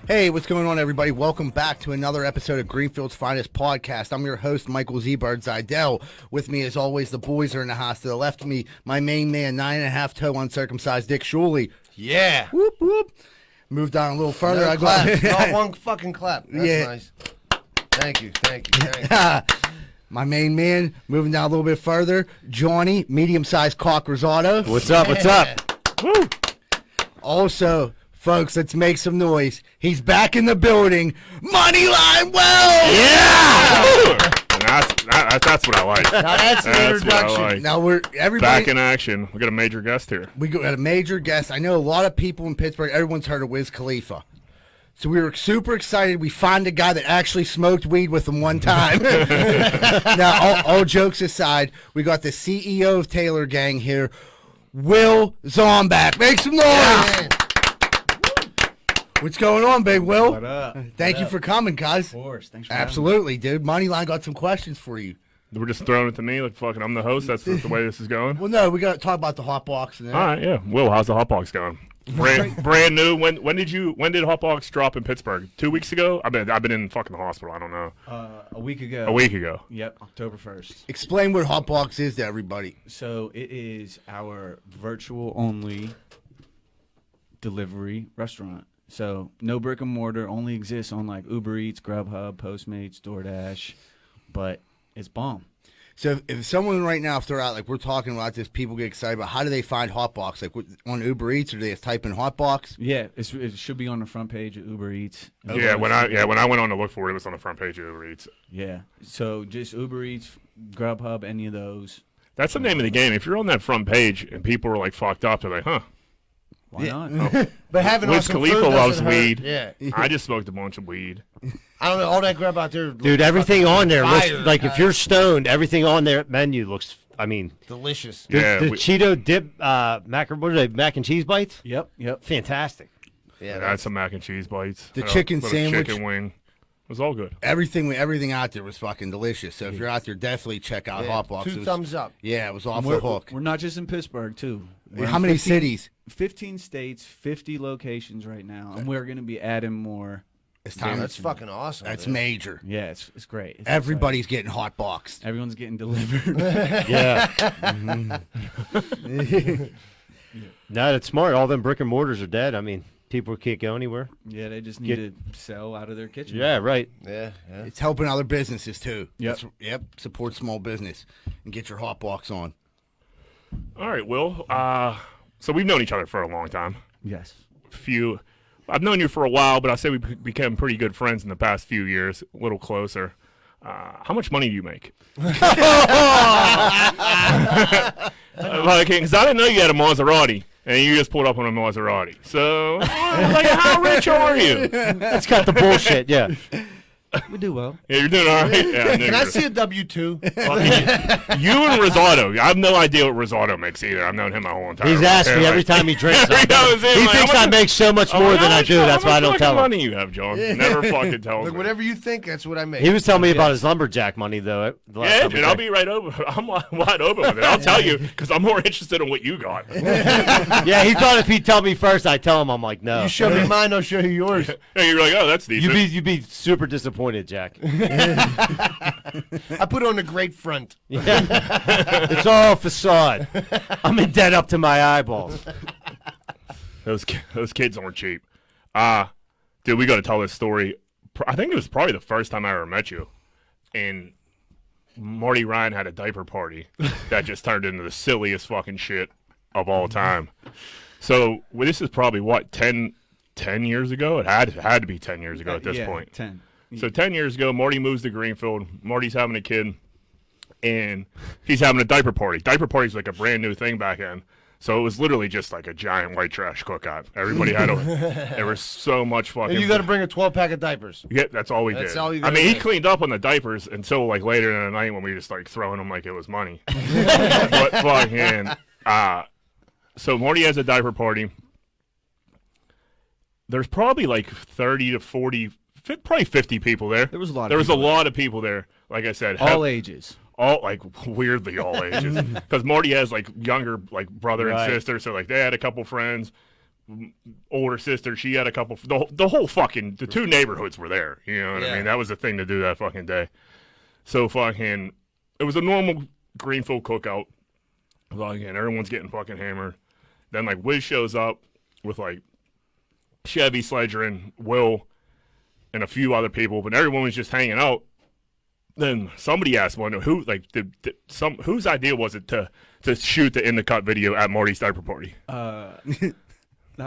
Hey, what's going on, everybody? Welcome back to another episode of Greenfield's Finest Podcast. I'm your host, Michael Z-Bird Zidell. With me, as always, the boys are in the house. To the left of me, my main man, 9.5 toe uncircumcised Dick Shuley. Yeah. Whoop, whoop. Moved on a little further. No clap. Not one fucking clap. That's nice. Thank you. My main man, moving down a little bit further, Johnny, medium-sized cock risotto. What's up? What's up? Woo. Also, folks, let's make some noise. He's back in the building. Moneyline Wells! Yeah! That's what I like. Now that's an introduction. What I like. Now we're everybody Back in action. We got a major guest here. We got a major guest. I know a lot of people in Pittsburgh. Everyone's heard of Wiz Khalifa. So we were super excited. We found a guy that actually smoked weed with him one time. Now, all jokes aside, we got the CEO of Tayor Gang here, Will Dzombak. Make some noise. Yeah. What's going on, Big Will? What up? Thank you for coming, guys. Of course. Thanks for Absolutely, dude. Moneyline got some questions for you. We're just throwing it to me like fucking I'm the host. That's the way this is going. Well, no, we got to talk about the hot box. And All right, yeah. Will, how's the hot box going? Brand new. When did hot box drop in Pittsburgh? 2 weeks ago? I've been in fucking the hospital. I don't know. A week ago. A week ago. Yep, October 1st. Explain what hot box is to everybody. So it is our virtual only delivery restaurant. So no brick and mortar, only exists on like Uber Eats, Grubhub, Postmates, DoorDash, but it's bomb. So if someone right now, if they're out, like we're talking about this, people get excited about how do they find Hotbox? Like on Uber Eats, or do they just type in Hotbox? Yeah, it should be on the front page of Uber Eats. Yeah, when I went on to look for it, it was on the front page of Uber Eats. Yeah, so just Uber Eats, Grubhub, any of those. That's the name of the game. If you're on that front page and people are like fucked up, they're like, huh. Why not? But having Wiz awesome Khalifa food loves doesn't hurt. weed. Yeah. I just smoked a bunch of weed. I don't know, all that grub out there. Dude, everything on there looks fire, like if you're stoned, everything on their menu looks, I mean, delicious. Yeah, the Cheeto dip mac and cheese bites? Yep. Fantastic. Yeah, I had some mac and cheese bites. The Had a chicken little sandwich. chicken wing. It was all good. Everything out there was fucking delicious. So if you're out there, definitely check out Hotbox. Two thumbs up. Yeah, it was off the hook. We're not just in Pittsburgh, too. We're How in many 15 cities? 15 states, 50 locations right now, and we're going to be adding more. It's time. That's fucking awesome. That's dude. major. Yeah, it's great. It's Everybody's getting Hotboxed. exciting. Everyone's getting delivered. Yeah. No, that's smart. All them brick and mortars are dead. I mean, people can't go anywhere. Yeah, they just need to sell out of their kitchen. Yeah, right. Yeah. It's helping other businesses too. Yep. Yep. Support small business and get your Hotbox on. All right, Will. So we've known each other for a long time. Yes. I've known you for a while, but I say we became pretty good friends in the past few years, a little closer. How much money do you make? Because I didn't know you had a Maserati, and you just pulled up on a Maserati. So, how rich are you? It's got the bullshit, yeah. We do well. Yeah, you're doing all right. Yeah, Can I see a W-2? You and Risotto. I have no idea what Risotto makes either. I've known him my whole entire life. He's asked me every time he drinks. Every time I see him, He like, thinks how I much- make so much more than I do. That's why I don't tell How him. much money you have, John? Never fucking tells Look, me. whatever you think, that's what I make. He was telling me about his lumberjack money, though. the last Yeah, time we dude, I'll talked. be right over. I'm wide open with it. I'll tell you because I'm more interested in what you got. Yeah, he thought if he'd tell me first, I'd tell him. I'm like, no. You show me mine, I'll show you yours. And you're like, oh, that's decent. You'd be super disappointed, Jack. I put on a great front. Yeah. It's all facade. I'm in debt up to my eyeballs. Those kids aren't cheap. Dude, we got to tell this story. I think it was probably the first time I ever met you, and Marty Ryan had a diaper party that just turned into the silliest fucking shit of all time. So this is probably what 10 years ago. It had to be 10 years ago at this point. 10. So 10 years ago, Marty moves to Greenfield. Marty's having a kid, and he's having a diaper party. Diaper party's like a brand new thing back then. So it was literally just like a giant white trash cookout. Everybody had there was so much fucking. You got to bring a 12-pack of diapers. Yeah, that's all we That's did. all you I gotta mean, he do. cleaned up on the diapers until like later in the night when we were just like throwing them like it was money. But fucking, so Marty has a diaper party. There's probably like 30 to 40, probably 50 people there. There was a lot. There was a lot of people there. Like I said, all ages. all like weirdly all ages. Because Marty has like younger like brother and Right. sister, so like they had a couple friends. older sister, she had a couple. The whole fucking the 2 neighborhoods were there. You know what I mean? That was the thing to do that fucking day. So fucking, it was a normal Greenfield cookout. Fucking, everyone's getting fucking hammered. Then like Wiz shows up with like Chevy, Sledger, and Will, and a few other people, but everyone was just hanging out. Then somebody asked one who like whose idea was it to shoot the In the Cut video at Marty's diaper party? That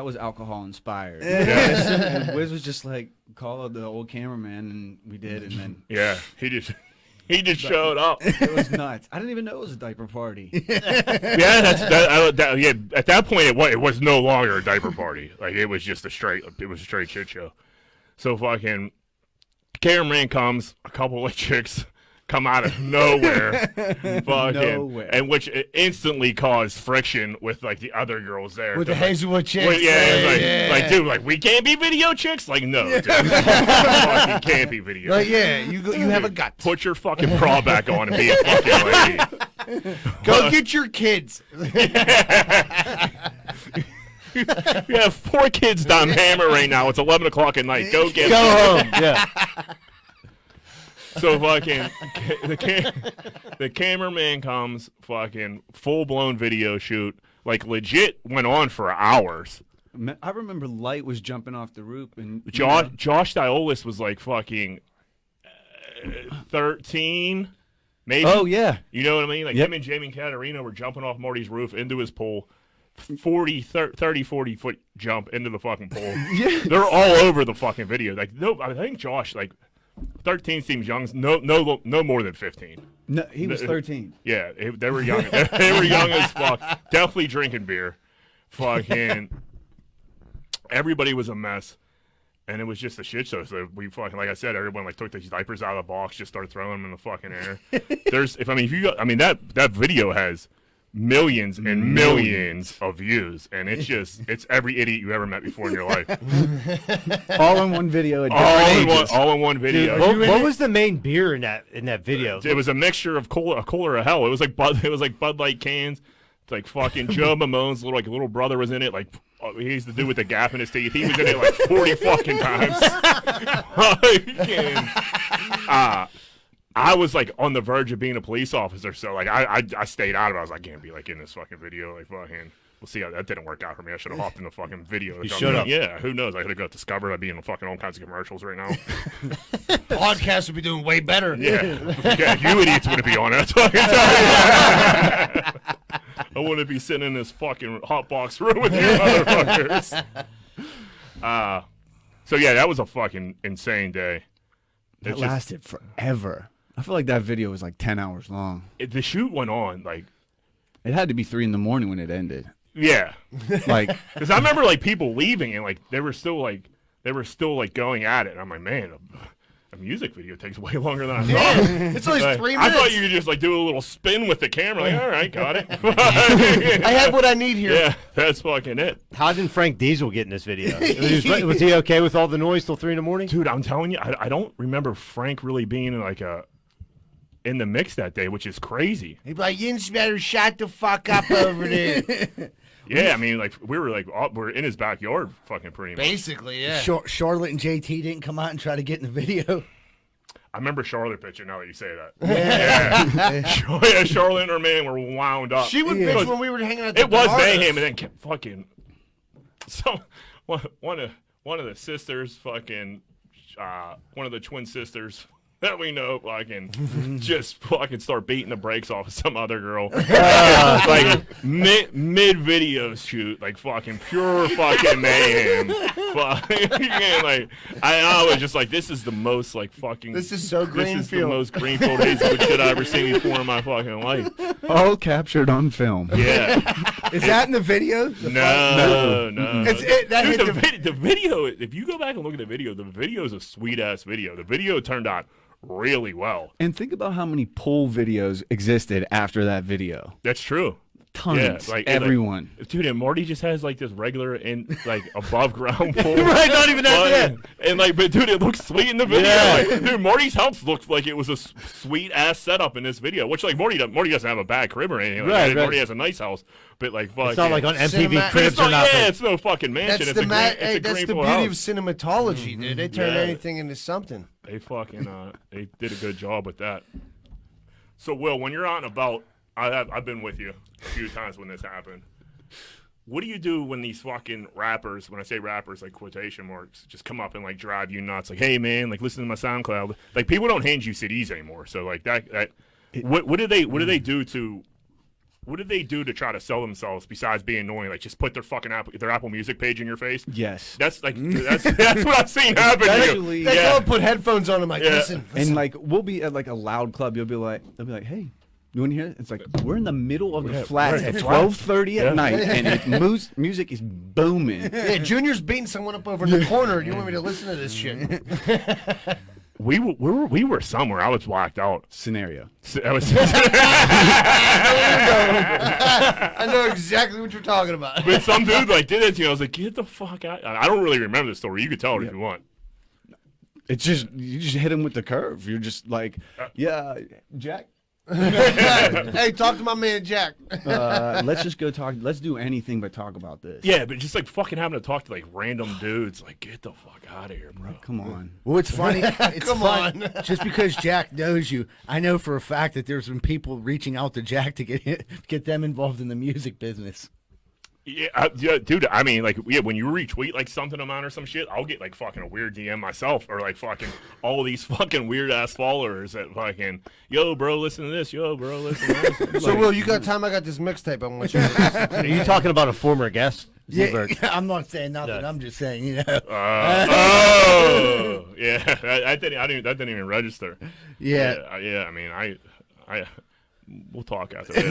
was alcohol inspired. Yeah. And Wiz was just like, call the old cameraman, and we did, and then Yeah, he just showed up. it was nuts. I didn't even know it was a diaper party. Yeah, yeah. At that point, it was no longer a diaper party. Like it was just a straight shit show. So fucking cameraman comes, a couple of chicks come out of nowhere, fucking, and which instantly caused friction with like the other girls there. With the Hazelwood chicks. Like, dude, like we can't be video chicks. Like, no, dude, fucking can't be video. Like, yeah, you have a gut. Put your fucking bra back on and be a fucking lady. Go get your kids. You have 4 kids down hammer right now. It's 11 o'clock at night. Go get Go home. Yeah. So fucking the cameraman comes, fucking full blown video shoot, like legit went on for hours. I remember Light was jumping off the roof, and Josh Diolis was like fucking 13, maybe. Oh yeah, you know what I mean? Like Yep. him and Jamie Caterina were jumping off Marty's roof into his pool. 30, 40 foot jump into the fucking pool. Yeah. They're all over the fucking video. Like no, I think Josh like 13 seems young. No more than 15. no, he was 13. Yeah, they were young. They were young as fuck. Definitely drinking beer. Fucking everybody was a mess, and it was just a shit show. So we fucking, like I said, everyone like took these diapers out of the box, just started throwing them in the fucking air. That video has millions and millions of views, and it's every idiot you ever met before in your life. All in one video. At all in one video. What was the main beer in that video? It was a mixture of cooler of hell. It was like Bud Light cans. It's like fucking Joe Mamone's little brother was in it. Like he's the dude with the gap in his teeth. He was in it like 40 fucking times. I was like on the verge of being a police officer, so like I stayed out of it. I was like, I can't be like in this fucking video. Like fucking, we'll see how that didn't work out for me. I should have hopped in the fucking video. You should have. Yeah, who knows? I could have got discovered. I'd be in fucking all kinds of commercials right now. Podcast would be doing way better. Yeah, you idiots wouldn't be on it. That's what I can tell you. I wouldn't be sitting in this fucking hot box room with you motherfuckers. So yeah, that was a fucking insane day. It lasted forever. I feel like that video was like 10 hours long. The shoot went on like It had to be 3 a.m. when it ended. Yeah, Like, because I remember like people leaving and like they were still going at it. And I'm like, man, a music video takes way longer than I thought. It's only Like, 3 minutes. I thought you could just like do a little spin with the camera. Like, all right, got it. I have what I need here. Yeah, that's fucking it, How did Frank Diesel get in this video? Was he okay with all the noise till 3 a.m? dude. I'm telling you, I don't remember Frank really being like in the mix that day, which is crazy. He'd be like, Yin's better shut the fuck up over there. Yeah, I mean, like we're in his backyard, fucking pretty much. Basically, yeah. Charlotte and JT didn't come out and try to get in the video. I remember Charlotte pitching. Now that you say that, yeah, Charlotte and her man were wound up. She would bitch when we were hanging out. It was mayhem, and then kept fucking. One of the sisters, fucking, one of the twin sisters that we know, fucking, just fucking start beating the brakes off of some other girl. Like mid video shoot, like fucking pure fucking mayhem. Like I was just like, this is the most like fucking. This is so Greenfield. This is the most Greenfield Hazelwood shit I've ever seen before in my fucking life. all captured on film. Yeah. Is that in the video? No. That The video, if you go back and look at the video is a sweet ass video. The video turned out really well. And think about how many pull videos existed after that video. That's true. Tons. Yeah, like everyone. Dude, and Marty just has like this regular and like above ground pool. Right, not even that. And like, but dude, it looks sweet in the video. Yeah. Like, dude, Marty's house looks like it was a sweet ass setup in this video. Which like Marty doesn't have a bad crib or anything. Like, Right. Marty has a nice house, but like, fuck, It's not like on MTV Cinema- Cribs it's not, or nothing. yeah, it's no fucking mansion. That's It's the a that's the Greenfield beauty of house. cinematology, dude. They turn Yeah. anything into something. They fucking they did a good job with that. So Will, when you're out and about, I've been with you a few times when this happened. What do you do when these fucking rappers, when I say rappers, like quotation marks, just come up and like drive you nuts? Like, hey man, like listen to my SoundCloud. Like people don't hand you CDs anymore. So like what do they do to try to sell themselves besides being annoying? Like just put their fucking Apple Music page in your face. Yes. That's like that's what I've seen happen. to you. Especially- They Yeah. go and put headphones on. I'm like, Yeah. listen. And like we'll be at like a loud club. They'll be like, hey, you want to hear it? It's like we're in the middle of the flats at 12:30 at night, and music is booming. Yeah, Junior's beating someone up over in the corner. Do you want me to listen to this shit? We were somewhere. I was blacked out. Scenario. I was, I know exactly what you're talking about. but some dude like did it to me. I was like, get the fuck out. I don't really remember the story. You could tell it if you want. It's just you just hit him with the curve. You're just like, yeah, Jack. Hey, talk to my man Jack. Let's just go talk. Let's do anything but talk about this. Yeah, but just like fucking having to talk to like random dudes. Like, get the fuck out of here, bro. Come on. Well, it's funny. It's Come fun. on. Just because Jack knows you, I know for a fact that there's been people reaching out to Jack to get them involved in the music business. Yeah, yeah, dude. I mean, like, yeah, when you retweet like something of mine or some shit, I'll get like fucking a weird DM myself, or like fucking all these fucking weird ass followers that fucking, yo, bro, listen to this, yo, bro, listen to this. So, Will, you got time? I got this mixtape. I want you to listen to. Are you talking about a former guest? Yeah, Zoidberg? I'm not saying nothing. Yeah. I'm just saying, you know. Oh, yeah, that didn't even register. Yeah. Yeah. I mean, I we'll talk after this.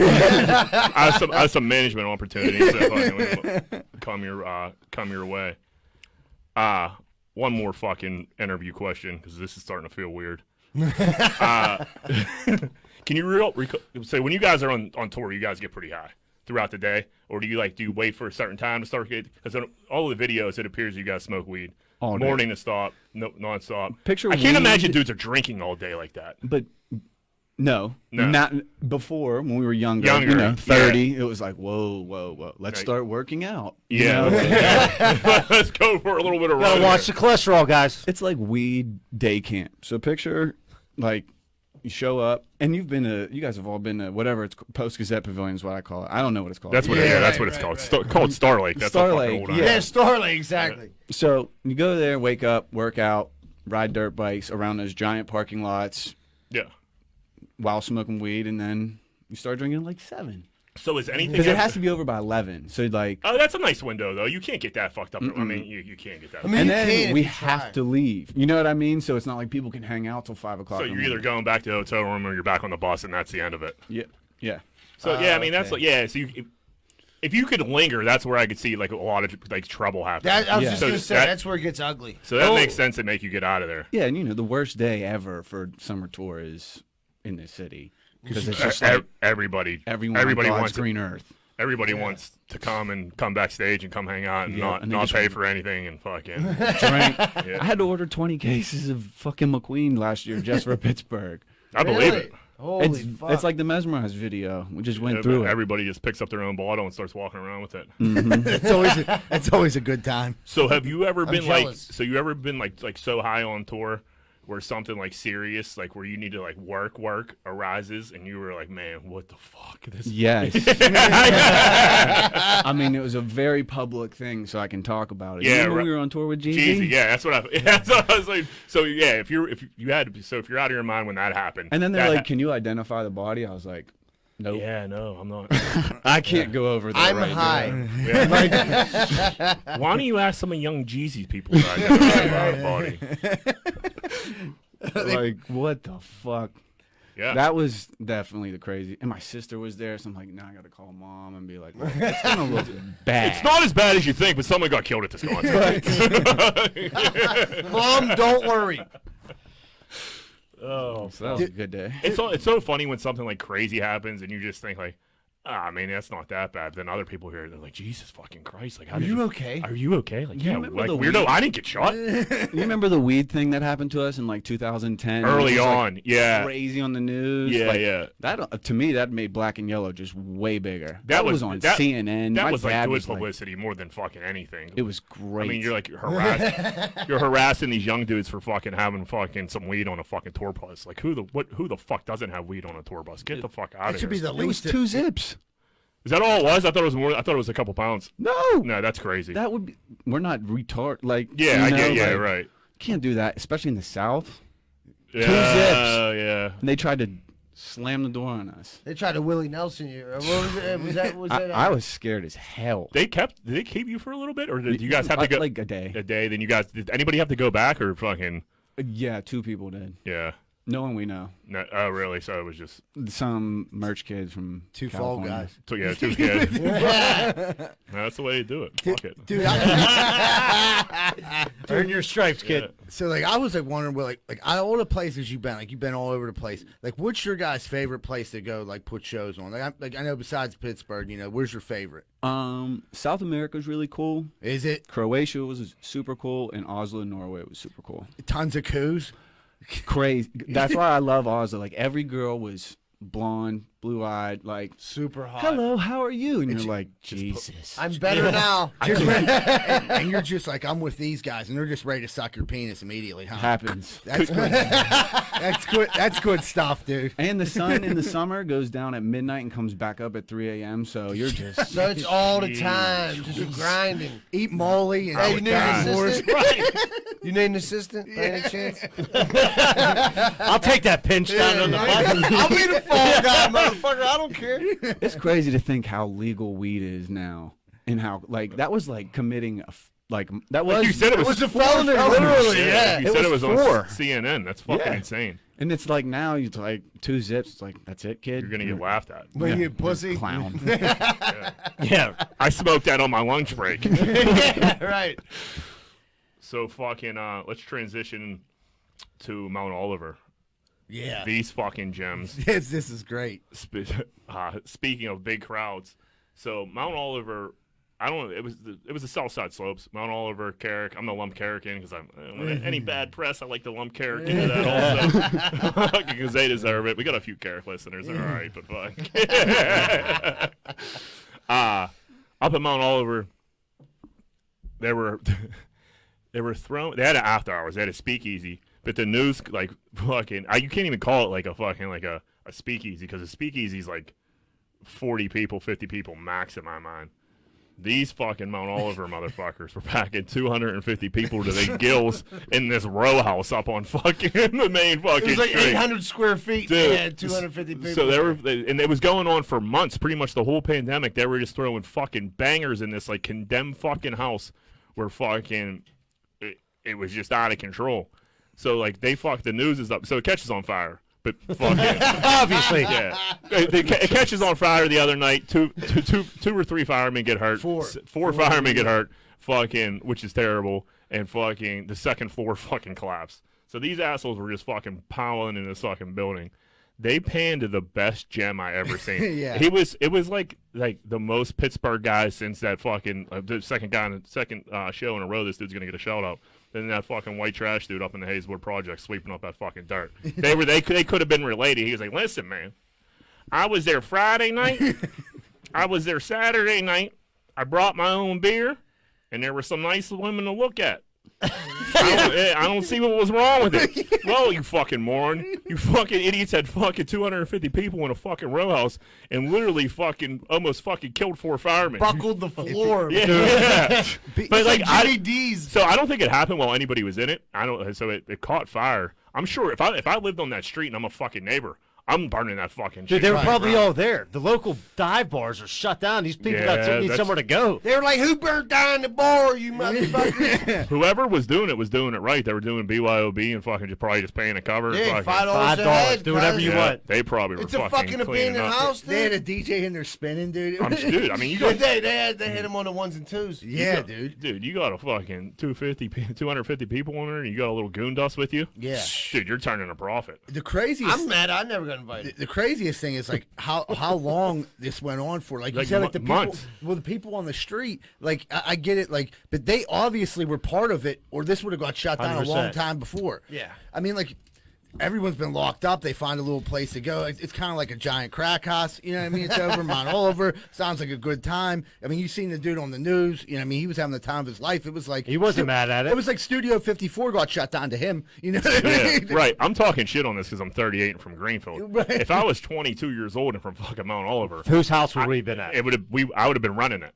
I have some management opportunities that come your way. One more fucking interview question because this is starting to feel weird. Can you say when you guys are on tour, you guys get pretty high throughout the day, or do you wait for a certain time to start? Because all the videos, it appears you guys smoke weed All day. morning to stop, nonstop. Picture I can't weed- imagine dudes are drinking all day like that. But no, No. not before when we were younger. Younger, you know, yeah. 30. It was like, whoa. Let's Right. start working out. you Yeah, know? let's go for a little bit of Gotta running. watch the cholesterol, guys. It's like weed day camp. So picture like you show up, and you guys have all been to whatever it's Post Gazette Pavilion is what I call it. I don't know what it's called. That's what that's what it's called. Called Star Lake. That's Star how Lake, fucking old I yeah. am. Yeah, Starley, exactly. So you go there, wake up, work out, ride dirt bikes around those giant parking lots Yeah. while smoking weed, and then you start drinking at like 7. So is anything? Because it has to be over by 11. So like, Oh, that's a nice window though. You can't get that fucked up. I mean, you can't get that. I mean, and you then can if we you have try. to leave. You know what I mean? So it's not like people can hang out till 5 o'clock. So in the you're either morning. going back to the hotel room or you're back on the bus, and that's the end of it. Yeah. So yeah, I mean that's okay. like So if you could linger, that's where I could see like a lot of like trouble happening. That, I was Yeah. just So gonna say that- that's where it gets ugly. So that makes sense to make you get out of there. Yeah, and you know the worst day ever for summer tour is in this city because it's just like Everybody everybody wants wants green earth. Everybody wants to come backstage and come hang out and Yeah, and they not just- pay for anything and fucking. Drink. Yeah. I had to order 20 cases of fucking McQueen last year just for Pittsburgh. I believe Really? it. Holy fuck. It's like the Mesmerized video. We just went Yeah, through but it. everybody just picks up their own bottle and starts walking around with it. It's always a good time. So have you ever been like? jealous. So you ever been like so high on tour where something like serious, like where you need to like work arises, and you were like, man, what the fuck? This. Yes. I mean, it was a very public thing, so I can talk about it. Yeah, You remember right. we were on tour with Jeezy? Jeezy, yeah, that's what I was like. So yeah, if you had to be, so if you're out of your mind when that happened, And then they're that like, "Can you identify the body?" I was like, "Nope, yeah, no, I'm not. I can't go over there." I'm right high. Yeah. Why don't you ask some of Young Jeezy's people that identify the body? Like, what the fuck? Yeah. That was definitely the crazy. And my sister was there, so I'm like, "Now I gotta call mom and be like, look, it's gonna look bad." It's not as bad as you think, but someone got killed at this concert. Mom, don't worry. Oh, So that was a good day. it's so funny when something like crazy happens and you just think like, I mean, that's not that bad. Then other people here, they're like, Jesus fucking Christ. Like, Are you okay? Are you okay? Like, yeah, remember like, the weirdo, weed? I didn't get shot. You remember the weed thing that happened to us in like 2010? Early It was, like, on, yeah. crazy on the news. Yeah, like, yeah. That to me, that made Black and Yellow just way bigger. That was on that, CNN. That My was like dad good was publicity more than fucking anything. It was great. I mean, you're like you're harassing these young dudes for fucking having fucking some weed on a fucking tour bus. Like who the fuck doesn't have weed on a tour bus? Get the fuck out of here. That should be the it was least. 2 zips. Is that all it was? I thought it was more. I thought it was a couple pounds. No, No, that's crazy. that would be. We're not retard. Like Yeah, you I get. know, Yeah, like, right. Can't do that, especially in the South. Yeah, zips. yeah. And they tried to slam the door on us. They tried to Willie Nelson you. What was it? Was that I was scared as hell. Did they keep you for a little bit, or did you guys have to go like a day? a day? Then you guys did anybody have to go back or fucking Yeah, 2 people did. yeah? No one we know. No, oh, really? So it was just Some merch kids from 2 fall California. guys. so yeah, two kids. No, that's the way you do it. Fuck it. Dude, Earn your stripes, kid. so like I was like wondering, well, like all the places you've been, like you've been all over the place. Like, what's your guys' favorite place to go, like put shows on? Like I know besides Pittsburgh, where's your favorite? South America's really cool. Is it Croatia was super cool, and Oslo, Norway was super cool. tons of coups? Crazy. That's why I love Oslo. Like every girl was blonde, blue-eyed, like super hot? hello, how are you? And you're like, Jesus. I'm better now. And you're just like, I'm with these guys, and they're just ready to suck your penis immediately, huh? Happens. That's good. That's good. That's good stuff, dude. And the sun in the summer goes down at midnight and comes back up at 3 a.m. So you're just So it's all the time, just grinding. Eat Molly and Hey, you need an horse. assistant? You need an assistant by any chance? I'll take that pinch down on the button. I'll be the fall guy, motherfucker. I don't care. it's crazy to think how legal weed is now, and how like that was like committing that was You said it It was was a felony, literally. Yeah. You said it was on 4. CNN. That's fucking Yeah. insane. and it's like now you like 2 zips. It's like that's it, kid. You're gonna get laughed at. When Yeah. you pussy. Clown. Yeah. I smoked that on my lunch break. Yeah, right. So fucking let's transition to Mount Oliver. Yeah. These fucking gems. This is great. Speaking of big crowds, so Mount Oliver, it was the South Side Slopes. Mount Oliver, Carrick. I'm gonna lump Carrick in because any bad press. I like to lump Carrick into that also because they deserve it. We got a few Carrick listeners. They're all right, but fuck. Up at Mount Oliver, they were thrown. They had an after hours. They had a speakeasy. But the news, like, fucking, you can't even call it like a fucking, like a speakeasy, because a speakeasy's like 40 people, 50 people max in my mind. These fucking Mount Oliver motherfuckers were packing 250 people to their gills in this row house up on fucking the main fucking It was like street. 800 square feet. Dude, They had 250 people. So and it was going on for months, pretty much the whole pandemic. They were just throwing fucking bangers in this like condemned fucking house where fucking it was just out of control. So like the news is up, so it catches on fire. But fucking Obviously. yeah, it catches on fire the other night. Two or three firemen get hurt. Four firemen get hurt. Fucking, which is terrible. And fucking the second floor fucking collapsed. So these assholes were just fucking piling in this fucking building. They panned to the best gem I ever seen. Yeah. It was like the most Pittsburgh guy since that fucking the second show in a row. This dude's gonna get a shout out. Then that fucking white trash dude up in the Hazelwood Project sweeping up that fucking dirt. They could have been related. He was like, listen, man, I was there Friday night. I was there Saturday night. I brought my own beer, and there were some nice women to look at. I don't see what was wrong with it. Well, you fucking moron. You fucking idiots had fucking 250 people in a fucking row house and literally fucking almost fucking killed 4 firemen. buckled the floor. Yeah. But like Jimmy D's. so I don't think it happened while anybody was in it. So it caught fire. I'm sure if I lived on that street and I'm a fucking neighbor, I'm burning that fucking shit. Dude, they were right, probably bro. all there. The local dive bars are shut down. These people Yeah, need that's- somewhere to go. They were like, who burnt down the bar, you motherfuckers? Whoever was doing it right. They were doing BYOB and fucking probably just paying a cover. Yeah, fucking, $5 a $5. head. Do whatever you yeah, want. They probably were It's a fucking cleaning abandoned up. house, They had dude. a DJ in there spinning, dude. Dude, I mean, you got They hit him on the ones and twos. Yeah, dude. Dude, you got a fucking 250 people on there, and you got a little goon dust with you. Yeah. Dude, you're turning a profit. The craziest. I'm mad I never got invited. The craziest thing is like how long this went on for. Like you said, like the people, months. well, the people on the street. Like I get it, like, but they obviously were part of it, or this would have got shut down 100%. a long time before. Yeah. I mean, like. Everyone's been locked up. They find a little place to go. It's kind of like a giant crack house. You know what I mean? It's over Mount Oliver. Sounds like a good time. I mean, you've seen the dude on the news. You know what I mean? He was having the time of his life. It was like He wasn't mad at it. It was like Studio 54 got shut down to him. You know what I Yeah, mean? right. I'm talking shit on this because I'm 38 and from Greenfield. Right. If I was 22 years old and from fucking Mount Oliver, Whose house would we have been at? I would have been running it.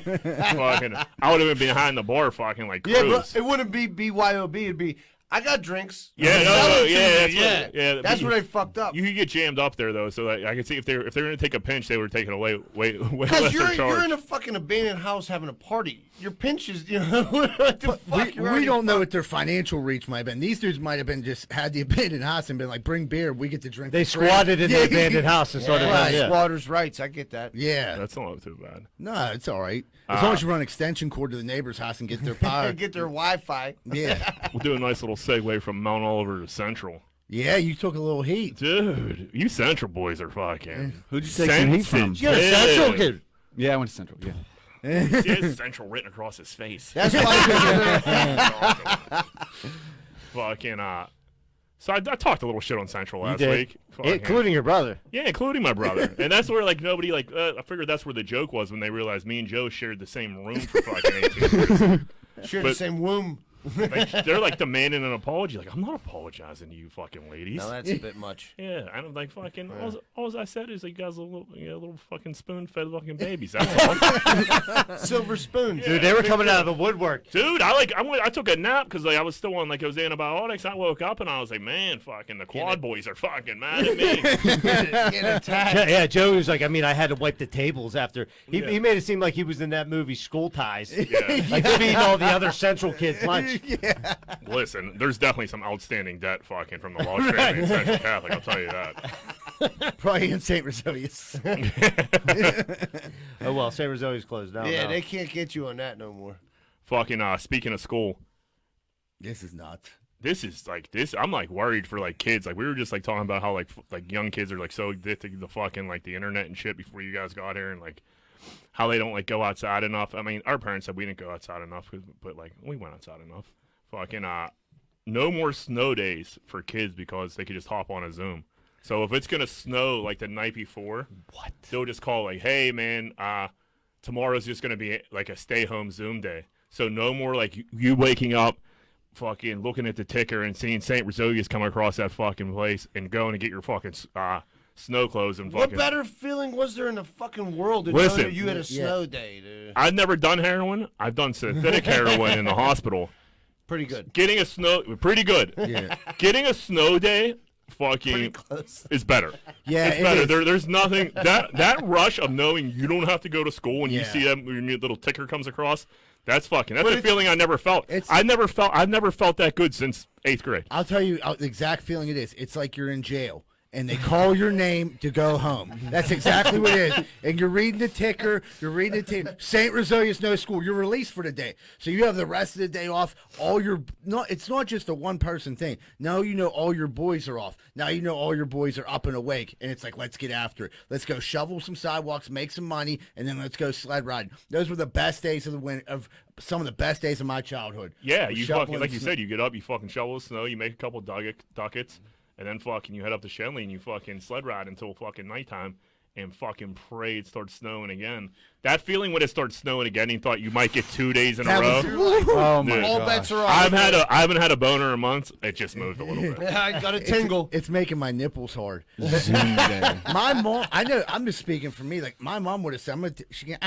Fucking, I would have been behind the bar, fucking like Yeah, Cruz. but it wouldn't be BYOB. It'd be, I got drinks. Yeah, Sell no, them to yeah, me. that's yeah. what- yeah, That's but where they fucked up. You could get jammed up there though, so like, I could see if they're going to take a pinch, they would have taken away way Because lesser you're charge. in a fucking abandoned house having a party. Your pinch is, you know, what the fuck? You're We already don't know fucked. what their financial reach might have been. These dudes might have been just had the abandoned house and been like, bring beer, we get to drink. They for free. squatted in Yeah, the abandoned house and started. Right. Yeah. Squatters' rights. I get that. Yeah. That's not too bad. No, it's all right. As long as you run an extension cord to the neighbor's house and get their power. Get their Wi-Fi. Yeah. We'll do a nice little segue from Mount Oliver to Central. Yeah, you took a little heat. Dude, you Central boys are fucking. Who'd you take some heat from? sensitive. You're a Central kid. Yeah, I went to Central. Yeah. He has Central written across his face. That's why. Fucking So I talked a little shit on Central last did. week, Fucking- Including your brother. yeah, including my brother, and that's where like nobody like I figured that's where the joke was when they realized me and Joe shared the same room for fucking 18 years. Share the But- same womb. Like, they're like demanding an apology. Like I'm not apologizing to you, fucking ladies. No, that's a bit much. Yeah, I don't like fucking. All I said is like, you guys are little fucking spoon-fed fucking babies. That's all. Silver spoon. Dude, they were coming out of the woodwork. Dude, I took a nap because like I was still on like those antibiotics. I woke up and I was like, man, fucking the quad boys are fucking mad at me. Get attacked. Yeah, Joe was like, I mean, I had to wipe the tables after. He Yeah. made it seem like he was in that movie School Ties. Yeah. Like feeding all the other Central kids lunch. Listen, there's definitely some outstanding debt fucking from the Walsh family and Central Catholic. I'll tell you that. Probably in St. Roselius. Oh, well, St. Rosalia's closed down. Yeah, now. they can't get you on that no more. Fucking speaking of school, This is nuts. this is like this. I'm like worried for like kids. Like we were just like talking about how like young kids are like so addicted to the fucking like the internet and shit before you guys got here and like how they don't like go outside enough. I mean, our parents said we didn't go outside enough, but like we went outside enough. Fucking no more snow days for kids because they could just hop on a Zoom. So if it's gonna snow like the night before, they'll just call like, hey man, tomorrow's just gonna be like a stay home Zoom day. So no more like you waking up, fucking looking at the ticker and seeing St. Roselius come across that fucking place and going to get your fucking snow clothes and What fucking. better feeling was there in the fucking world to Listen. know that you had a snow day, dude? I've never done heroin. I've done synthetic heroin in the hospital. Pretty good. Getting a snow, pretty good. Yeah. Getting a snow day, fucking, Pretty close. is better. Yeah, it's it better. is. There's nothing that rush of knowing you don't have to go to school when you Yeah. see that when your little ticker comes across. That's But a it's- feeling I never felt. it's- I've never felt that good since 8th grade. I'll tell you the exact feeling it is. It's like you're in jail. And they call your name to go home. That's exactly what it is. And you're reading the ticker. You're reading the ticker. St. Roselius No School. You're released for the day, so you have the rest of the day off. It's not just a one person thing. Now you know all your boys are off. Now you know all your boys are up and awake, and it's like let's get after it. Let's go shovel some sidewalks, make some money, and then let's go sled riding. Those were the best days of the winter of some of the best days of my childhood. Yeah, you Shoveling fucking like you snow. said, you get up, you fucking shovel the snow, you make a couple ducats, and then fucking you head up to Shenley and you fucking sled ride until fucking nighttime and fucking pray it starts snowing again. That feeling when it starts snowing again, you thought you might get 2 days in a row. Oh my Dude. All god. bets are off. I haven't had a boner in months. It just moved a little bit. Yeah, I got a tingle. It's making my nipples hard. Zoom day. My mom, I know, I'm just speaking for me. Like, my mom would have said, I'm going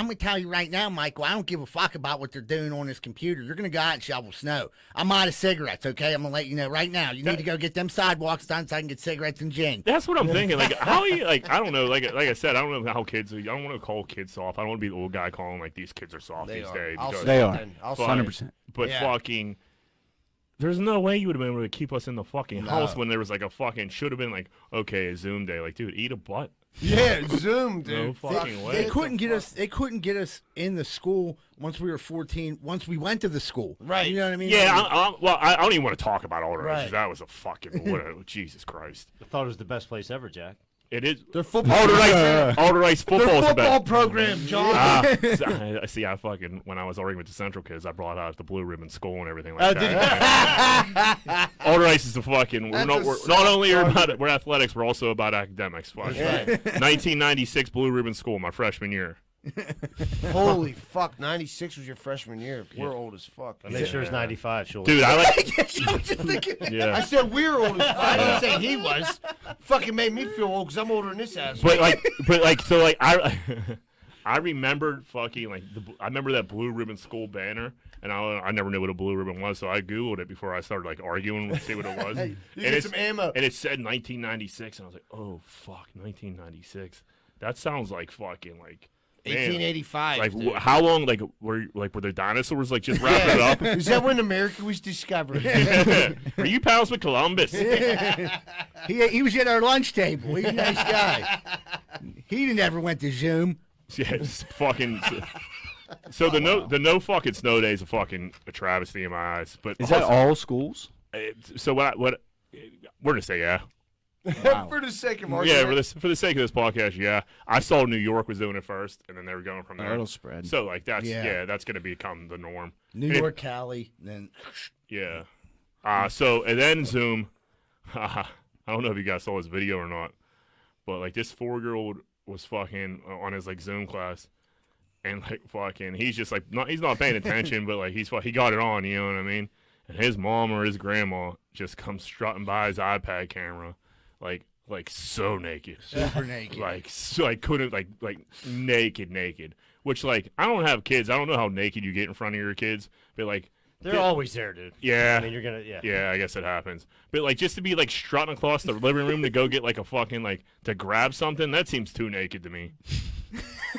to tell you right now, Michael, I don't give a fuck about what they're doing on this computer. You're going to go out and shovel snow. I'm out of cigarettes, okay? I'm going to let you know right now. You need to go get them sidewalks done so I can get cigarettes and gin. That's what I'm thinking. Like how you like I don't know. Like I said, I don't know how kids. I don't want to call kids soft. I don't want to be the old guy calling like these kids are soft They these are. days. I'll because- say They it are. then. I'll Fuck. say it. 100%. But Yeah. fucking, there's no way you would have been able to keep us in the fucking house when there was like a fucking should have been like okay a Zoom day. Like dude, eat a butt. Yeah, Zoom, dude. No fucking way. They couldn't get us. They couldn't get us in the school once we were 14. Once we went to the school, Right. You know what I mean? Yeah, I don't even want to talk about Alder Ice. Right. That was a fucking Jesus Christ. I thought it was the best place ever, Jack. It is. Their football. Alder Ice football is the football best. program, John. I see. I fucking when I was arguing with the Central kids, I brought out the blue ribbon skull and everything like Did that. Alder Ice is the fucking. We're That's not a only about we're athletics, we're also about academics. Fuck. Right. 1996 blue ribbon school, my freshman year. Holy fuck! 96 was your freshman year. We're old as fuck. I make sure it's 95. Sure. Dude, I like. I Yeah. said we're old as fuck. I didn't say he was. Fucking made me feel old because I'm older than this ass. I remembered fucking I remember that blue ribbon school banner, and I never knew what a blue ribbon was, so I googled it before I started like arguing to see what it was. You and get some ammo. And it said 1996, and I was like, oh fuck, 1996. That sounds like fucking like. Man, 1885. like dude. how long were the dinosaurs like just wrapping it up? Is that when America was discovered? Are you pals with Columbus? He was at our lunch table. He's a nice guy. He never went to Zoom. Yeah, it's fucking. So the no fucking snow days are fucking a travesty in my eyes. But Is that all schools? So what we're gonna say yeah. For the sake of Yeah, argument. for the sake of this podcast, yeah. I saw New York was doing it first, and then they were going from there. It'll spread. So like that's Yeah. that's gonna become the norm. New And it- York, Cali, then Yeah. So and then Zoom. I don't know if you guys saw this video or not, but like this 4-year-old was fucking on his like Zoom class, and like fucking he's just like he's not paying attention, but like he got it on, you know what I mean? And his mom or his grandma just comes strutting by his iPad camera, like so naked, super naked. like so I couldn't like naked. Which like I don't have kids, I don't know how naked you get in front of your kids, but like. They're always there, dude. Yeah. I mean, you're gonna, yeah. Yeah, I guess it happens. But like just to be like strutting across the living room to go get like a fucking like to grab something, that seems too naked to me.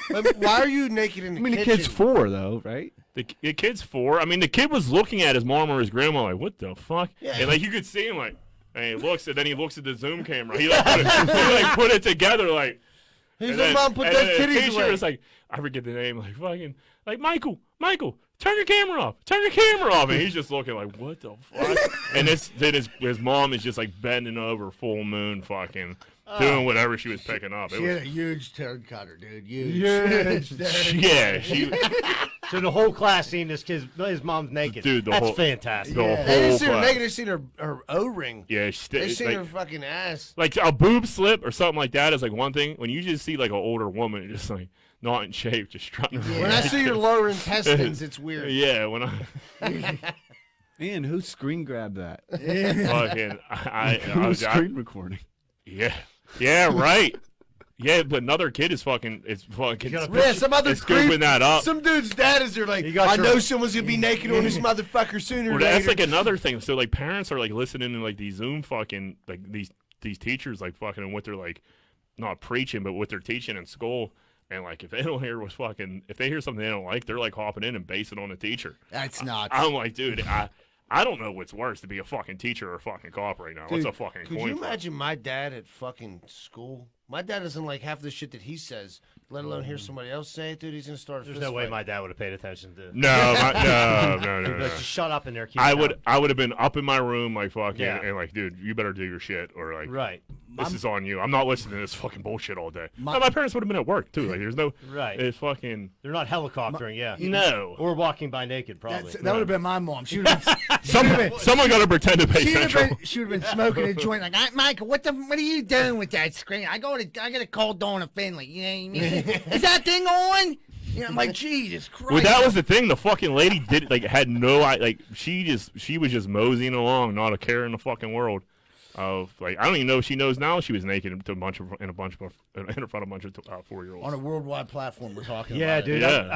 Why are you naked in the I mean, the kitchen? kid's 4 though, right? The kid's 4. I mean, the kid was looking at his mom or his grandma like, what the fuck? Yeah. And like you could see him like, and he looks, and then he looks at the Zoom camera. He like put it together like. His and little mom put and those then the titties teacher away. was like, I forget the name, like fucking, like Michael, turn your camera off. Turn your camera off. And he's just looking like, what the fuck? And then his mom is just like bending over full moon fucking doing whatever she was picking up. She had a huge turd cutter, dude. Huge. Yeah, she So the whole class seen his mom's naked. Dude, that's whole- fantastic. the They didn't whole see her class. naked. They seen her O-ring. Yeah, They seen like, her fucking ass. like a boob slip or something like that is like one thing. When you just see like an older woman just like not in shape, just strutting around. When I see your lower intestines, it's weird. Yeah, when I Man, who screen grabbed that? fucking Who was screen recording? yeah, right. Yeah, but another kid is fucking Yeah, some other is scooping creep. that up. Some dude's dad is there like, You got I your- know someone's gonna be naked on this motherfucker sooner or Well, later. that's like another thing. So like parents are like listening to like these Zoom fucking like these teachers like fucking and what they're like not preaching but what they're teaching in school. And like if they don't hear what's fucking if they hear something they don't like, they're like hopping in and basing on the teacher. That's nuts. I'm like, dude, I don't know what's worse to be a fucking teacher or a fucking cop right now. What's a fucking Could coin you flip? imagine my dad at fucking school? My dad doesn't like half the shit that he says, let alone hear somebody else say it, dude. He's gonna start a There's fist no way fight. my dad would have paid attention to. No, no. Like, just shut up in there. Keep I it would down. have been up in my room like fucking Yeah. and like, dude, you better do your shit or like Right. this is on you. I'm not listening to this fucking bullshit all day. My parents would have been at work too. Like there's no Right. It's fucking They're not helicoptering, yeah. no. Or walking by naked, probably. That would have been my mom. She would have Someone got to pretend to pay central. been smoking a joint like, Michael, what are you doing with that screen? I got to call Donna Finley. You know what I mean? Is that thing on? You know, I'm like, Jesus Christ. Well, that was the thing. The fucking lady did like had no like she was just moseying along, not a care in the fucking world. Of like I don't even know if she knows now she was naked in front of a bunch of 4-year-olds. on a worldwide platform we're talking Yeah, about. dude. Yeah.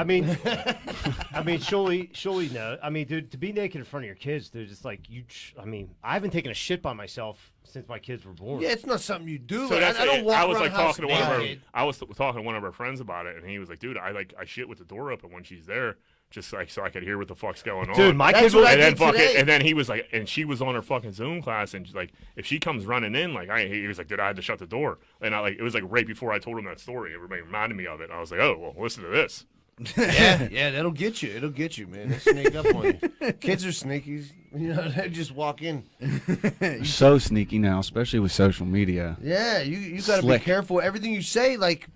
I mean, surely know. I mean, dude, to be naked in front of your kids, dude, it's like you. I mean, I haven't taken a shit by myself since my kids were born. Yeah, it's not something you do. So Like, that's I don't walk I was around like the house talking to one of our naked. I was talking to one of our friends about it, and he was like, "Dude, I shit with the door open when she's there just like so I could hear what the fuck's going on. Dude, my That's kids what will. I and then did fucking, today. and then he was like, and she was on her fucking Zoom class, and like, if she comes running in, like, he was like, dude, I had to shut the door, and I like, it was like right before I told him that story, it reminded me of it. I was like, oh, well, listen to this. Yeah, that'll get you. It'll get you, man. They sneak up on you. Kids are sneakies. You know, they just walk in. They're so sneaky now, especially with social media. Yeah, you got to be Slick. careful. Everything you say, like,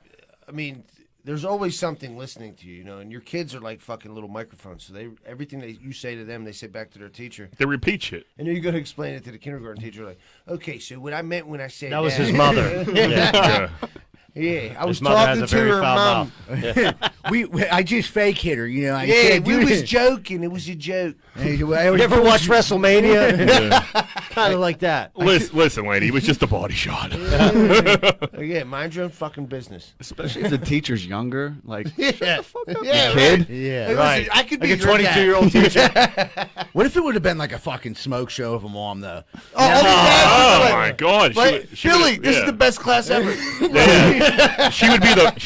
I mean, there's always something listening to you, you know. And your kids are like fucking little microphones, so everything that you say to them, they say back to their teacher. They repeat shit. And then you got to explain it to the kindergarten teacher, like, okay, so what I meant when I said That was his mother. Yeah. Yeah, I was His mother has talking a to very her foul mom. I just fake hit her, you know. I Yeah, said, we "Dude, was joking. It was a joke. you You ever watch WrestleMania? Kind of like that. Listen, lady, it was just a body shot. Yeah, mind your own fucking business. Especially if the teacher's younger. Like, Yeah, kid. right. Yeah, Hey, right. listen, I could be like a your dad. 22-year-old teacher. What if it would have been like a fucking smoke show of a mom, though? Oh my god, Billy, this is the best class ever. Yeah. She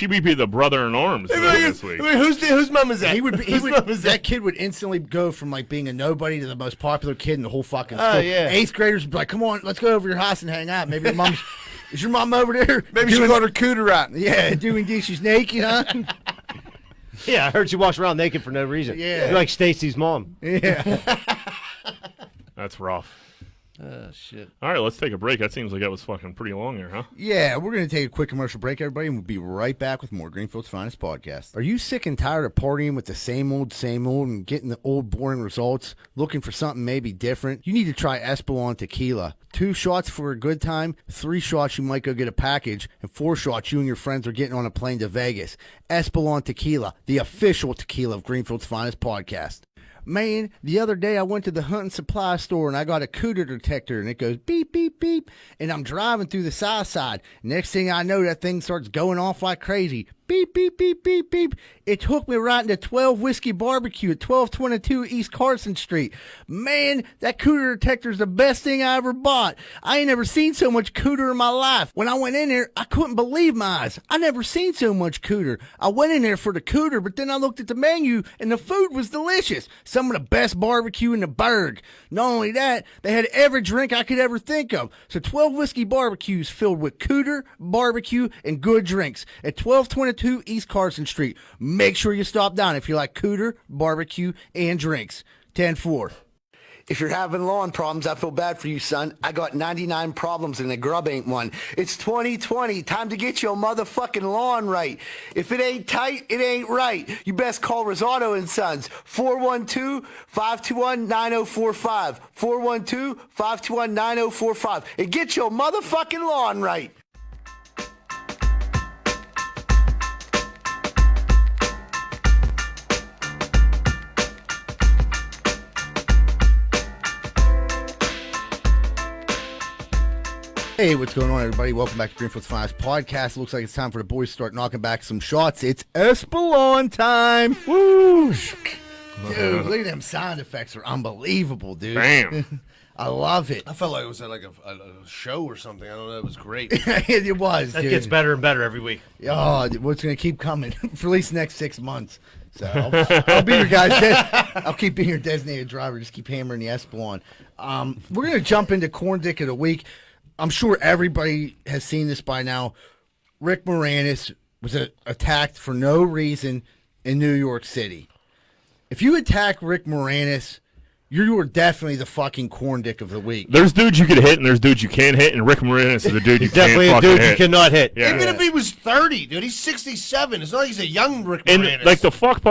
would be the brother in arms this week. Wait, whose mom is that? He would be. Whose mom is That kid would instantly go from like being a nobody to the most popular kid in the whole fucking Oh, school. yeah. 8th graders would be like, "Come on, let's go over to your house and hang out. Maybe your mom's is your mom over there? Maybe she got her cooter out. Yeah, doing dishes naked, huh? Yeah, I heard she walks around naked for no reason. Yeah. You're like Stacy's mom. Yeah. That's rough. Oh shit. All right, let's take a break. That seems like that was fucking pretty long there, huh? Yeah, we're going to take a quick commercial break, everybody, and we'll be right back with more Greenfield's Finest podcast. Are you sick and tired of partying with the same old, and getting the old, boring results, looking for something maybe different? You need to try Espolon Tequila. 2 shots for a good time, 3 shots you might go get a package, and 4 shots you and your friends are getting on a plane to Vegas. Espolon Tequila, the official tequila of Greenfield's Finest podcast. Man, the other day I went to the hunting supply store and I got a cooter detector and it goes beep, beep, beep. And I'm driving through the south side. Next thing I know, that thing starts going off like crazy. Beep, beep, beep, beep, beep. It took me right into 12 Whiskey Barbecue at 1222 East Carson Street. Man, that cooter detector is the best thing I ever bought. I ain't never seen so much cooter in my life. When I went in there, I couldn't believe my eyes. I never seen so much cooter. I went in there for the cooter, but then I looked at the menu and the food was delicious. Some of the best barbecue in the burg. Not only that, they had every drink I could ever think of. So 12 Whiskey Barbecues filled with cooter, barbecue, and good drinks at 1222 East Carson Street. Make sure you stop down if you like cooter, barbecue, and drinks. 10-4. If you're having lawn problems, I feel bad for you, son. I got 99 problems and the grub ain't one. It's 2020. Time to get your motherfucking lawn right. If it ain't tight, it ain't right. You best call Rosado and Sons. 412-521-9045. 412-521-9045. And get your motherfucking lawn right. Hey, what's going on, everybody? Welcome back to Greenfield's Finest podcast. It looks like it's time for the boys to start knocking back some shots. It's Espolon time. Woo! Dude, look at them sound effects. Are unbelievable, dude. Damn. I love it. I felt like it was at like a show or something. I don't know. It was great. It was, That dude. gets better and better every week. Oh, what's going to keep coming for at least the next 6 months. So I'll be your guys. I'll keep being your designated driver. Just keep hammering the Espolon. We're going to jump into Corn Dick of the Week. I'm sure everybody has seen this by now. Rick Moranis was attacked for no reason in New York City. If you attack Rick Moranis, you are definitely the fucking Corn Dick of the Week. There's dudes you can hit and there's dudes you can't hit, and Rick Moranis is the dude you can't Definitely a fucking dude you hit. cannot hit. Yeah. Even if he was 30, dude, he's 67. It's not like he's a young Rick And Moranis. like the fucked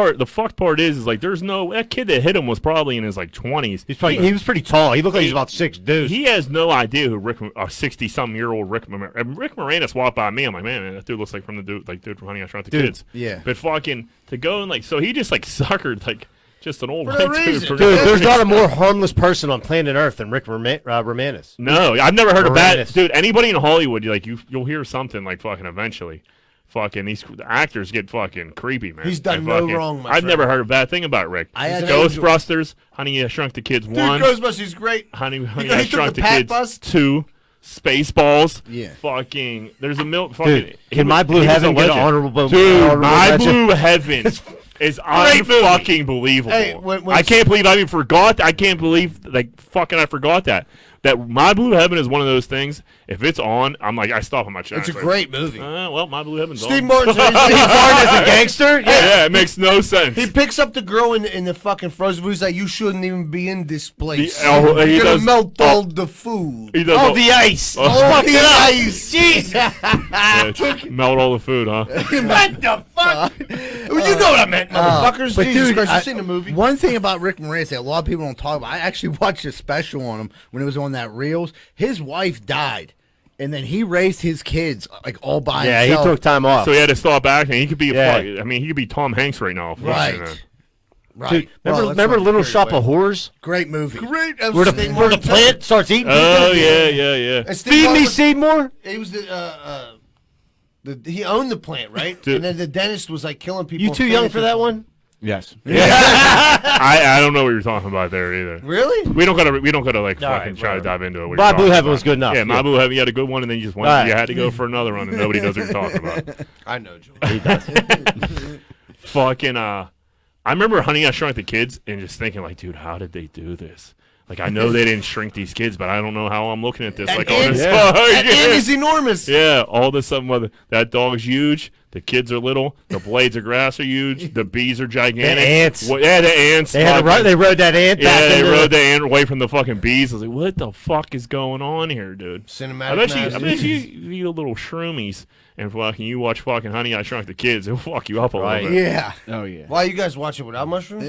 part is like there's no that kid that hit him was probably in his like 20s. He was pretty tall. He looked like he was about 6 dudes. He has no idea who 60-some-year-old Rick Moranis. And Rick Moranis walked by me. I'm like, man, that dude looks like from the dude from Honey I Shrunk the Kids. yeah. But fucking to go and like, so he just like suckered like just an old For no white dude. reason. For Dude, no there's reason. not a more harmless person on planet Earth than Rick Moranis. No, I've never heard of that. Moranis. Dude, anybody in Hollywood, like you'll hear something like fucking eventually. Fucking these actors get fucking creepy, man. He's done And no fucking- wrong, my I've friend. never heard a bad thing about Rick. had Ghostbusters, Honey I Shrunk the Kids dude, 1, Ghostbusters, great. Honey he I took Shrunk the the Pat Kids bus? 2, Spaceballs. Yeah. Fucking there's a fucking Dude, can My Blue he was Heaven a get an legend. honorable Dude, honorable My mention? Blue Heaven is unfucking believable. Hey, when I can't believe I even forgot. I can't believe I forgot that. That My Blue Heaven is one of those things. If it's on, I'm like, I stop on my chest. It's a great movie. Well, My Blue Heaven's Steve on. Martin. Steve Martin as a gangster? Yeah, it makes no sense. He picks up the girl in the fucking frozen food. He's like, you shouldn't even be in this place. He You're gonna does- melt all the food. He does Oh, the ice. Oh, the ice. Jeez. yeah, melt all the food, huh? What the fuck? Well, you know what I meant, motherfuckers. But Jesus dude, Christ, you've seen the movie. One thing about Rick Moranis that a lot of people don't talk about, I actually watched a special on him when it was on that Reels. His wife died, and then he raised his kids like all by Yeah, he himself. took time off. So he had to stop acting. He could be Yeah. he could be Tom Hanks right now. Right. Right. Dude, Well, let's remember not Little get Shop carried of away. Horrors? Great movie. Great. Where the plant starts eating Oh people? yeah. And Steve Feed Martin me, was- Seymour. He was he owned the plant, right? Dude. And then the dentist was like killing people. You too young for that one? Yes. I don't know what you're talking about there either. Really? We don't gotta like All fucking right, try to whatever. dive into it. what My you're Blue talking Heaven about. was good enough. Yeah, My Yeah. Blue Heaven. You had a good one, and then you just went. All right. You had to go for another one, and nobody knows what you're talking about. I know, Joe. Fucking I remember Honey, I Shrunk the Kids, and just thinking like, dude, how did they do this? Like, I know they didn't shrink these kids, but I don't know how I'm looking at this. Like, all this That ant is enormous. yeah, all this something. That dog's huge. The kids are little. The blades of grass are huge. The bees are gigantic. The ants. Yeah, the ants. They had to fucking- they rode that ant Yeah, back they into rode the ant away from the fucking bees. I was like, what the fuck is going on here, dude? Cinematic I bet magic. you eat a little shroomies and fucking you watch fucking Honey, I Shrunk the Kids. It'll fuck you up a Right. little bit. Yeah. Oh yeah. Why you guys watch it without mushrooms?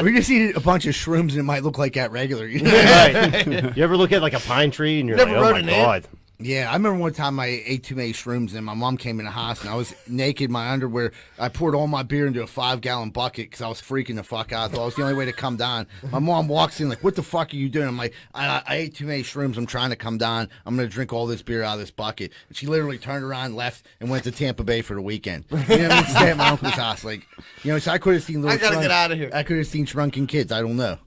We just eat a bunch of shrooms and it might look like that regular. Right. You ever look at like a pine tree and you're Never like, oh rode my an ant? god. Yeah, I remember one time I ate too many shrooms and my mom came in the house and I was naked, my underwear. I poured all my beer into a 5-gallon bucket because I was freaking the fuck out. I thought it was the only way to come down. My mom walks in like, what the fuck are you doing? I'm like, I ate too many shrooms. I'm trying to come down. I'm going to drink all this beer out of this bucket. And she literally turned around, left, and went to Tampa Bay for the weekend. You know what I mean? Stay at my uncle's house. Like, you know, so I could have seen little I gotta get outta here. I could have seen shrunken kids. I don't know.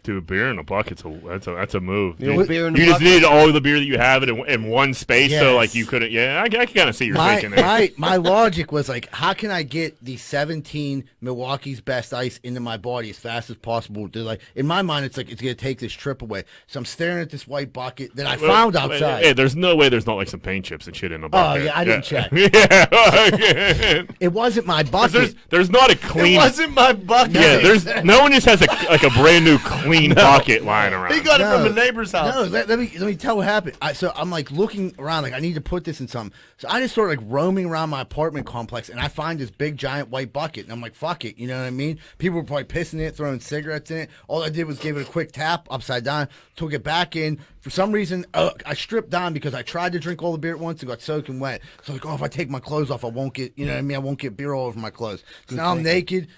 Dude, beer in a bucket's that's a move. You know, Dude. beer in the You just bucket? needed all the beer that you have in one space, so Yes. like you couldn't. Yeah, I can kind of see your thinking there. My logic was like, how can I get the 17 Milwaukee's Best Ice into my body as fast as possible? To like, in my mind, it's like it's gonna take this trip away. So I'm staring at this white bucket that I found outside. Hey, there's no way there's not like some paint chips and shit in the Oh bucket. yeah, I didn't check. Yeah. It wasn't my bucket. there's not a It clean. wasn't my bucket. Yeah, there's no one just has a brand new clean bucket lying around. He got it from No. a neighbor's house. No, let me tell what happened. So I'm like looking around, like I need to put this in something. So I just started like roaming around my apartment complex, and I find this big giant white bucket, and I'm like, fuck it, you know what I mean? People were probably pissing in it, throwing cigarettes in it. All I did was give it a quick tap upside down, took it back in. For some reason, I stripped down because I tried to drink all the beer at once and got soaking wet. So like, oh, if I take my clothes off, I won't get, you know what I mean? I won't get beer all over my clothes. So now I'm naked.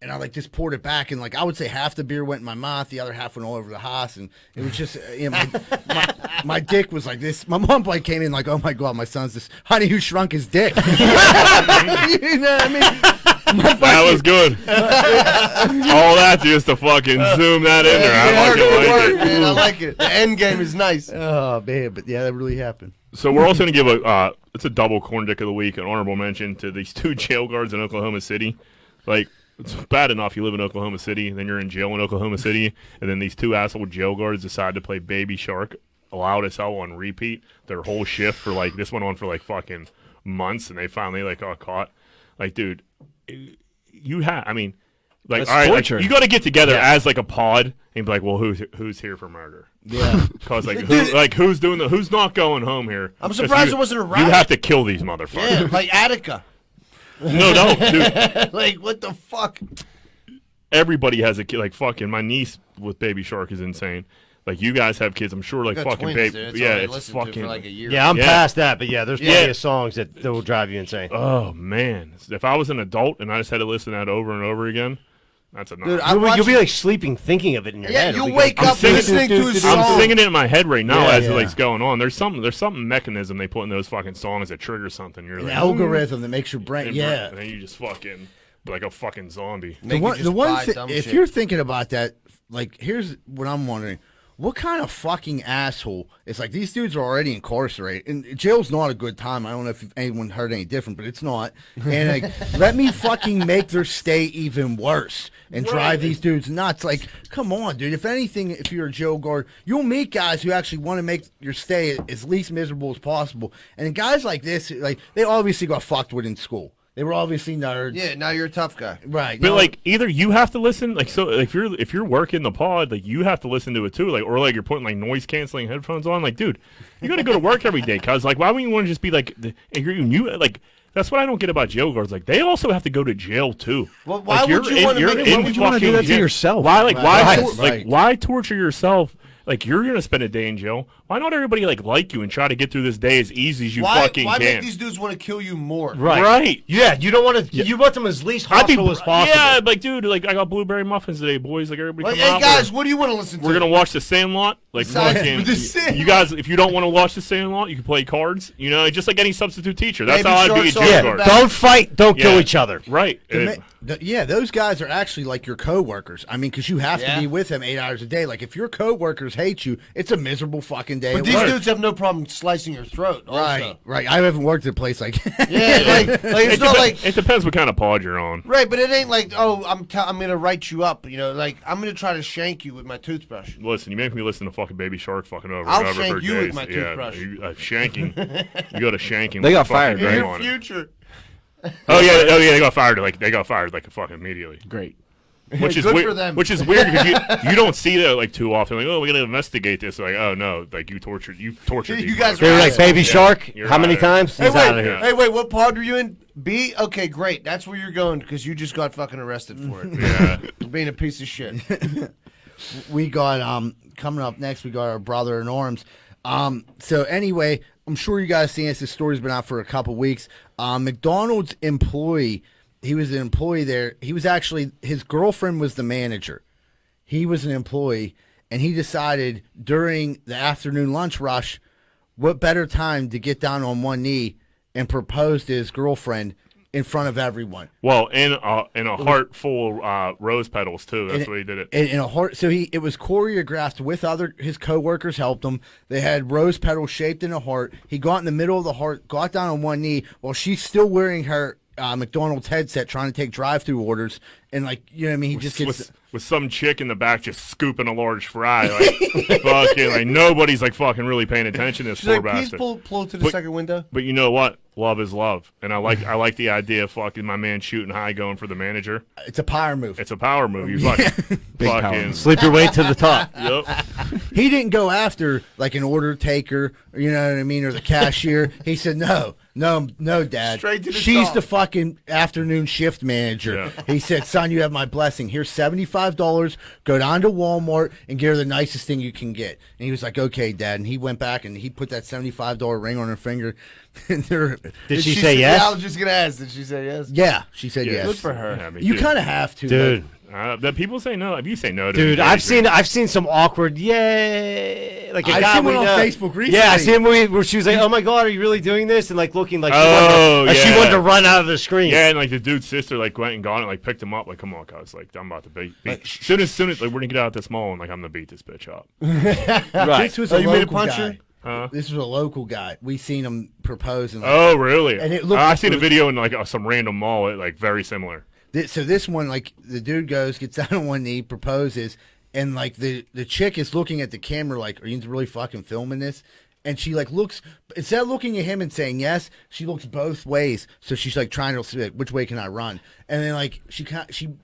And I like just poured it back, and like I would say half the beer went in my mouth, the other half went all over the house, and it was just you know my dick was like this. My mom like came in like, oh my god, my son's this honey who shrunk his dick. You know what I mean? That was good. All that just to fucking zoom that in there. I like it. Man, I like it. The end game is nice. Oh man, but yeah, that really happened. So we're also going to give it's a double corn dick of the week, an honorable mention to these 2 jail guards in Oklahoma City. Like, it's bad enough you live in Oklahoma City, and then you're in jail in Oklahoma City, and then these 2 asshole jail guards decide to play Baby Shark loud as hell on repeat their whole shift for like, this went on for like fucking months, and they finally like got caught. Like, dude, you have, I mean, like, That's all right, like, torture. you got to get together as like a pod and be like, well, who's here for murder? Yeah, Because who's doing who's not going home here? I'm 'Cause surprised you, it wasn't a You riot. have to kill these motherfuckers. Yeah, like Attica. No, dude. Like, what the fuck? Everybody has a kid. Like fucking my niece with Baby Shark is insane. Like you guys have kids, I'm sure. Like I got fucking twins, baby, dude. That's yeah, all I it's listened to fucking. for like a year. Yeah, I'm Yeah. past that, but yeah, there's plenty Yeah. of songs that will drive you insane. Oh man, if I was an adult and I just had to listen to that over and over again, that's a no. Dude, You'll be like sleeping, thinking of it in your Yeah, head. you It'll be wake good. up singing- listening to his song. I'm singing it in my head right now Yeah, as yeah. it's going on. There's some mechanism they put in those fucking songs that triggers something. You're an like, algorithm that makes your brain. and Yeah, then you just fucking like a fucking zombie. the one thing, if you're thinking about that, like, here's what I'm wondering: what kind of fucking asshole? It's like these dudes are already incarcerated, and jail's not a good time. I don't know if anyone heard any different, but it's not. And like, let me fucking make their stay even worse and drive these dudes nuts. Like, come on, dude. If anything, if you're a jail guard, you'll meet guys who actually want to make your stay as least miserable as possible. And guys like this, like, they obviously got fucked with in school. They were obviously nerds. Yeah, now you're a tough guy. Right. But like either you have to listen, like so if you're working the pod, like you have to listen to it too, like or like you're putting like noise canceling headphones on, like dude, you got to go to work every day, cause like why wouldn't you want to just be like you like. That's what I don't get about jail guards. Like they also have to go to jail too. Well, why like, would you want to make? Why would you want to do that to yourself? Why like Right. why torture yourself? Like you're gonna spend a day in jail. Why not everybody like you and try to get through this day as easy as you fucking why can? make these dudes want to kill you more? Right. Yeah, you don't want to. You want them as least hostile as possible. Yeah, like dude, like I got blueberry muffins today, boys. Like everybody, Like, come hey out. guys, what do you want to listen to? We're gonna watch The Sandlot. Like fucking, The Sandlot. you guys, if you don't want to watch The Sandlot, you can play cards. You know, just like any substitute teacher. That's Baby how I'd be a Shark's jail on guard. the Don't fight. Don't kill Yeah. each other. Right. Yeah, those guys are actually like your coworkers. I mean, because you have to be with them 8 hours a day. Like, if your coworkers hate you, it's a miserable fucking day. But at these work. dudes have no problem slicing your throat. Also. Right. I haven't worked at a place like Yeah, like it's not like it depends what kind of pod you're on. right, but it ain't like I'm gonna write you up. You know, like I'm gonna try to shank you with my toothbrush. Listen, you make me listen to fucking Baby Shark fucking over I'll and over shank for you days. with my toothbrush. Yeah, shanking. You go to shanking. They with got fucking fired, name right? In on your it. future. Oh yeah, they got fired. Like they got fired like fucking immediately. Great. Which is Good weird. for them. Which is weird because you don't see that like too often. Like, oh, we're gonna investigate this. Like, oh no, like you tortured. You these guys They were like, Yeah. Baby Shark. You're How many out. times? Hey He's out of wait, here. hey wait, what pod were you in? B? Okay, great. That's where you're going because you just got fucking arrested for it. Yeah. For being a piece of shit. we got coming up next. We got our brother in arms. So anyway, I'm sure you guys seen this. This story's been out for a couple weeks. McDonald's employee. He was an employee there. He was actually, his girlfriend was the manager. He was an employee, and he decided during the afternoon lunch rush, what better time to get down on one knee and propose to his girlfriend in front of everyone. Well, in a heart full of rose petals too. That's what he did it. In a heart, so it was choreographed with his coworkers helped him. They had rose petals shaped in a heart. He got in the middle of the heart, got down on one knee while she's still wearing her McDonald's headset, trying to take drive-through orders, and like you know what I mean. He just gets with some chick in the back just scooping a large fry, like fucking like nobody's like fucking really paying attention to this She's poor like, please bastard. pull to the second window. But you know what? Love is love, and I like the idea of fucking my man shooting high, going for the manager. it's a power move. It's a power move. You fucking fucking Sleep your way to the top. Yep. He didn't go after like an order taker, you know what I mean, or the cashier. He said, no, Dad. Straight to the She's top. the fucking afternoon shift manager. Yeah. He said, son, you have my blessing. Here's $75. Go down to Walmart and get her the nicest thing you can get. And he was like, okay, Dad. And he went back and he put that $75 ring on her finger. And Did she say yes? Yeah, I was just gonna ask. Did she say yes? yeah, she said Yeah. yes. Good for her. Yeah, me You too. kind of have to, Dude. That people say no. If you say no to Dude, me, I've crazy. seen some awkward, like a I've guy seen one we on know. Facebook recently. Yeah, I seen one where she was like, "Oh my God, are you really doing this?" And like looking like Oh, she yeah. wanted to run out of the screen. Yeah, and like the dude's sister like went and got it, like picked him up, like come on, guys, like I'm about to beat. Soon as like we're gonna get out this mall and like I'm gonna beat this bitch up. Right. This was Oh, a you made a local puncher? guy. Huh? This was a local guy. We seen him propose. And, like, Oh, really? And it looked- I seen a video in like some random mall, like very similar. So this one, like the dude gets down on one knee, proposes, and like the chick is looking at the camera, like, "Are you really fucking filming this?" And she like looks, instead of looking at him and saying yes, she looks both ways. So she's like trying to see like, which way can I run? And then like she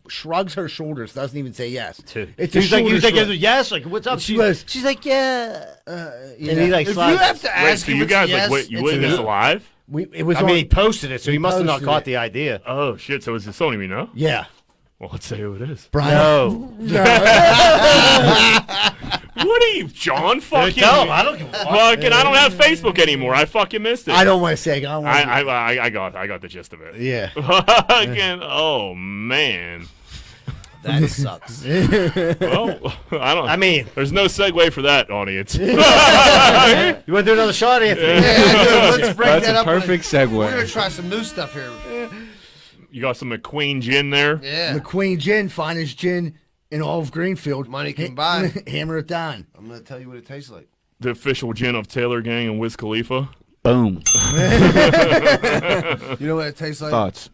shrugs her shoulders, doesn't even say yes. It's a He's like, shoulder shrug. yes, like what's up? She was- She's like, yeah. You And know, he like If slaps. you have to Wait, ask so him you if guys it's like yes, you it's witnessed a this no. live? it was I on. mean, he posted it, so he must have not posted caught it. the idea. Oh shit! So is it someone we know? Yeah, Well, let's say who it is. Brian. No. What are you, John? Fucking. Tell him. I don't give a fuck. Fucking. I don't have Facebook anymore. I fucking missed it. I don't want to say. I don't want to. I got the gist of it. Yeah. Fucking. Oh man. That sucks. Well, I don't. I mean, there's no segue for that, audience. you want to do another shot, Anthony? Let's break That's that a up. perfect We're gonna segue. try some new stuff here. You got some McQueen gin there. Yeah. McQueen gin, finest gin in all of Greenfield. Money can buy. Hammer it down. I'm gonna tell you what it tastes like. The official gin of Taylor Gang and Wiz Khalifa. Boom. You know what it tastes like? Thoughts?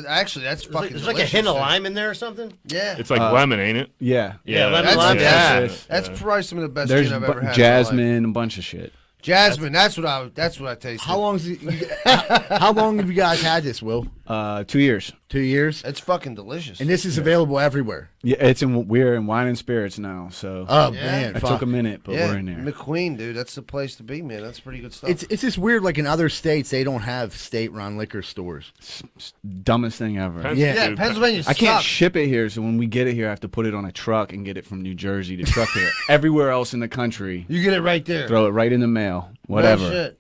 Actually, that's fucking. There's like a hint of lime in there or something. Yeah. It's like lemon, ain't it? Yeah. lemon That's, lime. yeah. sauce. That's probably some of the best There's gin I've ever had. jasmine, a bunch of shit. Jasmine. That's what I tasted. How long have you guys had this, Will? 2 years. 2 years? It's fucking delicious. And this is available everywhere. Yeah, we're in wine and spirits now, so Oh Yeah. man, it fuck. took a minute, but yeah, we're in there. McQueen, dude. That's the place to be, man. That's pretty good stuff. It's just weird. Like in other states, they don't have state-run liquor stores. Dumbest thing ever. Yeah. Dude, Pennsylvania's I can't stuck. ship it here, so when we get it here, I have to put it on a truck and get it from New Jersey to truck here. Everywhere else in the country, You get it right there. throw it right in the mail. No Whatever. shit.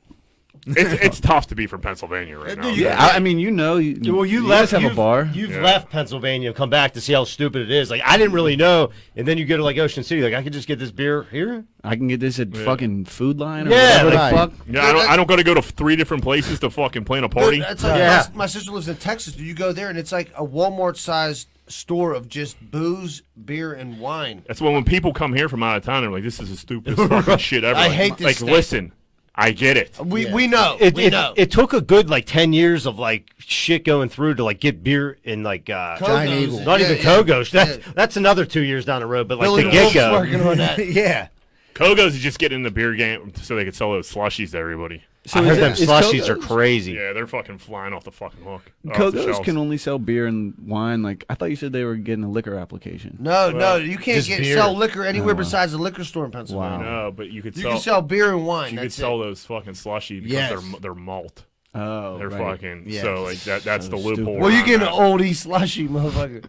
It's tough to be from Pennsylvania right now. Yeah, I mean, you know, Well, you guys have a you've- bar. You've Yeah. left Pennsylvania and come back to see how stupid it is. Like I didn't really know, and then you go to like Ocean City. Like I could just get this beer here. I can get this at fucking Food Line or Yeah, whatever the right. fuck. Yeah, I don't got to go to 3 different places to fucking plan a party. Dude, that's like Yeah. my sister lives in Texas. Do you go there and it's like a Walmart-sized store of just booze, beer, and wine? That's when people come here from out of town, they're like, "This is the stupidest fucking shit ever." I Like, hate this Like, state. listen, I get it. We know. It we know. it took a good like 10 years of like shit going through to like get beer in like Giant Eagle. not Yeah, even yeah. Kogos. That's another 2 years down the road. But like Billy the Wolf's get go. working on that. Yeah. Kogo's is just getting in the beer game so they could sell those slushies to everybody. So I heard is them it- is slushies are Kogo's- crazy. Yeah, they're fucking flying off the fucking hook. off the Kogo's shelves. can only sell beer and wine. Like I thought you said they were getting a liquor application. No, you can't just beer. sell liquor anywhere Oh, wow. besides a liquor store in Pennsylvania. Wow. No, but you could You sell. can sell beer and wine. you could That's sell it. those fucking slushies because Yes. they're malt. Oh, They're right. fucking Yeah. so like that's So the loophole. stupid. Well, you around get an that. oldie slushy, motherfucker.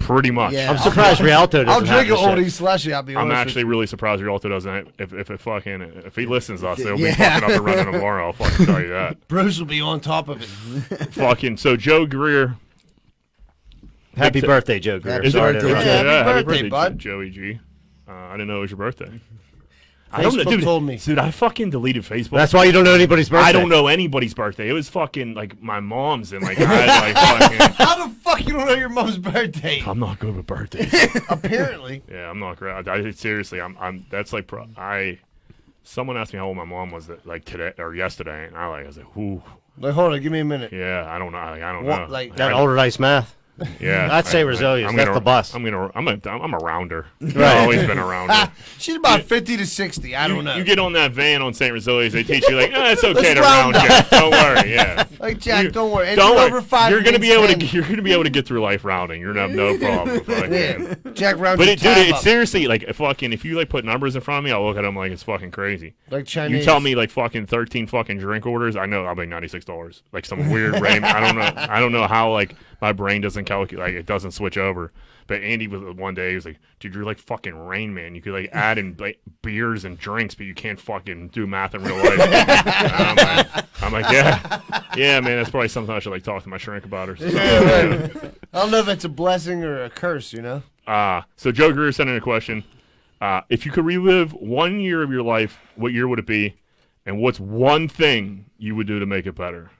pretty much. Yeah. I'm surprised Rialto doesn't I'll have drink an this oldie shit. slushy. I'll be honest. I'm with actually you. really surprised Rialto doesn't. If he listens to us, he'll Yeah. be fucking up and running tomorrow. I'll fucking tell you that. Bruce will be on top of it. Fucking so Joe Greer. Happy birthday, Joe Greer. Happy Sorry to birthday, interrupt. Joe. Yeah, happy birthday, bud. Joey G. I didn't know it was your birthday. I don't know, Facebook dude. told me. Dude, I fucking deleted Facebook. That's why you don't know anybody's birthday. I don't know anybody's birthday. It was fucking like my mom's and like I had like fucking. How the fuck you don't know your mom's birthday? I'm not good with birthdays. Apparently. Yeah, I'm not great. Seriously, I'm. That's like Someone asked me how old my mom was like today or yesterday, and I was like, "Ooh, Like, hold on, give me a minute. yeah, I don't know. I don't What, know. like- That older dice math. Yeah, I'd say Roselius. That's the bust. I'm a rounder. I've always been a rounder. She's about 50 to 60. I don't know. You get on that van on St. Roselius, they teach you like, it's okay to round round Jack. Don't worry, yeah. Like, Jack, don't worry. Anything Don't worry. over 5 You're gonna be able to. means You're gonna be able to get through life rounding. You're gonna have no problem. With 10. fucking, Yeah. Jack rounds But your it, dude, tab it's up. seriously like if you like put numbers in front of me, I'll look at them like it's fucking crazy. Like Chinese. You tell me like fucking 13 fucking drink orders, I know I'll be $96. Like some weird random. I don't know how like my brain doesn't calculate. Like it doesn't switch over. But Andy was one day he was like, "Dude, you're like fucking Rain Man. You could like add in like beers and drinks, but you can't fucking do math in real life." I'm like, yeah, man. That's probably something I should like talk to my shrink about or something. I don't know if it's a blessing or a curse, you know? So Joe Greer sent in a question. If you could relive 1 year of your life, what year would it be? And what's one thing you would do to make it better?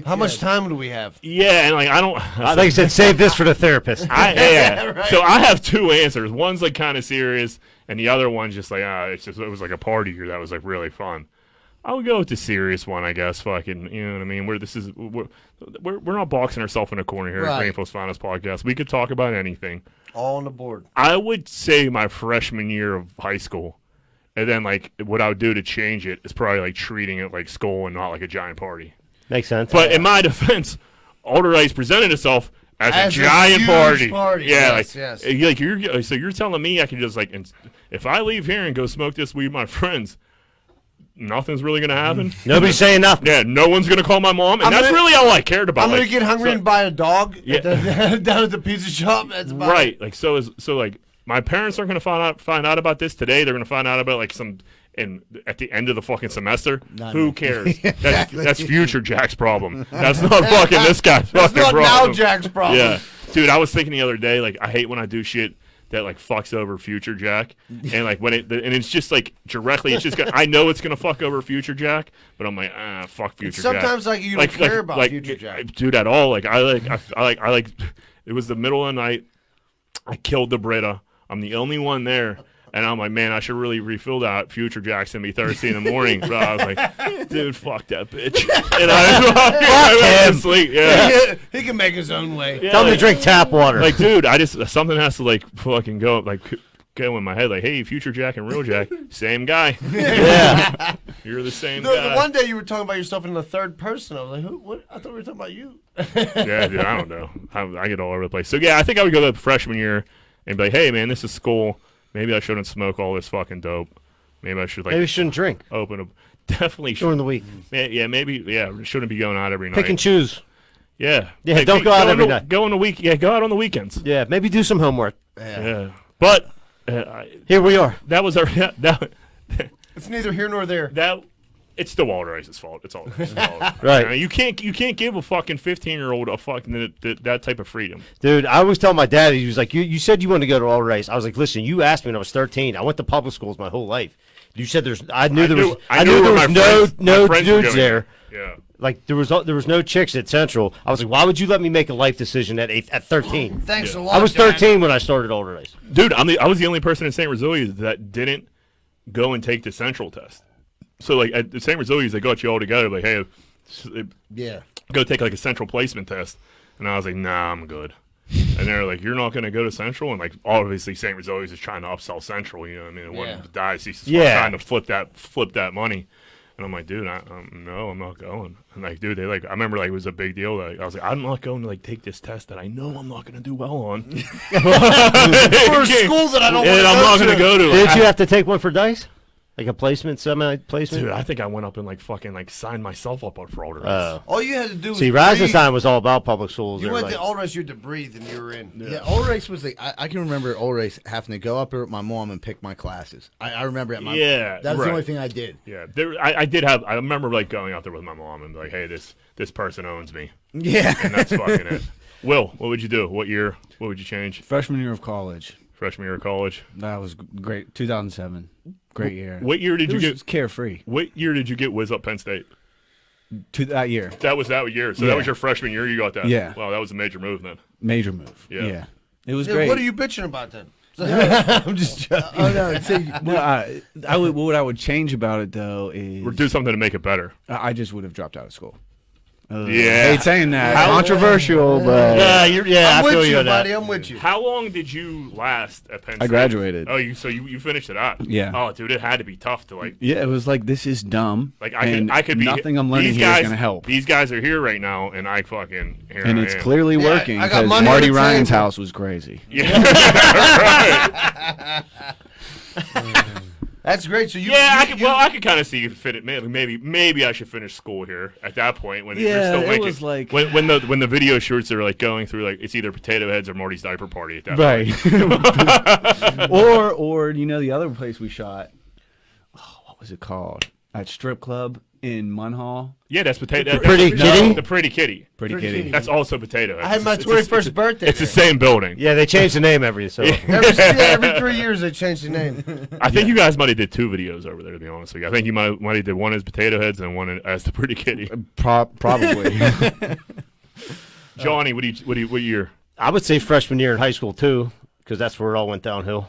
How much time do we have? Yeah, and like I don't. I think you said save this for the therapist. Yeah. So I have two answers. One's like kind of serious, and the other one's just like it was like a party year that was like really fun. I would go with the serious one, I guess. Fucking, you know what I mean? We're not boxing ourselves in a corner here at Right. Greenfield's Finest Podcast. We could talk about anything. All on the board. I would say my freshman year of high school, and then like what I would do to change it is probably like treating it like school and not like a giant party. Makes sense. But in my defense, Alder Ice presented itself as As a a giant huge party. party. Yeah, Yes, like, yes. like you're telling me I can just like, if I leave here and go smoke this weed with my friends, nothing's really gonna happen. Nobody's saying nothing. Yeah, no one's gonna call my mom, and I'm that's gonna- really all I cared about. I'm going Like, to get hungry so- and buy a dog Yeah. down at the pizza shop. That's about right. it. Like so like my parents aren't gonna find out about this today. They're gonna find out about like at the end of the fucking semester. Who cares? That's future Jack's problem. That's not fucking this guy's It's fucking not problem. now Jack's problem. Yeah, dude, I was thinking the other day, like I hate when I do shit that like fucks over future Jack, and like and it's just like directly, it's just I know it's gonna fuck over future Jack, but I'm like fuck future Jack. Sometimes like you don't care about future Jack. dude, at all. Like I like It was the middle of the night. I killed the Brita. I'm the only one there. And I'm like, man, I should really refill that. Future Jackson be thirsty in the morning. So I was like, dude, fuck that bitch. And I went to sleep. Yeah. He can make his own way. Yeah, Tell him to drink tap water. Like, dude, something has to like fucking go in my head. Like, hey, Future Jack and Real Jack, same guy. Yeah. You're the same The guy. one day you were talking about yourself in the third person. I was like, who? What? I thought we were talking about you. Yeah, dude, I don't know. I get all over the place. So yeah, I think I would go to freshman year and be like, hey, man, this is school. Maybe I shouldn't smoke all this fucking dope. Maybe I should Maybe you shouldn't drink open a definitely during the week. Yeah, maybe shouldn't be going out every night. Pick and choose. Yeah. Yeah, Like, don't go out every night. Go on the week. Yeah, go out on the weekends. Yeah, maybe do some homework. Yeah. But Here we are. that was our that It's neither here nor there. it's still Walter Ice's fault. It's all his fault. Right. You can't give a fucking 15-year-old a fucking that type of freedom. Dude, I always tell my dad, he was like, you said you wanted to go to all race. I was like, listen, you asked me when I was 13. I went to public schools my whole life. You said I knew there was no dudes there. Yeah. Like there was no chicks at Central. I was like, why would you let me make a life decision at 13? Thanks a lot. I was Dad. 13 when I started all race. Dude, I was the only person in St. Rosilius that didn't go and take the Central test. So like at the St. Rosilius, they got you all together. Like, hey, Yeah. go take like a Central placement test. And I was like, nah, I'm good. And they're like, you're not going to go to Central? And like, obviously, St. Rosilius is trying to upsell Central. You know what I mean? It wasn't diocese trying to flip that money. And I'm like, dude, no, I'm not going. And like, dude, I remember like it was a big deal. Like, I was like, I'm not going to like take this test that I know I'm not going to do well on for For a school that I don't want to I'm not going to go to. Did you have to take one for dice? Like a placement, semi-placement? Dude, I think I went up and like fucking like signed myself up for all the rest. All you had to do was See, breathe. Reisenstein was all about public schools. You went Everybody- to all race, you had to breathe, and you were in. Yeah, Old Race was I can remember Old Race having to go up there with my mom and pick my classes. I remember that. That was the only thing I did. Yeah, I remember like going out there with my mom and be like, hey, this person owns me. Yeah. And that's fucking it. Will, what would you do? What year? What would you change? Freshman year of college. Freshman year of college. That was great. 2007. Great year. What year did you It was get carefree? What year did you get Wiz up Penn State? To that year. That year. So Yeah. that was your freshman year. You got that. Yeah. Wow, that was a major move then. Major move. Yeah. It was Yeah, great. what are you bitching about then? I'm just joking. Oh no! See, No, what I would change about it though is Or do something to make it better. I just would have dropped out of school. Yeah. I hate saying that. Controversial, but I I'm feel with you, on that. buddy. I'm with you. How long did you last at Penn State? I graduated. Oh, you finished it up. Yeah. Oh, dude, it had to be tough to like. Yeah, it was like this is dumb. Like and I could be nothing I'm learning these here is guys, gonna help. These guys are here right now, and I fucking here. And I it's am. clearly Yeah, working I got because money on Marty the Ryan's table. house was crazy. Yeah. Right. That's great. So you, Yeah, you, I could kind of see if fit it. Maybe I should finish school here at that point when you're Yeah, still it making, was like- when the video shoots are like going through like it's either Potato Heads or Morty's Diaper Party at that Right. or the other place we shot. Oh, what was it called? That strip club in Munhall. Yeah, that's Potato. The Pretty Kitty? The Pretty Kitty. Pretty Kitty. That's also Potato Heads. I had my It's 21st birthday. It's the there. same building. Yeah, they changed the name every so. Every 3 years they change the name. I think you guys might have did 2 videos over there. To be honest with you, I think you might have did one as Potato Heads and one as the Pretty Kitty. Probably. Johnny, what year? I would say freshman year in high school too, because that's where it all went downhill.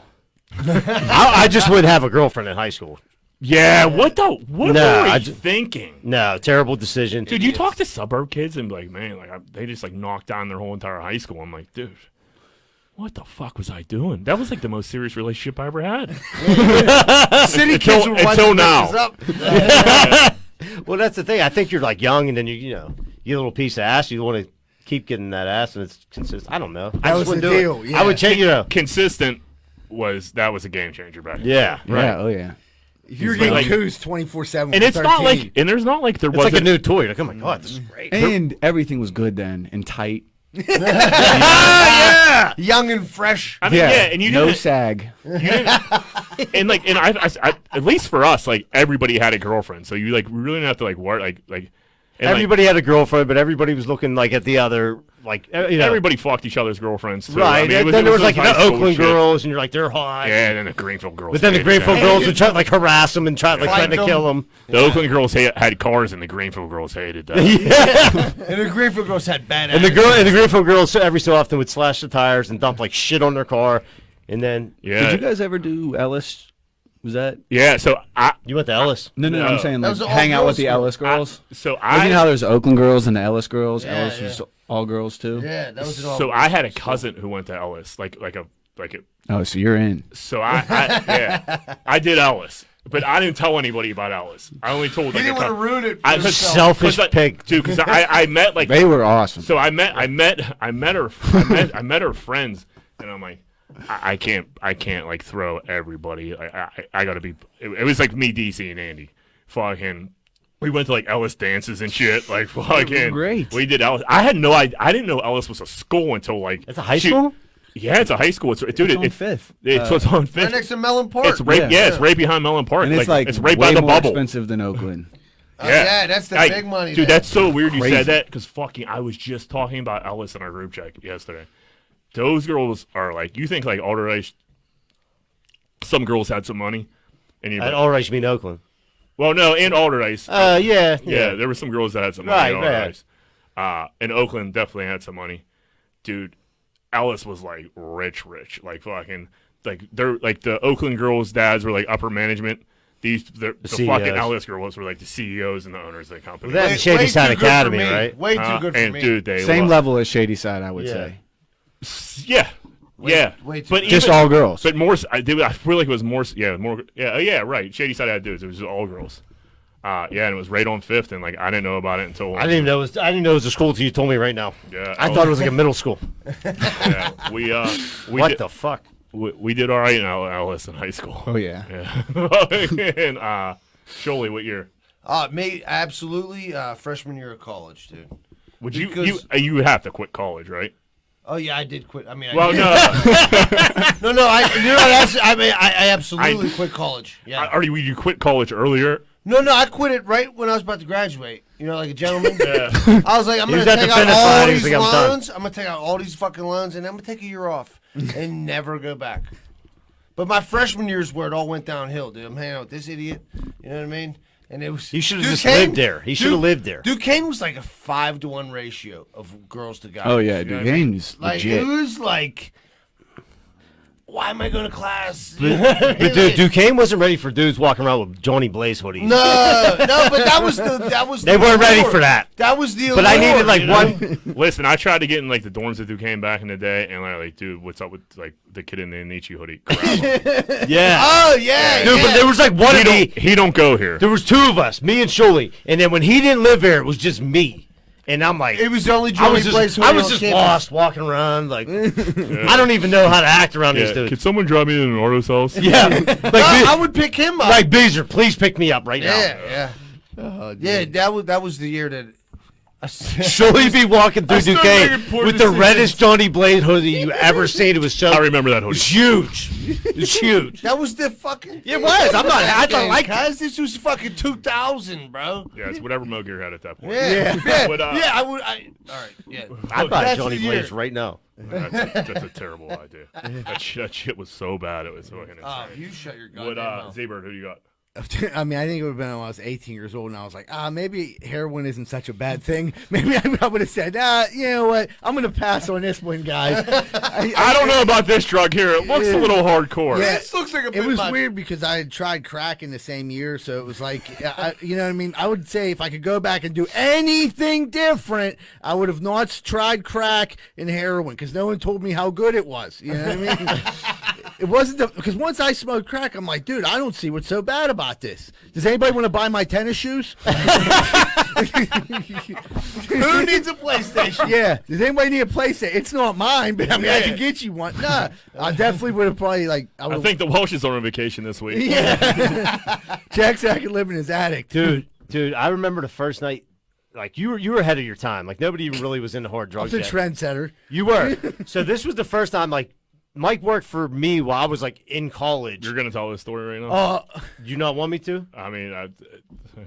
I just wouldn't have a girlfriend in high school. Yeah, what were I you thinking? No, terrible decision. Dude, you talk to suburb kids and be like, man, they just like knocked down their whole entire high school. I'm like, dude, what the fuck was I doing? That was like the most serious relationship I ever had. City kids were until winding now. things up. Well, that's the thing. I think you're like young, and then you get a little piece of ass. You want to keep getting that ass, and it's consistent. I don't know. I just was wouldn't the do deal, it. yeah. I would change. Consistent was a game changer back then. Yeah, right. Yeah. Oh yeah. if you're He's getting like- coos 24/7, And it's not like there's It's like a new toy. Like, oh my god, this is great. And everything was good then and tight. Young and fresh. I mean, yeah, and you no didn't, sag. you didn't and like and I at least for us, like everybody had a girlfriend, so you like really didn't have to like work like And everybody had a girlfriend, but everybody was looking like at the other, like everybody fucked each other's girlfriends too. Right. I mean, then there was like high the school Oakland shit. girls, and you're like, they're hot. Yeah, and then the Greenfield girls. But then the hated Greenfield that. girls would try to like harass them and try to like to kill them. The Oakland girls had cars, and the Greenfield girls hated that. And the Greenfield girls had bad And the Greenfield girls every so often would slash the tires and dump like shit on their car, and then Yeah. Did you guys ever do Ellis? Was that? Yeah. So you went to Ellis. No, I'm saying That like was an hang out all-girls with the school. Ellis girls. So Like, you know how there's Oakland girls and the Ellis girls. Yeah, Ellis yeah. was all girls too. Yeah, that was an all. So I had a cousin who went to Ellis, like a. Oh, so you're in. So I did Ellis, but I didn't tell anybody about Ellis. I only told He like didn't a want to couple. ruin it. For I himself. Selfish pig. dude. Because I met like They were awesome. so I met her friends, and I'm like, I can't like throw everybody. I gotta be. It was like me, DC, and Andy. Fucking. We went to like Ellis dances and shit. Like fucking. Great. We did Ellis. I had no idea. I didn't know Ellis was a school until like. It's a high school. Yeah, it's a high school. It's on Fifth. It's on Fifth. Right next to Mellon Park. It's right. Yeah. Yeah, it's right behind Mellon Park. And it's like it's right way by the more bubble. expensive than Oakland. Oh, yeah, that's the big money. Dude, there. that's so weird you Crazy. said that because fucking I was just talking about Ellis in our group chat yesterday. Those girls are like, you think like Alderdice, some girls had some money. And you At Alderdice, you mean Oakland? well, no, in Alderdice. Yeah. There were some girls that had some money in Right. Alderdice. And Oakland definitely had some money. Dude, Ellis was like rich. Like fucking, like they're like the Oakland girls' dads were like upper management. The CEOs. fucking Ellis girls were like the CEOs and the owners of the company. Well, that- Way Shady too Side good for Academy, me. right? Way too good for and me. dude, they Same love- level as Shady Side, I would Yeah. say. Yeah. Yeah. way too but good. Just even- all girls. But more, I feel like it was more. Yeah, more. Yeah, right. Shady Side had dudes. It was just all girls. And it was right on Fifth, and like I didn't know about it until I didn't even know it was a school until you told me right now. Yeah, I thought it was like a middle school. Yeah, we What did, the fuck? we did all right in Ellis in high school. Oh yeah. Yeah. And Sholey, what year? Me, absolutely. Freshman year of college, dude. Would Because- you would have to quit college, right? Oh yeah, I did quit. I mean, Well, no. no. I absolutely quit college. Yeah. Or you quit college earlier? No, I quit it right when I was about to graduate. You know, like a gentleman. Yeah. I was like, I'm He going was to at the take out finish all line, he was these like, I'm done. loans. I'm going to take out all these fucking loans, and I'm going to take a year off and never go back. But my freshman year is where it all went downhill, dude. I'm hanging out with this idiot. You know what I mean? And it was. You should have just Duquesne- lived there. He should have lived there. Duquesne was like a 5-to-1 ratio of girls to guys. Oh yeah, you know what I mean? Duquesne's Like legit. it was like, why am I going to class? But dude, Duquesne wasn't ready for dudes walking around with Johnny Blaze hoodies. No, but that was They the weren't ready allure. for that. That was the. But I allure, needed like you know? one. Listen, I tried to get in like the dorms at Duquesne back in the day, and like, dude, what's up with like the kid in the Nietzsche hoodie? Grab him. Yeah. Oh yeah, Dude, yeah. but there was like one of me. he don't go here. There was two of us, me and Sholey, and then when he didn't live there, it was just me. And I'm like, It was the only I Johnny was Blaze just, I hoodie was on just campus. lost walking around. Like, I don't even know how to act around these Yeah. dudes. Could someone drive me to an artist house? Yeah, like, I would pick him up. like Beezer, please pick me up right yeah. Oh, dude. Yeah, that was the year that. now. Sholey be walking through started Duquesne making poor with the decisions. reddest Johnny Blaze hoodie you ever seen. It was so. I remember that It was hoodie. huge. It was huge. That was the fucking. It was. I'm not. I don't like it. guys. This was fucking 2000, bro. Yeah, it's whatever Mo Gear had at that point. Yeah. But, I would. All right. Yeah. I'd buy That's Johnny the Blaze year. right now. That's a terrible idea. That shit was so bad. It was fucking insane. Oh, you shut your What goddamn mouth. Z-Bird, who do you got? I mean, I think it would have been when I was 18 years old, and I was like, maybe heroin isn't such a bad thing. Maybe I would have said, you know what? I'm going to pass on this one, guys. I don't know about this drug here. It looks a little hardcore. Yeah. This looks like a It bit was much. weird because I had tried crack in the same year, so it was like, you know what I mean? I would say if I could go back and do anything different, I would have not tried crack and heroin because no one told me how good it was. You know what I mean? It wasn't because once I smoked crack, I'm like, dude, I don't see what's so bad about this. Does anybody want to buy my tennis shoes? Who needs a PlayStation? Yeah. Does anybody need a PlayStation? It's not mine, but I mean, I can get you one. Nah, I definitely would have probably like. I think the Welsh is on vacation this week. Yeah. Jack Sack could live in his attic, Dude, I remember the first night. Like you were ahead of your time. Like nobody even really was into hard I drugs was a yet. trendsetter. You were. So this was the first time. Like Mike worked for me while I was like in college. You're gonna tell this story right now? Do you not want me to? I mean,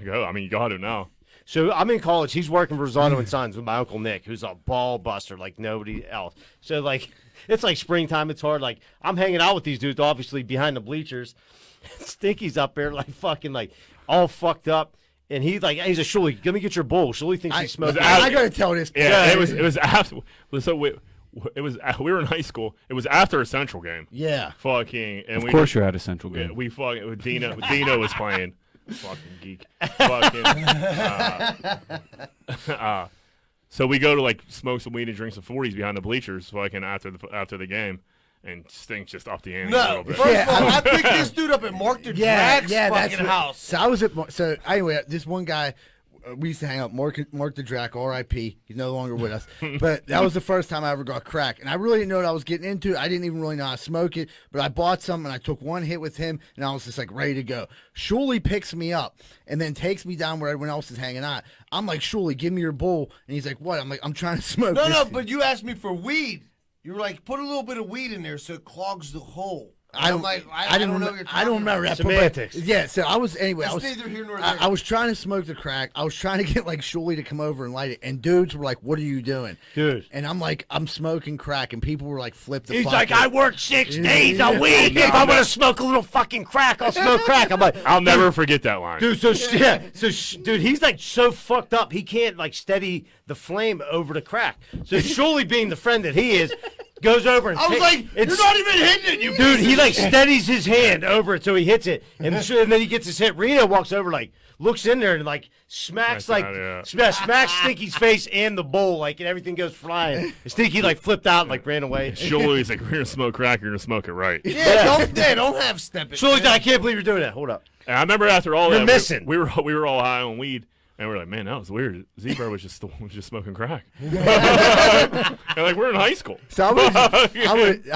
go. I mean, you got it now. So I'm in college. He's working for Rosado and Sons with my Uncle Nick, who's a ball buster like nobody else. So, like, it's like springtime. It's hard. Like, I'm hanging out with these dudes, obviously, behind the bleachers. Stinky's up there, like, fucking, like, all fucked up. And he's like, he's a Shuley. Let me get your bowl. Shuley thinks he's smoking. I got to tell this. Yeah, it was after. So we were in high school. It was after a Central game. Yeah. Fucking. And Of course you're at a Central game. Yeah, we fucking. Dino was playing. Fucking geek. Fucking. So we go to like smoke some weed and drink some 40s behind the bleachers. Fucking after the game. And Stink's just off the ante a No, little bit. first of all, I picked this dude up at Mark the Drag's fucking what- house. So I was at so anyway. This one guy, we used to hang out. Mark the Drac, R.I.P. He's no longer with us. But that was the first time I ever got crack, and I really didn't know what I was getting into. I didn't even really know how to smoke it. But I bought some, and I took one hit with him, and I was just like ready to go. Shuley picks me up, and then takes me down where everyone else is hanging out. I'm like, Shuley, give me your bowl, and he's like, what? I'm like, I'm trying to smoke. No, but you asked me for weed. You were like, put a little bit of weed in there so it clogs the hole. I don't like, I don't know remember. what you're I don't remember that. Semantics. Yeah, so I was anyway. It's I was neither here nor there. I was trying to smoke the crack. I was trying to get like Shuley to come over and light it, and dudes were like, "What are you doing, Dude?" And I'm like, "I'm smoking crack," and people were like, "Flip the." He's fuck like, out. I work 6 days a week. If I want to smoke a little fucking crack, I'll smoke crack. I'm like, I'll never forget that line. dude, dude, he's like so fucked up. He can't like steady the flame over the crack. So Shuley, being the friend that he is, goes over and I was like, you're not even hitting it, you dude. piece He of like shit. steadies his hand over it so he hits it, and then he gets his hit. Reno walks over, like looks in there and like smacks That's like not smacks Stinky's face and the bowl, like, and everything goes flying. And Stinky like flipped out and like ran away. Shuley's like, we're gonna smoke crack. You're gonna smoke it right. Yeah, don't have step it. Shuley's like, I can't believe you're doing that. Hold up. And I remember after all You're that, missing. we were all high on weed, and we were like, man, that was weird. Z-Bro was just smoking crack. And like, we're in high school. So I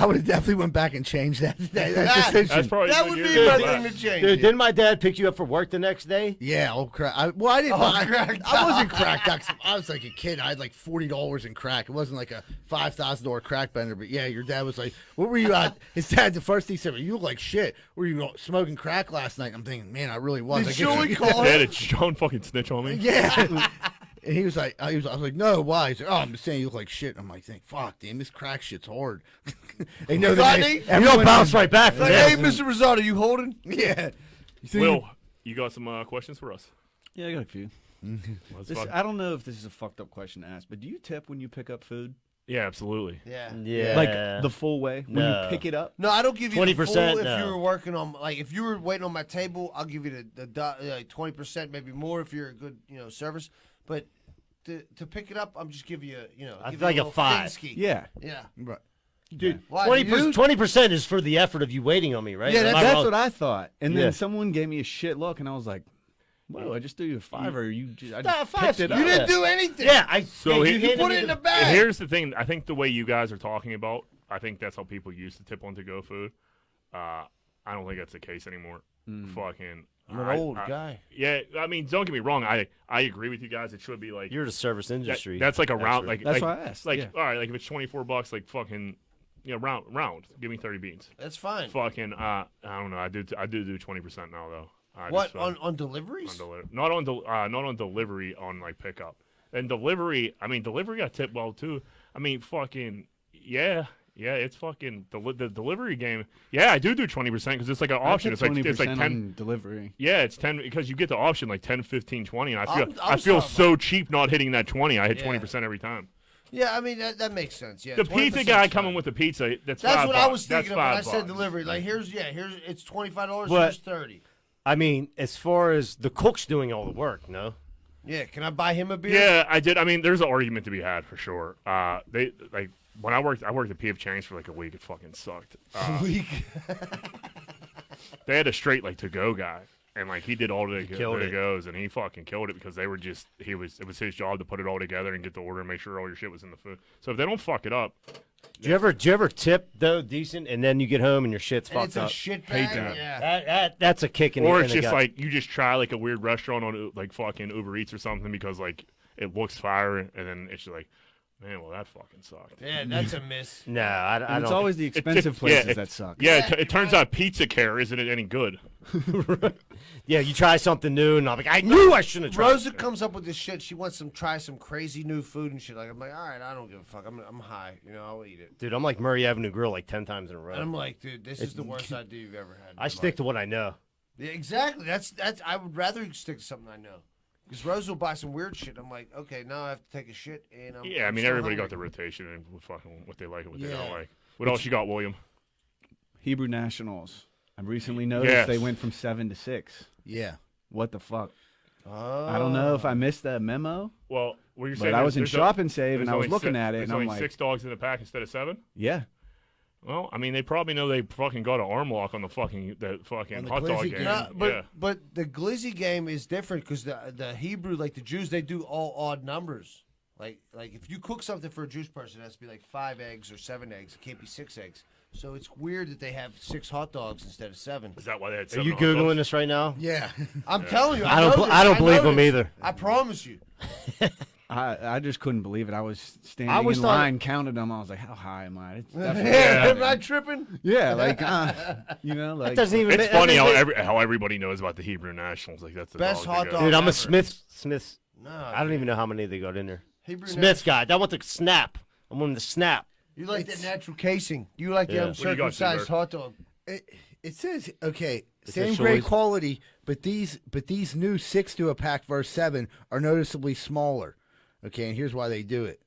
would have definitely went back and changed that decision. That's probably That would be a better thing to change. Dude, didn't my dad pick you up for work the next day? Yeah, old crack. I didn't. crack. I wasn't cracked out. I was like a kid. I had like $40 in crack. It wasn't like a $5,000 crack bender. But yeah, your dad was like, "What were you at?" His dad, the first thing he said, "You look like shit. Were you smoking crack last night?" I'm thinking, man, I really was. Did I guess- Shuley call Dad, him? did Sean fucking snitch on me? Yeah. And he was like, I was like, no, why? He's like, oh, I'm just saying you look like shit. I'm like, fuck, damn, this crack shit's hard. They know that. Rodney? You don't bounce right back from Like, that. hey, Mr. Rosado, you holding? Yeah. You see, Will, you got some questions for us? Yeah, I got a few. Let's This, fuck- I don't know if this is a fucked up question to ask, but do you tip when you pick up food? Yeah, absolutely. Yeah. Yeah. Like the full way when No. you pick it up? No, I don't give you the 20%, full if no. you were working on, like, if you were waiting on my table, I'll give you the 20%, maybe more if you're a good, service. But to pick it up, I'm just giving you, I give feel like you a little 5. Finsky. Yeah. Yeah. Right. Dude, Why, 20% is for the effort of you waiting on me, right? Yeah, Am I that's wrong? what I thought. And Yeah. then someone gave me a shit look, and I was like, whoa, I just threw you a $5, or you just, I Nah, just $5's picked it good. You up. didn't do anything. Yeah, So you he- handed Put me it in the And bag. here's the thing. I think the way you guys are talking about, I think that's how people used to tip on to-go food. I don't think that's the case anymore. Fucking. I'm an old guy. Yeah, I mean, don't get me wrong. I agree with you guys. It should be like You're the service industry. that's like a round. Like That's like, why I asked, Like yeah. all right, like if it's $24, like fucking, round. Give me 30 beans. That's fine. Fucking. I don't know. I do 20% now though. What, on deliveries? Not on delivery, on like pickup. And delivery, I mean, delivery I tip well too. I mean, fucking, yeah, it's fucking, the delivery game. Yeah, I do 20% because it's like an option. It's like 10. on delivery. Yeah, it's 10 because you get the option like 10, 15, 20. And I feel, I'm I feel sorry, so cheap not hitting that 20. I hit Yeah. 20% every time. Yeah, I mean, that makes sense. Yeah, The pizza 20% guy 's coming fine. with the pizza, that's That's what I $5. was That's thinking of when I $5. said delivery. Like, here's it's $25, But- here's 30. I mean, as far as the cook's doing all the work, no? Yeah, can I buy him a beer? Yeah, I did. I mean, there's an argument to be had for sure. They like when I worked at P.F. Chang's for like a week. It fucking sucked. Week. They had a straight like to-go guy, and like he did all the killed it. to-goes, and he fucking killed it because they were just it was his job to put it all together and get the order and make sure all your shit was in the food. So if they don't fuck it up, Do you ever tip though decent, and then you get home and your shit's And it's fucked a up? shit Hate bag. that. Yeah. That's a kick in the or in it's the just gut. like you just try like a weird restaurant on like fucking Uber Eats or something because like it looks fire, and then it's just like, Man, well, that fucking sucked. Yeah, that's a miss. No, I And don't. it's always the expensive places that suck. Yeah, it turns out Pizza Care isn't any good. Yeah, you try something new, and I'm like, I knew I shouldn't have tried. Rosa comes up with this shit. She wants to try some crazy new food and shit. Like I'm like, all right, I don't give a fuck. I'm high. I'll eat it. Dude, I'm like Murray Avenue Grill like 10 times in a row. And I'm like, dude, this is the worst idea you've ever had. I stick to what I know. Yeah, exactly. That's. I would rather stick to something I know. Because Rose will buy some weird shit. I'm like, okay, now I have to take a shit. And I'm still everybody hungry. got the rotation and fucking what they like and what they don't like. What else you got, William? Hebrew Nationals. I recently noticed Yes. they went from 7 to 6. Yeah. What the fuck? Oh. I don't know if I missed that memo, Well, what you're but saying I was in there's Shop and Save, and there's I was only looking si- at it, there's and I'm only like, 6 dogs in the pack instead of 7? yeah. Well, I mean, they probably know they fucking got an arm lock on the fucking On the hot dog glizzy game. game. No, Yeah. but the glizzy game is different because the Hebrew, like the Jews, they do all odd numbers. Like if you cook something for a Jewish person, it has to be like 5 eggs or 7 eggs. It can't be 6 eggs. So it's weird that they have 6 hot dogs instead of 7. Is that why they had Are 7 you hot dogs? Googling this right now? Yeah. I'm telling you, I don't believe them either. I promise you. I just couldn't believe it. I was standing I was in thought- line, counted them. I was like, how high am I? It's definitely Am I tripping? yeah, like, like Doesn't even. It's funny how everybody knows about the Hebrew Nationals. Like that's the Best dog hot they dog. got. Dude, I'm ever. a Smith's. No, I don't even know how many they got in there. Hebrew Smith's guy. I want the snap. I want the snap. You like that natural casing. You like Yeah. the What do you got, uncircumcised Timber? hot dog. It says okay, It same says great Shoy's. quality, but these new 6 to a pack versus 7 are noticeably smaller. Okay, and here's why they do it.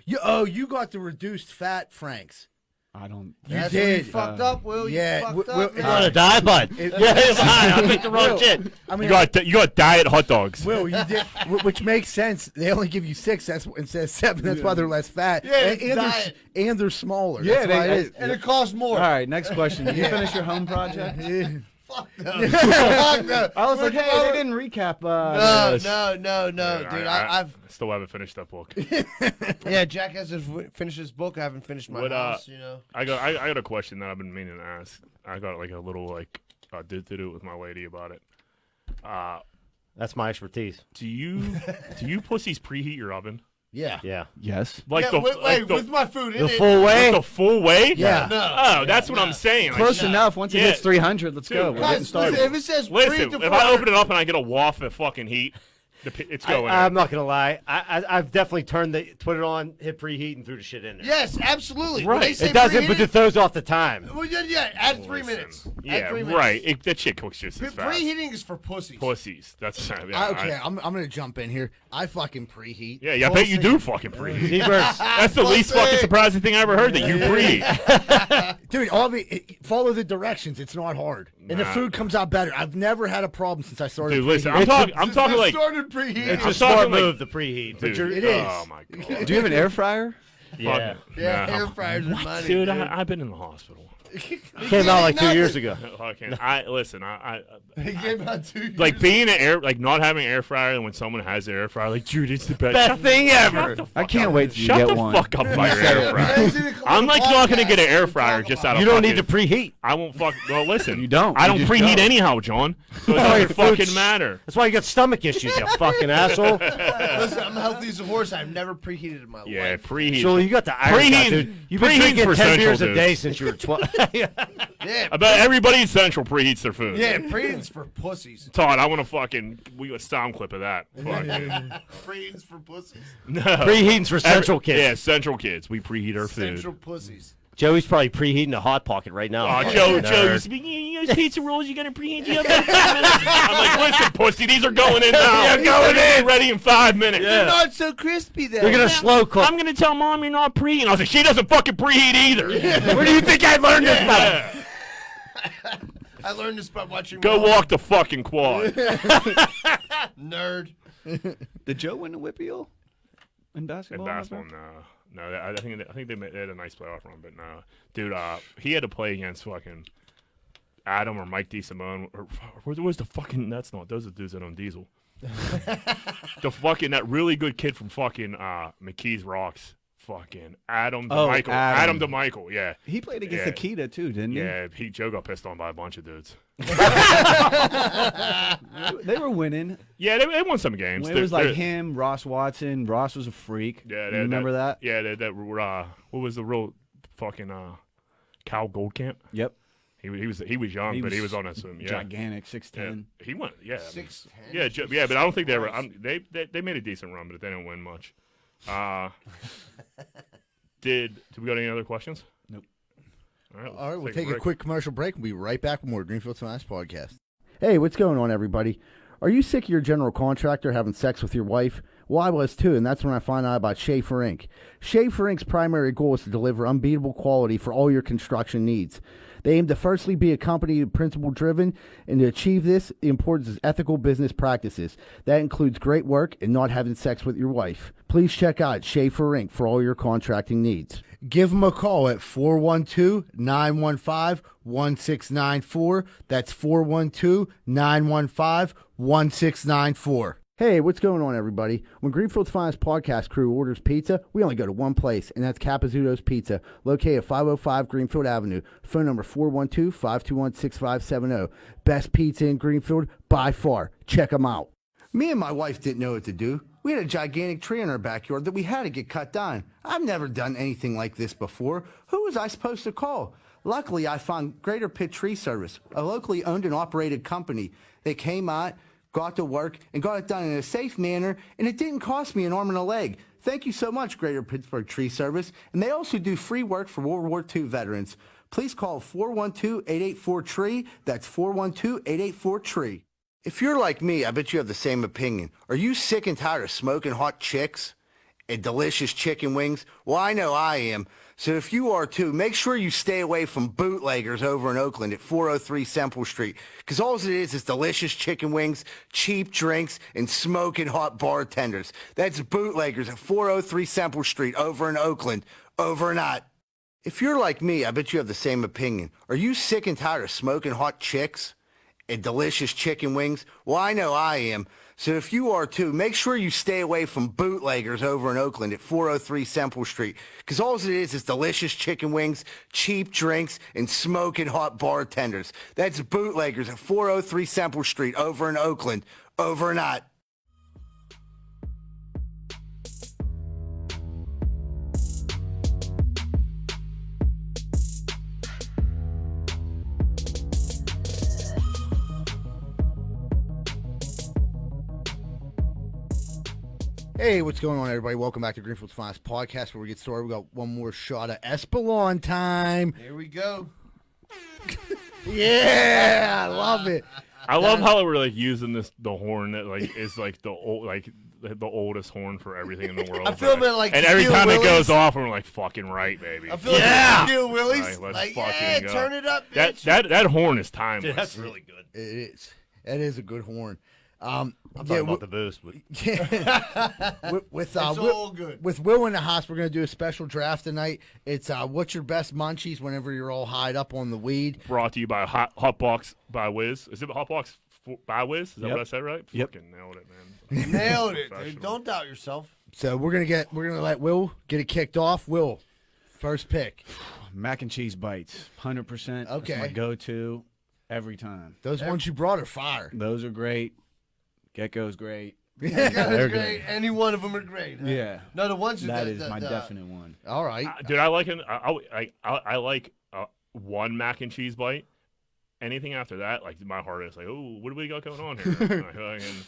You got the reduced fat Franks. I don't. You That's where you did. fucked up, Will. yeah, You fucked Will- up. Will- You want to die, bud? Yeah, it's fine. I picked the wrong Will, shit. I mean, You got diet hot dogs. Will, you did, which makes sense. They only give you 6 instead of 7. That's why they're less fat. Yeah, it's diet. and they're smaller. Yeah, That's why they- it is. And it costs more. All right, next question. Did you finish your home project? Fuck no. Fuck no. I was like, We're hey, going- they didn't recap. No, this. no, Yeah, dude. I I've still haven't finished that book. yeah. Jack hasn't finished his book. I haven't finished my What, house. I got a question that I've been meaning to ask. I got like a little did to do with my lady about it. That's my expertise. Do you pussies preheat your oven? Yeah. Yeah. Yes. Like Yeah, the wait, like the, with my food in The it. full way. the full way? Yeah. No. Oh, that's what I'm saying. Like, Close enough. Once it Yeah. hits 300, let's go. Dude, We're getting Guys, started. listen, if it says listen, pre if I open it up and I get a waft of fucking heat, it's going in. I'm not gonna lie. I've definitely put it on, hit preheat, and threw the shit in there. yes, absolutely. Right. When they say It doesn't, but preheated- it throws off the time. Well, yeah, add 3 Listen. minutes. Yeah, Add 3 minutes. right. That shit cooks just as fast. Preheating is for pussies. Pussies. That's Okay, I'm gonna jump in here. I fucking preheat. Yeah, I bet you do fucking preheat. T-Birds. That's the least fucking surprising thing I ever heard that you preheat. Dude, follow the directions. It's not hard, and the Nah. food comes out better. I've never had a problem since I started. Dude, listen, preheating. I'm talking like, started preheating. It's I'm a smart talking like- move to preheat. dude, It is. oh my god. Do you have an air fryer? Yeah. yeah, Nah. air fryers are money, Dude, I've been in the hospital. Came out like 2 years ago. I can't. I He came out 2 years like being like not having an air fryer, and when someone has an air fryer, like, dude, it's the best, Best thing ever. I can't wait till you Shut get the one. fuck up by your air fryer. I'm like not gonna get an air fryer just out of. You don't need fucking- to preheat. I won't fuck. Well, listen, You don't. I You don't just preheat don't. anyhow, John. So it Oh, your doesn't food's- fucking matter. That's why you got stomach issues, you fucking asshole. Listen, I'm healthy as a horse. I've never preheated in my Yeah, life. preheat. So you got the Irish Preheat- guy, dude. You've been preheat's drinking for 10 beers central a day dudes. since you were 12. Yeah, I bet everybody in Central preheats their food. yeah, preheating's for pussies. Todd, I want to fucking. We got a sound clip of that. Fuck. Preheating's for pussies. No. Preheating's for Central kids. Yeah, Central kids. We preheat our food. Central pussies. Joey's probably preheating a Hot Pocket right now. Oh, Joe, Nerd. you guys pizza rolls, you gonna preheat the oven? I'm like, listen, pussy, these are going in now. Yeah, going in. Ready in 5 minutes. They're not so crispy though. They're gonna slow cook. I'm gonna tell mom you're not preheating. I was like, she doesn't fucking preheat either. Where do you think I learned this from? Yeah. I learned this by watching. Go Mom. walk the fucking quad. Nerd. Did Joe win the Whippeal in basketball? In basketball, no. I think they had a nice playoff run, but no, dude. He had to play against fucking Adam or Mike DeSimone or where was the fucking? That's not. Those are the dudes that own Diesel. The fucking that really good kid from fucking McKees Rocks. Fucking Adam DeMichael. Adam. Adam DeMichael. Yeah. He played against Yeah. Akita too, didn't he? Yeah. Joe got pissed on by a bunch of dudes. They were winning. Yeah, they won some games. When it was like him, Ross Watson. Ross was a freak. Yeah, you remember that? Yeah, what was the real fucking Cal Goldcamp? Yep. He was young, but he was on that swim. Yeah, gigantic, 6'10". Yeah. He won. Yeah, 6'10". Yeah, but I don't think they were. They made a decent run, but they didn't win much. Did we got any other questions? Nope. All right, We'll take a quick commercial break. We'll be right back with more Greenfield Smash podcast. Hey, what's going on, everybody? Are you sick of your general contractor having sex with your wife? Well, I was too, and that's when I found out about Schaefer Inc. Schaefer Inc.'s primary goal is to deliver unbeatable quality for all your construction needs. They aim to firstly be a company principle-driven, and to achieve this, the importance is ethical business practices. That includes great work and not having sex with your wife. Please check out Schaefer Inc. for all your contracting needs. Give them a call at 412-915-1694. That's 412-915-1694. Hey, what's going on, everybody? When Greenfield's Finest podcast crew orders pizza, we only go to one place, and that's Capizzuto's Pizza, located at 505 Greenfield Avenue. Phone number 412-521-6570. Best pizza in Greenfield by far. Check them out. Me and my wife didn't know what to do. We had a gigantic tree in our backyard that we had to get cut down. I've never done anything like this before. Who was I supposed to call? Luckily, I found Greater Pitt Tree Service, a locally owned and operated company. They came out, got to work, and got it done in a safe manner, and it didn't cost me an arm and a leg. Thank you so much, Greater Pittsburgh Tree Service. And they also do free work for World War II veterans. Please call 412-884-TREE. That's 412-884-TREE. If you're like me, I bet you have the same opinion. Are you sick and tired of smoking hot chicks and delicious chicken wings? Well, I know I am. So if you are too, make sure you stay away from bootleggers over in Oakland at 403 Semple Street. Because all it is delicious chicken wings, cheap drinks, and smoking hot bartenders. That's bootleggers at 403 Semple Street over in Oakland. Over and out. If you're like me, I bet you have the same opinion. Are you sick and tired of smoking hot chicks and delicious chicken wings? Well, I know I am. So if you are too, make sure you stay away from bootleggers over in Oakland at 403 Semple Street. Because all it is delicious chicken wings, cheap drinks, and smoking hot bartenders. That's bootleggers at 403 Semple Street over in Oakland. Over and out. Hey, what's going on, everybody? Welcome back to Greenfield's Finest podcast. Before we get started, we got one more shot of Espelon time. Here we go. Yeah, I love it. I love how we're like using the horn that like is like the oldest horn for everything in the world. I feel like and every time it goes off, we're like fucking right, baby. I feel like Steel Willies. Right, let's like, fucking yeah, go. turn it up, bitch. That horn is timeless. Dude, that's really good. It is. It is a good horn. I'm talking about the boost. But... with all good. With Will in the house, we're going to do a special draft tonight. It's what's your best munchies whenever you're all high up on the weed. Brought to you by Hotbox by Wiz. Is it Hotbox by Wiz? Is that what I said right? Yep. Fucking nailed it, man. Nailed it, dude. Don't doubt yourself. So we're gonna let Will get it kicked off. Will, first pick. Mac and cheese bites, 100%. Okay. That's my go-to every time. Those ones you brought are fire. Those are great. Gecko's great. They're great. Any one of them are great. Huh? Yeah. No, the ones that is my definite one. All right, Dude, I like I like one mac and cheese bite. Anything after that, like my heart is like, oh, what do we got going on here?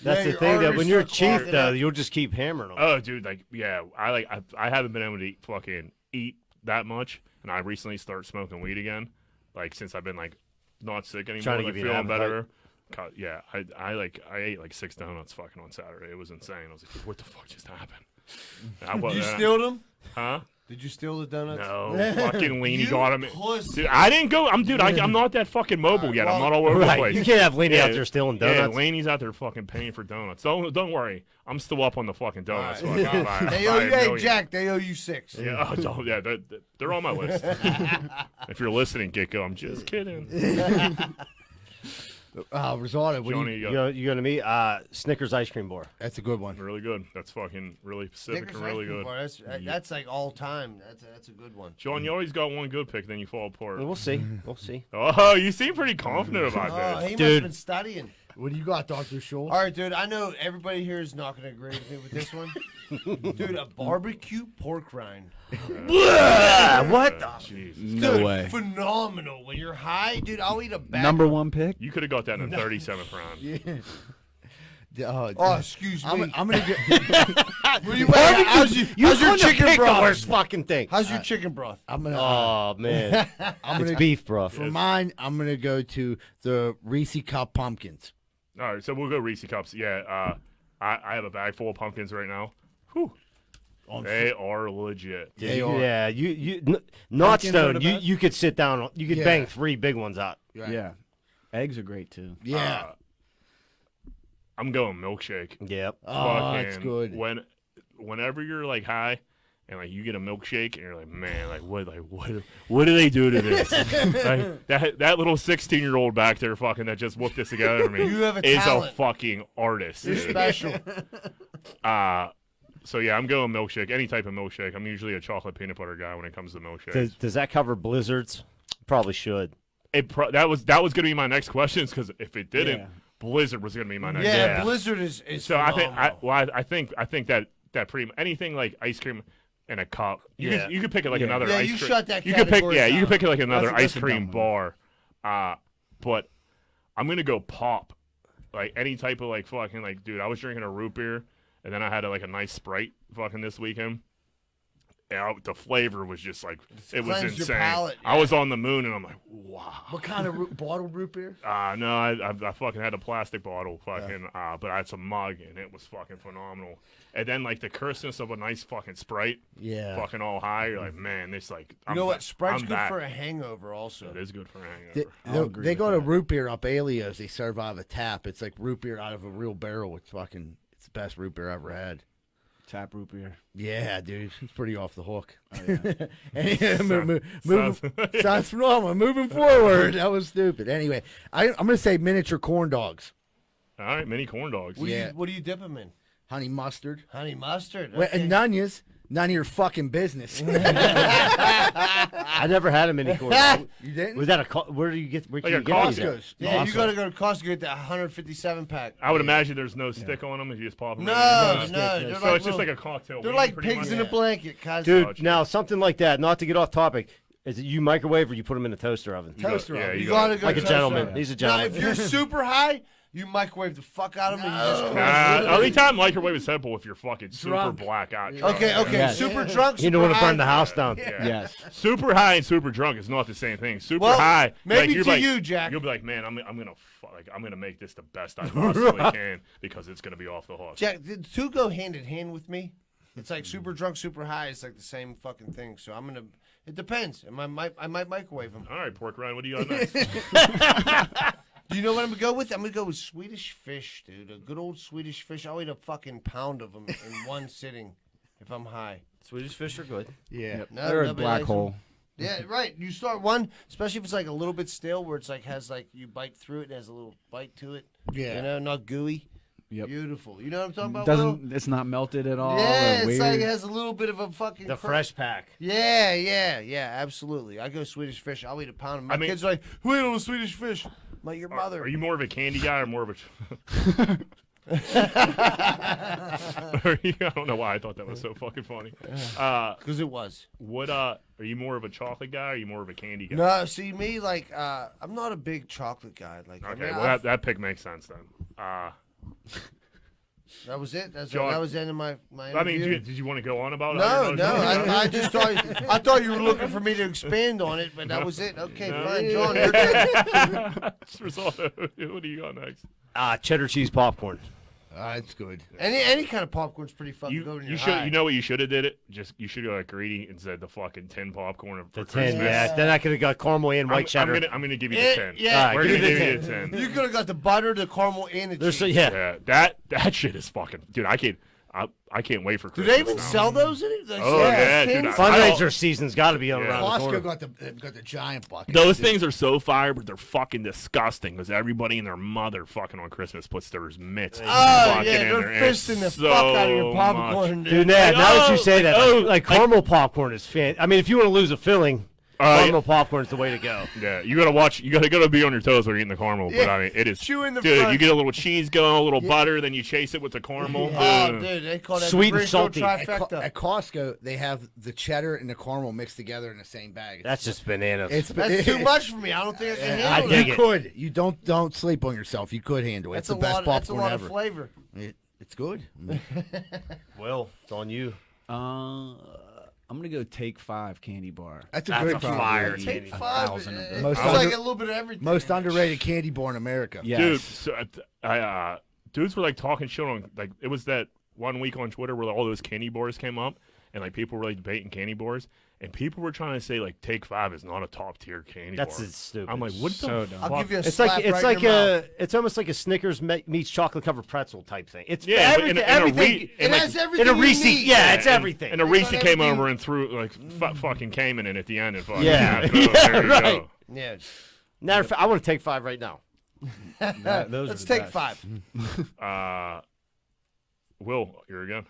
That's the thing that when you're chief, though, you'll just keep hammering them. Oh, dude, like I haven't been able to eat that much, and I recently started smoking weed again, like since I've been like not sick anymore, Trying to like, give you an feeling appetite. better. Yeah, I ate like 6 donuts fucking on Saturday. It was insane. I was like, what the fuck just happened? Did you steal them? Huh? Did you steal the donuts? No, fucking Leany got him. Pussy. Dude, I didn't go. I'm not that fucking mobile yet. I'm not all over the place. You can't have Leany out there stealing donuts. Yeah, Laney's out there fucking paying for donuts. Don't worry. I'm still up on the fucking donuts. All right. They owe you, hey, Jack, they owe you 6. Yeah, they're on my list. If you're listening, Gecko, I'm just kidding. Risotto. What do Johnny, you, You go to me? Snickers ice cream bar. that's a good one. really good. That's fucking really specific Snickers and really ice cream good. bar, that's like all time. That's a good one. John, you always got one good pick, then you fall apart. We'll see. We'll see. Oh, you seem pretty confident about Oh, this. he must Dude. have been studying. What do you got, Dr. Schultz? All right, dude. I know everybody here is not going to agree with me with this one. Dude, a barbecue pork rind. What the? Jeez. No Dude, way. phenomenal. When you're high, dude, I'll eat a bag. Number one pick. You could have got that in the 37th round. Oh, excuse me. I'm gonna get. How's your chicken Pick the broth? worst fucking thing. How's your chicken broth? I'm gonna. Oh man, I'm it's gonna beef, bro. For mine, I'm gonna go to the Reese Cup pumpkins. All right, so we'll go Reese Cups. Yeah, I have a bag full of pumpkins right now. Whew. They are legit. They are. Yeah, not Pumpkins are stone. the You best? you could sit down. You could Yeah. bang 3 big ones out. Right. Yeah. Eggs are great too. Yeah. I'm going milkshake. Yep. Oh, that's Fucking good. Whenever you're like high and like you get a milkshake and you're like, man, what do they do to this? Like, that little 16-year-old back there fucking that just whooped this together for me You have a is talent. a fucking artist. You're dude. special. So yeah, I'm going milkshake. Any type of milkshake. I'm usually a chocolate peanut butter guy when it comes to milkshakes. Does that cover blizzards? Probably should. That was going to be my next question because if it didn't, Yeah. Blizzard was going to be my next. Yeah, Yeah. Blizzard is So I phenomenal. think that pretty anything like ice cream in a cup. Yeah. You could pick it like another Yeah, ice you cream. shut that You could pick category you down. could pick it like another That's ice a cream dumb bar. But I'm gonna go pop. Like any type of like fucking like dude, I was drinking a root beer and then I had like a nice Sprite fucking this weekend. And the flavor was just like it was cleanse your insane. palate, I yeah. was on the moon and I'm like, wow. What kind of bottled root beer? No, I fucking had a plastic bottle, fucking, but I had some mug, and it was fucking phenomenal. And then like the curseness of a nice fucking Sprite, Yeah. fucking all high. You're like, man, this like. You know what? Sprite's I'm good back. for a hangover also. It is good for a They, hangover. they, they got a root beer up Alios. They serve out of a tap. It's like root beer out of a real barrel. It's the best root beer I ever had. Tap root beer. Yeah, dude, it's pretty off the hook. Oh, yeah. Anyway, Sounds- sounds phenomenal. Moving forward, that was stupid. Anyway, I'm gonna say miniature corn dogs, All right, mini corn dogs. Yeah. What do you dip them in? honey mustard, Honey mustard. and nunions. None of your fucking business. I never had a mini corn. You didn't? Was that a where do you get where can Like you a get these at? Costco's. Yeah, you gotta go to Costco to get that 157 pack. I would imagine there's no stick on them if you just pop them. No, in. no, stick, they're So like it's just little- like a cocktail. they're wing, like pretty pigs much. in a blanket, cuz. Dude, now something like that. Not to get off topic. Is it you microwave or you put them in a toaster oven? You got- Toaster yeah, oven. You you gotta got. go Like a to gentleman. Costco. He's a Now, gentleman. if you're super high, you microwave the fuck out of them and you just Only time microwave is simple if you're fucking super Drunk. blackout. Okay, okay. Yes. Super drunk, You don't super want to burn high. the house down. Yeah. Yes. Super high and super drunk is not the same thing. Super Well, high, maybe you're to you, Jack. You'll be like, man, I'm gonna make this the best I possibly can because it's gonna be off the hook. Jack, the two go hand in hand with me. It's like super drunk, super high. It's like the same fucking thing. So I'm gonna. It depends. I might microwave them. All right, Pork Rind, what do you got next? Do you know what I'm gonna go with? I'm gonna go with Swedish fish, dude. A good old Swedish fish. I'll eat a fucking pound of them in one sitting if I'm high. Swedish fish are good. Yeah. No, They're a nobody black likes 'em. hole. Yeah, right. You start one, especially if it's like a little bit stale, where it's like has like you bite through it and has a little bite to it. Yeah. You know, not gooey. Yep. Beautiful. You know what I'm talking about? Will? It's not melted at all. Yeah, or it's weird. like it has a little bit of a fucking The cr- fresh pack. Yeah, absolutely. I go Swedish fish. I'll eat a pound. My I mean- kids are like, who ate all the Swedish fish? I'm like, your mother. Are you more of a candy guy or more of a? I don't know why I thought that was so fucking funny. Because it was. What are you more of a chocolate guy or are you more of a candy guy? No, see me like I'm not a big chocolate guy. Like Okay, I mean, well that pick makes sense then. that was it. That John- was the end of my I mean, interview. did you want to go on about it? No, I just thought you were looking for me to expand on it, but that was it. Okay, No. fine, John. You're good. Risotto. What do you got next? Cheddar cheese popcorn. That's good. Any kind of popcorn's pretty fucking good. When You you're should. high. You know what you should have did it? You should have got greedy and said the fucking 10 popcorn for The 10, Christmas. yeah. Then I could have got caramel and white cheddar. I'm gonna give you Yeah, the 10. yeah. All right, We're give gonna me give the you the 10. You could have got the butter, the caramel, and the There's cheese. yeah. Yeah, that shit is fucking. Dude, I could. I can't wait for Do Christmas. they even now. sell those? Oh yeah, dude. Fundraiser season's got to be around the corner. Costco got the giant bucket. Those things are so fire, but they're fucking disgusting because everybody and their mother fucking on Christmas puts their mitts. Oh, fucking yeah, in they're there, and it's fisting the so fuck out of your much. popcorn. Dude, now that you say that, oh, like caramel popcorn is fan. I mean, if you want to lose a filling, caramel popcorn is the way to go. Yeah, you gotta watch. You gotta be on your toes when you're eating the caramel. But I mean, it is. Chewing the dude, front. you get a little cheese going, a little butter, then you chase it with the caramel. Oh, dude, they call that Sweet the and Greenfield salty. trifecta. At Costco, they have the cheddar and the caramel mixed together in the same bag. That's just bananas. That's too much for me. I don't think I can I handle dig it. it. could. You don't sleep on yourself. You could handle it. That's It's the a best lot. That's a popcorn lot of ever. flavor. It's good. Will, it's on you. I'm gonna go Take 5 candy bar. That's a That's good a product. fire. Take Candy. 5. 1,000 of them. It's Most like under- a little bit of everything. Most underrated candy bar in America. Yes. Dude, so dudes were like talking shit on like it was that 1 week on Twitter where all those candy bars came up and like people were like debating candy bars and people were trying to say like Take 5 is not a top tier candy That's bar. stupid. I'm like, what So the dumb. fuck? I'll give you a It's slap like it's right like in your mouth. it's almost like a Snickers meets chocolate covered pretzel type thing. It's Yeah, but everything. in a everything It It like- has everything. in a you Reese. need. Yeah, it's everything. And a Reese got came everything. over and threw like fucking Cayman in at the end and fucking Yeah. there you right. go. Yeah. Matter of fact, I want to take 5 right now. Those Let's are the take best. 5. Will, you're again.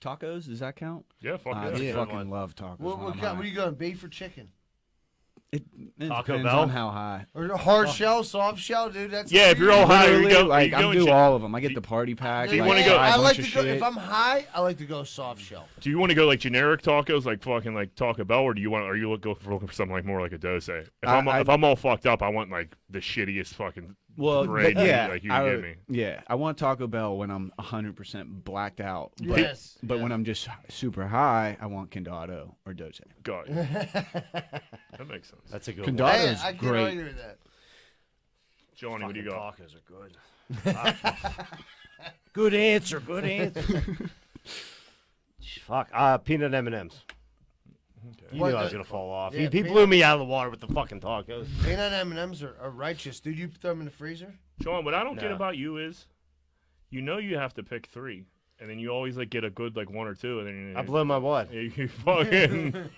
Tacos, does that count? Yeah, fuck I yeah. fucking love tacos. What when I'm are high. you going, beef or chicken? It Taco depends Bell? on how high. Or hard shell, soft shell, dude? That's Yeah, if you're all high, you Literally, go. like you I'm going do chi- all of them. I get the party pack. Do you like, wanna go- buy a I like bunch to of go shit. if I'm high. I like to go soft shell. Do you want to go like generic tacos, like fucking like Taco Bell, or do you want? Are you looking for something like more like a doce? If I'm all fucked up, I want like the shittiest fucking grade meat, yeah, like you can give me. Yeah, I want Taco Bell when I'm 100% blacked out. But, Yes. but when I'm just super high, I want Condado or Doce. God, that makes sense. That's a good one. Condado Hey, is I can't great. argue with that. Johnny, what do you got? Tacos are good. Good answer. Good answer. Fuck. Peanut M&Ms. You What knew I was the- gonna fall off. Yeah, he blew me out of the water with the fucking tacos. Peanut M&Ms are righteous, dude. You throw them in the freezer. John, what I don't get No. about you is, you know, you have to pick 3, and then you always like get a good like 1 or 2, and then I blew my wad. you fucking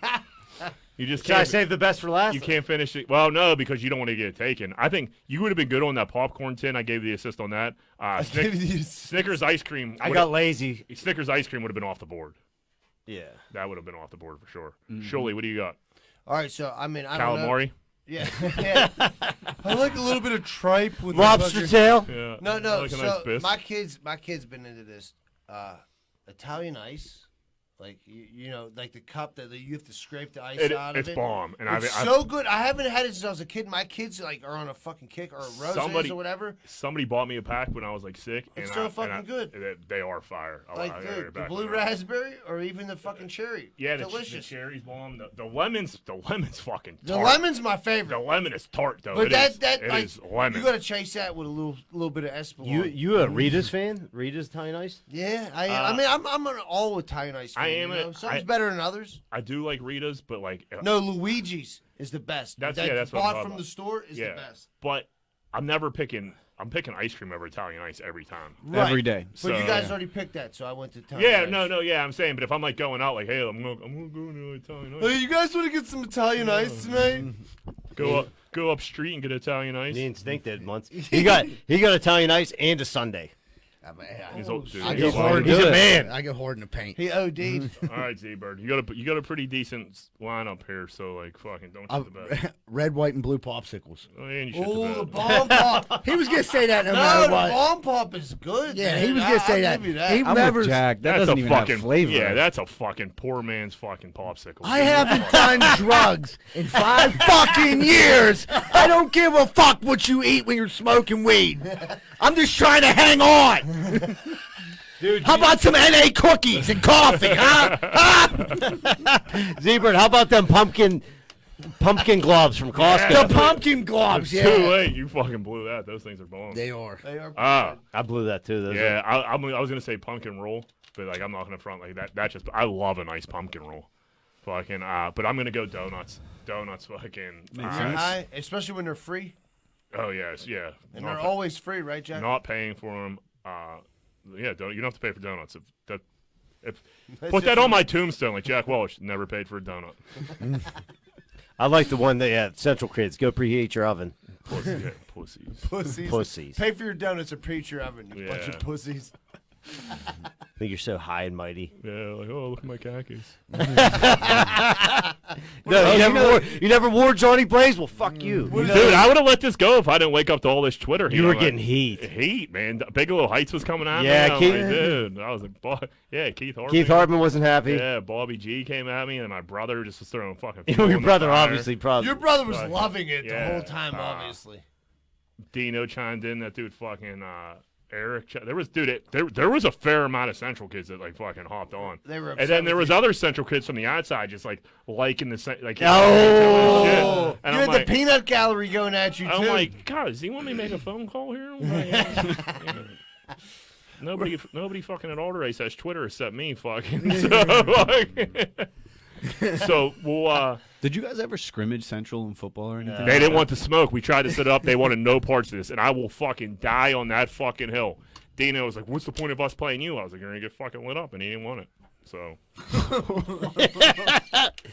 you just Should I can't. save the best for last? You can't finish it. Well, no, because you don't want to get it taken. I think you would have been good on that popcorn tin. I gave you the assist on that. Snickers ice cream. I got lazy. Snickers ice cream would have been off the board. Yeah. That would have been off the board for sure. Shirley, what do you got? All right, so I mean, I don't know. Calamari? Yeah, yeah. I like a little bit of tripe with Lobster the tail. Yeah. No, I no. like a So nice bisque. my kid's been into this Italian ice, like you know, like the cup that you have to scrape the ice out of It's it. bomb. And It's so good. I haven't had it since I was a kid. My kids like are on a fucking kick or a roses or whatever. Somebody bought me a pack when I was like sick. It's and so I- fucking and I- good. They are fire. Like I gotta dude, get the back blue on that. raspberry or even the fucking cherry. Yeah, the delicious. cherry's bomb. The lemon's fucking The tart. lemon's my The favorite. lemon is tart though. But It that like, is lemon. you got to chase that with a little bit of Espolòn. You a Rita's fan? Rita's Italian ice? Yeah, I am. I mean, I'm an all Italian ice fan. I am You know? a- Some's I- better than others. I do like Rita's, but like No, Luigi's is the best. That's- that yeah, that's what I'm bought talking from about. the store is yeah. the best. But I'm never picking. I'm picking ice cream over Italian ice every time. Right. Every day. But So- you guys already picked that, so I went to Italian Yeah, ice. yeah. I'm saying, but if I'm like going out, like, hey, I'm gonna go to Italian ice. Hey, you guys want to get some Italian ice tonight? Go up street and get Italian ice. Me and Stink did once. He got Italian ice and a sundae. He's old, dude. I He's go old. hard. He's a man. I go hard in the paint. He OD'd. All right, Z-Bird. You got a pretty decent lineup here, so like fucking don't shit the bed. Red, white, and blue popsicles. Oh, and you shit Oh, the the bed. bomb pop. He was gonna say that no No, matter the what. bomb pop is good. Yeah, man. he was gonna say I'll that. give you that. He I'm never. with Jack. That That's doesn't a even fucking have flavor. Yeah, that's a fucking poor man's fucking popsicle. I haven't done drugs in 5 fucking years. I don't give a fuck what you eat when you're smoking weed. I'm just trying to hang on. Dude, How about some NA cookies and coffee, huh? Z-Bird, how about them pumpkin gloves from Costco? The pumpkin globs, It's yeah. too late. You fucking blew that. Those things are bomb. They are. They are Ah, I blew that too. Those yeah. I was gonna say pumpkin roll, but like I'm not gonna front like that. That just I love a nice pumpkin roll. Fucking but I'm gonna go donuts. Donuts, fucking. Makes They're sense. high, especially when they're free. Oh yes, yeah. And Not they're pa- always free, right, Jack? not paying for them. you don't have to pay for donuts. Put that on my tombstone, like Jack Welch never paid for a donut. I like the one that Central Kids go preheat your oven. Pussies. Pay for your donuts and preach your oven, you bunch of Yeah. pussies. I think you're so high and mighty. Yeah, like, oh, look at my khakis. No, you never wore Johnny Blaze? Well, fuck you. Dude, I would have let this go if I didn't wake up to all this Twitter. You were getting heat. Heat, man. Bigelow Heights was coming out. Yeah, me. Keith. Like, dude. I was like, Keith Hartman. Keith Hartman wasn't happy. Yeah, Bobby G came at me, and my brother just was throwing fucking. Your brother, obviously, probably. Your brother was Fuck. loving it the Yeah. whole time, obviously. Dino chimed in. That dude, fucking Eric. There was there was a fair amount of Central kids that like fucking hopped on. They were And then there was other Central kids from the outside just like liking the like. Oh. Shit. And You I'm had like, the peanut gallery going at you, I'm too. like, God, does he want me to make a phone call here? I'm like, yeah. Nobody fucking at Alder Race has Twitter except me, fucking. So we'll. Did you guys ever scrimmage Central in football or anything? They didn't want the smoke. We tried to set it up. They wanted no parts of this, and I will fucking die on that fucking hill. Dino was like, "What's the point of us playing you?" I was like, "You're gonna get fucking lit up," and he didn't want it. So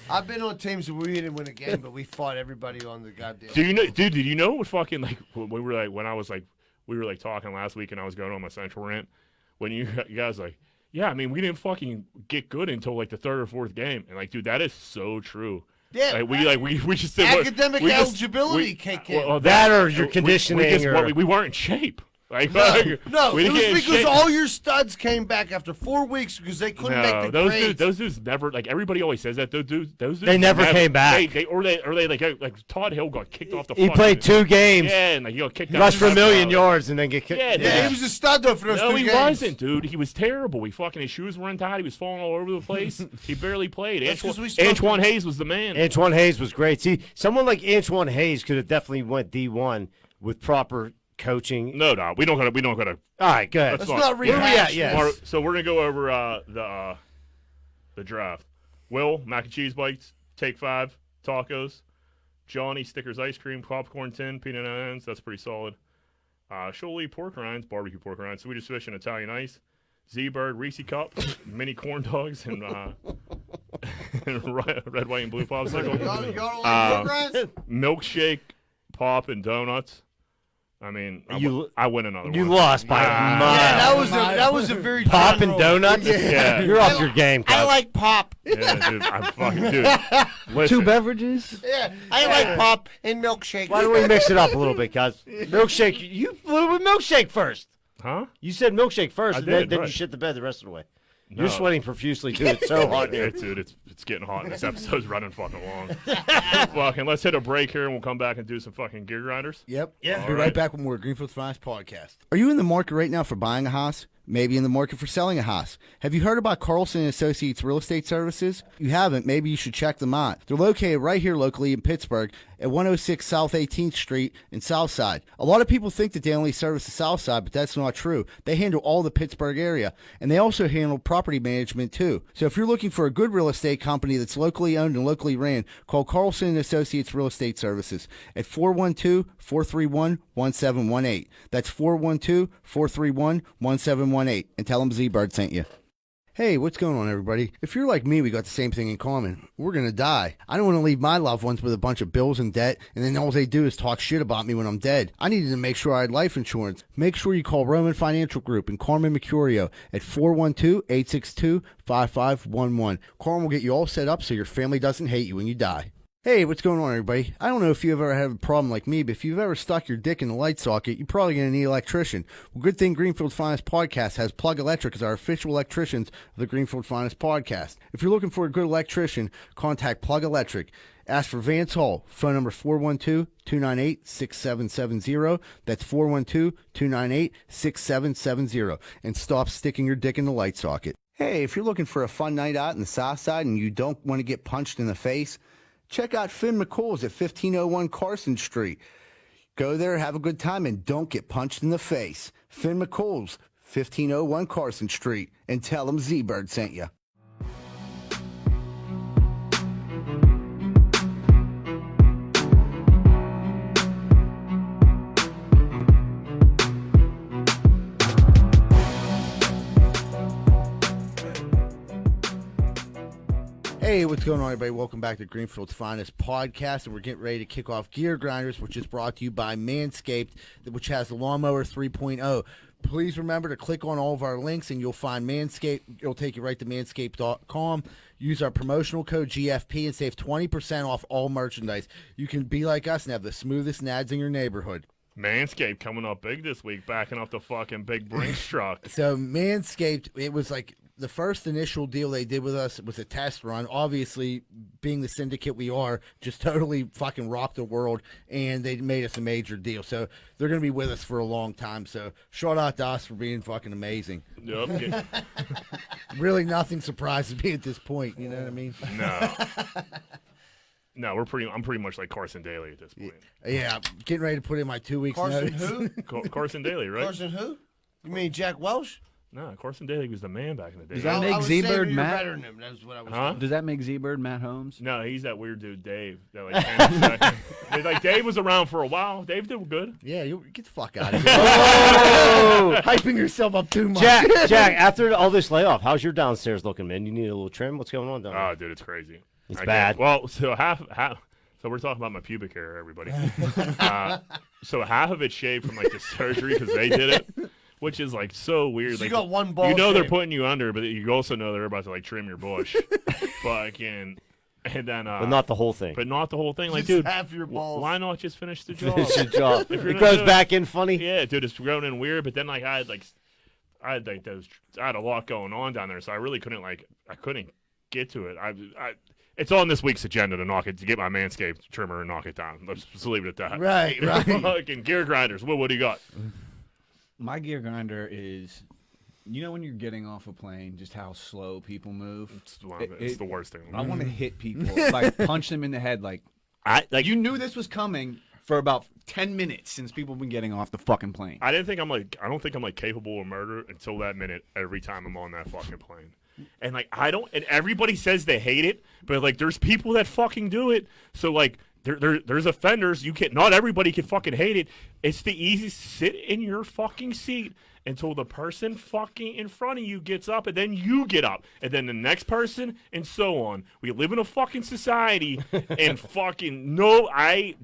I've been on teams where we didn't win a game, but we fought everybody on the goddamn. Did you know what fucking like when we were talking last week and I was going on my Central rant when you guys like, yeah, I mean we didn't fucking get good until like the third or fourth game, and like, dude, that is so true. Yeah, we just did academic eligibility kick in. Well, That or your conditioning we weren't in shape. Like, No, we it didn't was get in because shape. all your studs came back after 4 weeks because they couldn't make the those grades. those dudes never, like, everybody always says that. Those dudes They never came back. They like Todd Hill got kicked off the. He played 2 games. Yeah, and like he got kicked. He out rushed for the 1 million touchdown. yards and then get kicked. Yeah, He was a stud though for those No, 2 he games. wasn't, dude. He was terrible. His shoes were untied. He was falling all over the place. He barely played. That's 'cause we stuck Antoine with- Hayes was the man. Antoine Hayes was great. See, someone like Antoine Hayes could have definitely went D1 with proper coaching. No, we don't gotta. All right, good. Let's Let's not Where we rehash at? Yes. this. So we're gonna go over the draft. Will, mac and cheese bites, take 5, tacos. Johnny, Stickers ice cream, popcorn tin, peanut ends. That's pretty solid. Sholey, pork rinds, barbecue pork rinds, Swedish fish and Italian ice. Z-Bird, Reese cup, mini corn dogs, and red, white, and blue popsicle. Y'all like pork Milkshake, pop, and donuts. I mean, I win another You one. lost by a Nah. mile. Yeah, that was a very Pop and general- donuts? Yeah. You're off your game, I Cuz. like pop. Yeah, dude, I'm fucking dude. 2 Listen, beverages? Yeah, I like pop and milkshake. Why don't we mix it up a little bit, Cuz? Milkshake. You flew with milkshake first. huh? You said milkshake first, I and did, then you right. shit the bed the rest of the way. No. You're sweating profusely, too. It's so hot here. Dude, it's getting hot. And this episode's running fucking long. Fucking, let's hit a break here, and we'll come back and do some fucking gear grinders. Yep. Yeah. Be right back with more Greenfield's Finest podcast. Are you in the market right now for buying a house? Maybe in the market for selling a house. Have you heard about Carlson & Associates Real Estate Services? If you haven't, maybe you should check them out. They're located right here locally in Pittsburgh at 106 South 18th Street in Southside. A lot of people think that they only service the Southside, but that's not true. They handle all the Pittsburgh area, and they also handle property management too. So if you're looking for a good real estate company that's locally owned and locally ran, call Carlson & Associates Real Estate Services at 412-431-1718. That's 412-431-1718. And tell them Z-Bird sent you. Hey, what's going on, everybody? If you're like me, we got the same thing in common. We're going to die. I don't want to leave my loved ones with a bunch of bills and debt, and then all they do is talk shit about me when I'm dead. I needed to make sure I had life insurance. Make sure you call Roman Financial Group and Carmen Mercurio at 412-862-5511. Carmen will get you all set up so your family doesn't hate you when you die. Hey, what's going on, everybody? I don't know if you've ever had a problem like me, but if you've ever stuck your dick in the light socket, you're probably going to need an electrician. Well, good thing Greenfield's Finest Podcast has Plug Electric as our official electricians of the Greenfield Finest Podcast. If you're looking for a good electrician, contact Plug Electric. Ask for Vance Hall. Phone number 412-298-6770. That's 412-298-6770. And stop sticking your dick in the light socket. Hey, if you're looking for a fun night out in the South Side and you don't want to get punched in the face, check out Finn McCool's at 1501 Carson Street. Go there, have a good time, and don't get punched in the face. Finn McCool's, 1501 Carson Street, and tell them Z-Bird sent you. Hey, what's going on, everybody? Welcome back to Greenfield's Finest Podcast, and we're getting ready to kick off Gear Grinders, which is brought to you by Manscaped, which has the Lawnmower 3.0. Please remember to click on all of our links, and you'll find Manscaped. It'll take you right to manscaped.com. Use our promotional code GFP and save 20% off all merchandise. You can be like us and have the smoothest nads in your neighborhood. Manscaped coming up big this week, backing up the fucking big Brinks truck. So Manscaped, it was like the first initial deal they did with us was a test run. Obviously, being the syndicate we are, just totally fucking rocked the world, and they made us a major deal. So they're going to be with us for a long time. So shout out to us for being fucking amazing. Yep. Really nothing surprises me at this point. You know what I mean? No. No, I'm pretty much like Carson Daly at this point. Yeah, I'm getting ready to put in my 2 weeks Carson notice. who? Carson Daly, right? Carson who? You mean Jack Welsh? No, Carson Daly was the man back in the day. Does that I make was saying Z-Bird you were Matt? better than him. That's what I was Huh? saying. Does that make Z-Bird Matt Holmes? No, he's that weird dude, Dave. That like Dave was around for a while. Dave did good. Yeah, you get the fuck out of here. Hyping yourself up too much. Jack, after all this layoff, how's your downstairs looking, man? You need a little trim? What's going on down there? Oh, dude, it's crazy. It's I bad. guess. Well, so half. So we're talking about my pubic hair, everybody. So half of it's shaved from like the surgery because they did it, which is like so weird. So like, you got one ball You know they're shave. putting you under, but you also know they're about to like trim your bush. Fucking, and then. But not the whole thing. But not the whole thing. Like, Just dude, half your balls. why not just finish the job? Finish the job. If you're It gonna goes do back in funny. Yeah, dude, it's grown in weird. But then like I had a lot going on down there, so I really couldn't get to it. It's on this week's agenda to get my Manscaped trimmer and knock it down. Let's just leave it at that. Right. Fucking Gear Grinders. What do you got? My gear grinder is, you know when you're getting off a plane, just how slow people move? It's the worst thing. I want to hit people, like punch them in the head. Like you knew this was coming for about 10 minutes since people have been getting off the fucking plane. I don't think I'm like capable of murder until that minute every time I'm on that fucking plane. And like and everybody says they hate it, but like there's people that fucking do it. So like there's offenders. Not everybody can fucking hate it. It's the easiest. Sit in your fucking seat until the person fucking in front of you gets up, and then you get up, and then the next person, and so on. We live in a fucking society, and fucking I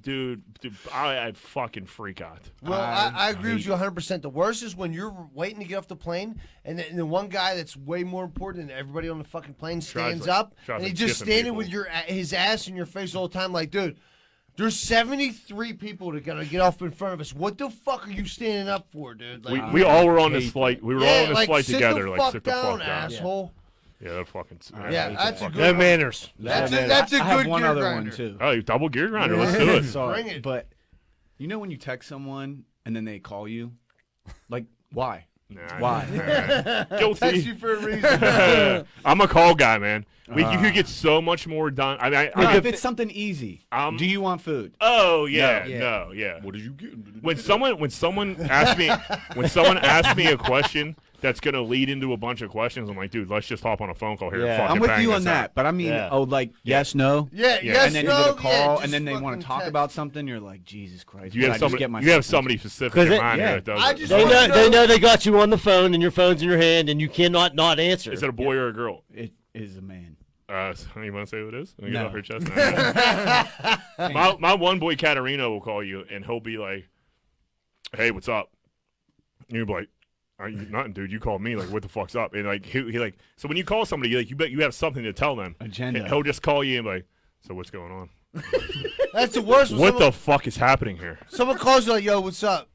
fucking freak out. Well, I agree with you 100%. The worst is when you're waiting to get off the plane, and the one guy that's way more important than everybody on the fucking plane stands up, and he's just standing with his ass in your face all the time like, dude, there's 73 people that gotta get off in front of us. What the fuck are you standing up for, dude? Like, We all were on this flight. We were all on this flight sit together. The Like, fuck sit the down, fuck down. asshole. Yeah, that fucking. Yeah, that's a No good manners. That's a I good have one gear other grinder. one too. Oh, double gear grinder. Let's do it. Sorry, Bring it. but you know when you text someone and then they call you, like why? Nah, Why? Text Guilty. you for a reason. I'm a call guy, man. You could get so much more done. If it's something easy, do you want food? Oh yeah, No. no, yeah. What did you get? When someone asks me a question that's gonna lead into a bunch of questions, I'm like, dude, let's just hop on a phone call here. Yeah. And fucking I'm with bang you this on that, out. but I mean, Yeah. like yes, no, Yeah, Yeah. yes, and then no, you get a call, yeah, and just then they want fucking to talk text. about something. You're like, Jesus Christ! You what have did I just get myself somebody into? specific 'Cause in it- mind yeah. here that does I it. just They wanna know they got you on the phone, and your phone's in your hand, and you cannot not answer. Is it a boy or a girl? It is a man. You want to say who it is? Let me No. get off your chest. my one boy Katarina will call you, and he'll be like, "Hey, what's up?" And you'll be like, "Are you nothing, dude? You called me. Like, what the fuck's up?" And like he like, so when you call somebody, you bet you have something to tell them. Agenda. He'll just call you and be like, "So what's going on? That's the worst. When What the fuck is happening here?" someone calls you like, yo, what's up?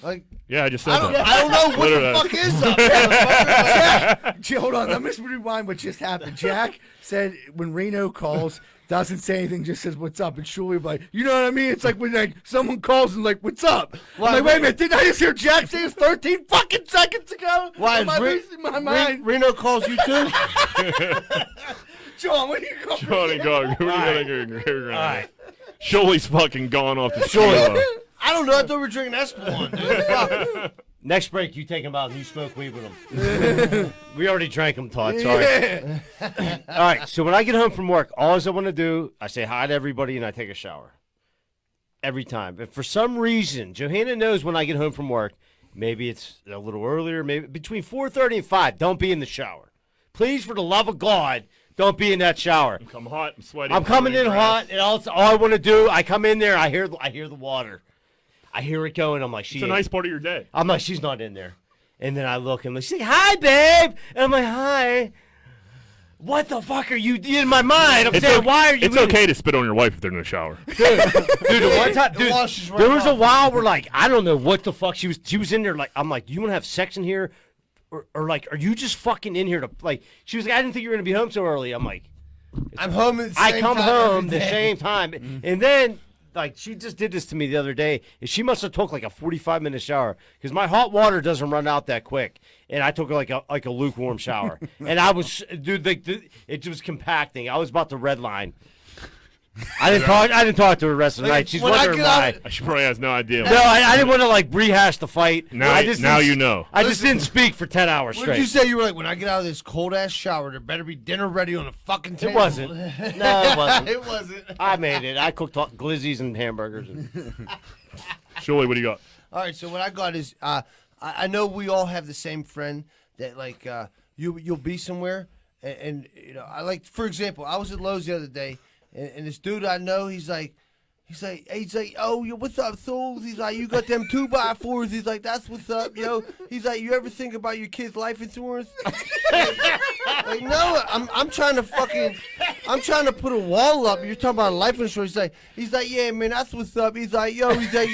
Like, Yeah, I just said I don't that. know what the Literally. fuck is up, motherfucker. Jack, hold on. Let me rewind what just happened. Jack said when Reno calls, doesn't say anything, just says what's up. And Shuli will be like, you know what I mean? It's like when like someone calls and like, what's up? I'm like, wait a minute, didn't I just hear Jack say this 13 fucking seconds ago? Why Am I losing my mind? Reno calls you too? John, what do you call Johnny Gog. All All right. Shuli's fucking gone off the show. I don't know. I thought we were drinking Espolon, dude. Fuck. Next break, you take them out and you smoke weed with them. We already drank them, Todd. Sorry. Yeah. All right. So when I get home from work, all I want to do, I say hi to everybody and I take a shower. Every time. If for some reason, Johanna knows when I get home from work, maybe it's a little earlier, maybe between 4:30 and 5, don't be in the shower. Please, for the love of God, Don't be in that shower. Come hot, I'm sweaty. I'm coming in hot, and all I want to do, I come in there, I hear the water. I hear it going. I'm like, It's a nice part of your day. I'm like, she's not in there. And then I look and she's like, hi, babe. And I'm like, hi. What the fuck are you in my mind? I'm saying, why are you? It's okay to spit on your wife if they're in the shower. Dude, the one time, there was a while where like I don't know what the fuck she was in there. Like I'm like, you want to have sex in here, or like, are you just fucking in here to like? She was like, I didn't think you were gonna be home so early. I'm like, I'm home at the same I come time home every the day. same time, and then. Like, she just did this to me the other day. And she must have took, like, a 45-minute shower. Because my hot water doesn't run out that quick. And I took, like a lukewarm shower. And I was, dude, it was compacting. I was about to redline. I didn't talk to her the rest of the night. She's wondering why. She probably has no idea. No, I didn't want to, like, rehash the fight. Now you know. I just didn't speak for 10 hours What straight. did you say? You were like, when I get out of this cold-ass shower, there better be dinner ready on the fucking table. It wasn't. No, it wasn't. It wasn't. I made it. I cooked glizzies and hamburgers. Shirley, what do you got? All right, so what I got is, I know we all have the same friend that, like, you'll be somewhere, and you know, I like, for example, I was at Lowe's the other day, and this dude I know, he's like, oh, yo, what's up, Souls? He's like, you got them 2x4s. He's like, that's what's up, yo. He's like, you ever think about your kid's life insurance? Like, no, I'm trying to put a wall up. You're talking about life insurance. He's like, yeah, man, that's what's up. He's like, yo, you